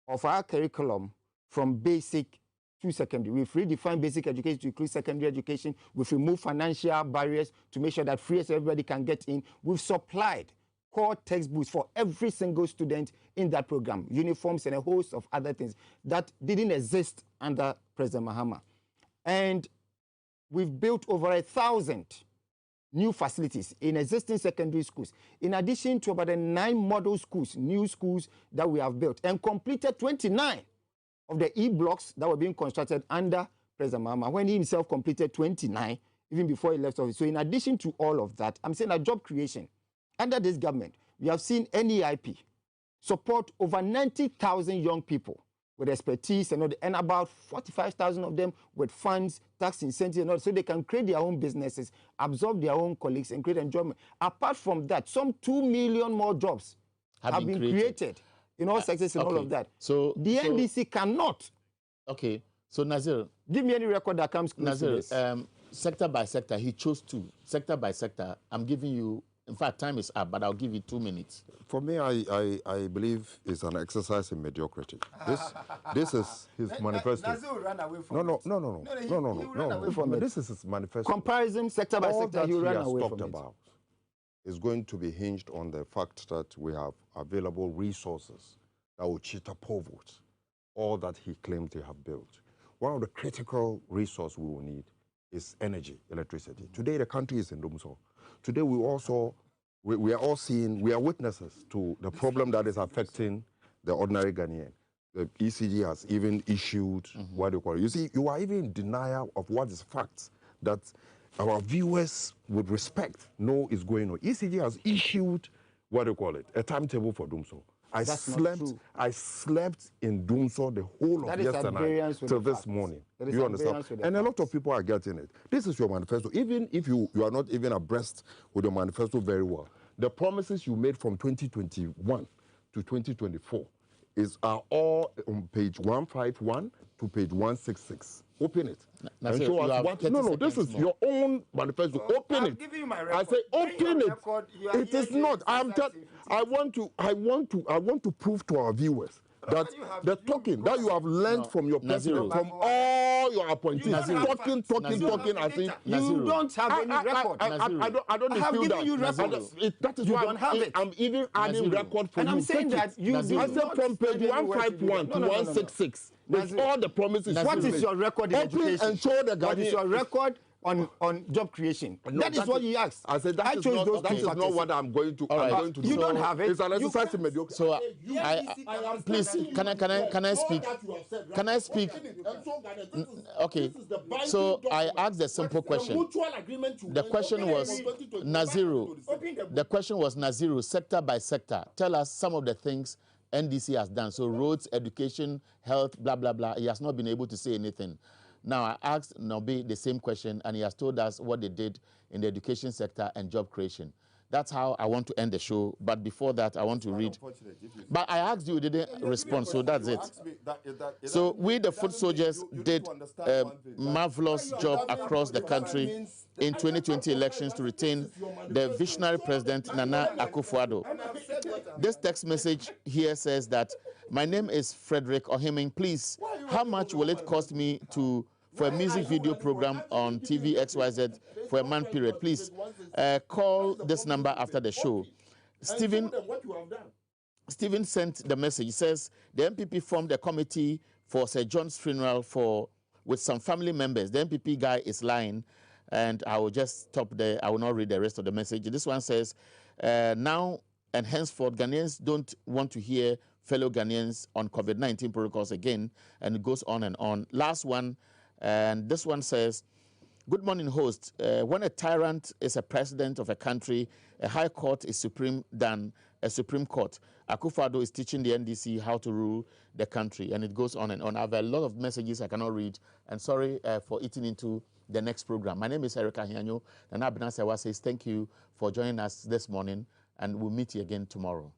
of our curriculum from basic to secondary. We've redefined basic education to include secondary education. We've removed financial barriers to make sure that free as everybody can get in. We've supplied core textbooks for every single student in that program, uniforms and a host of other things that didn't exist under President Mahama. And we've built over 1,000 new facilities in existing secondary schools, in addition to about 9 model schools, new schools that we have built, and completed 29 of the E-blocks that were being constructed under President Mahama, when he himself completed 29, even before he left office. So in addition to all of that, I'm saying that job creation, under this government, we have seen NEIP support over 90,000 young people with expertise and about 45,000 of them with funds, tax incentives, and all, so they can create their own businesses, absorb their own colleagues, and create enjoyment. Apart from that, some 2 million more jobs have been created in all sectors and all of that. So the NDC cannot. Okay. So Nazir, give me any record that comes close to this. Sector by sector, he chose 2. Sector by sector, I'm giving you. In fact, time is up, but I'll give you 2 minutes. For me, I believe it's an exercise in mediocrity. This is his manifesto. No. This is his manifesto. Comparison sector by sector, you ran away from it. About is going to be hinged on the fact that we have available resources that will cheat up all that he claimed to have built. One of the critical resources we will need is energy, electricity. Today, the country is in doomsday. Today, we are witnesses to the problem that is affecting the ordinary Ghanaian. The ECG has even issued what do you call it? You see, you are even in denial of what is facts that our viewers would respect know is going on. ECG has issued what do you call it? A timetable for doomsday. I slept in doomsday the whole of yesterday till this morning. You understand? And a lot of people are getting it. This is your manifesto. Even if you are not even abreast with your manifesto very well, the promises you made from 2021 to 2024 are all on page 151 to page 166. Open it. And show us what. No, this is your own manifesto. Open it. I say open it. It is not. I want to prove to our viewers that the talking that you have learned from your president, from all your appointees, talking. I think you don't have any record. I don't have given you record. That is why I'm even adding record for you. And I'm saying that you do not. I said from page 151 to 166. With all the promises. What is your record in education? And show the what is your record on job creation. No, that is what you asked. I said that is not what I'm going to. All right. I'm going to You do. don't have it. It's an exercise in mediocre. So please, can I speak? Can I speak? Okay. So I asked a simple question. The question was Naziru. The question was Naziru, sector by sector. Tell us some of the things NDC has done. So roads, education, health, blah, blah, blah. He has not been able to say anything. Now, I asked Nobi the same question, and he has told us what they did in the education sector and job creation. That's how I want to end the show. But before that, I want to read. But I asked you didn't respond, so that's it. So we, the foot soldiers, did a marvelous job across the country in 2020 elections to retain the visionary president, Nana Akufo-Addo. This text message here says that, my name is Frederick Ohiming. Please, how much will it cost me for a music video program on TV XYZ for a month period? Please call this number after the show. Stephen sent the message. He says the MPP formed a committee for Sir John's funeral with some family members. The MPP guy is lying, and I will just stop there. I will not read the rest of the message. This one says, now and henceforth, Ghanaians don't want to hear fellow Ghanaians on COVID-19 protocols again, and it goes on and on. Last one, and this one says, good morning, host. When a tyrant is a president of a country, a high court is supreme than a Supreme Court. Akufo-Addo is teaching the NDC how to rule the country, and it goes on and on. I have a lot of messages I cannot read, and sorry for eating into the next program. My name is Erica Hianyo, and Abina Sewa says thank you for joining us this morning, and we'll meet you again tomorrow.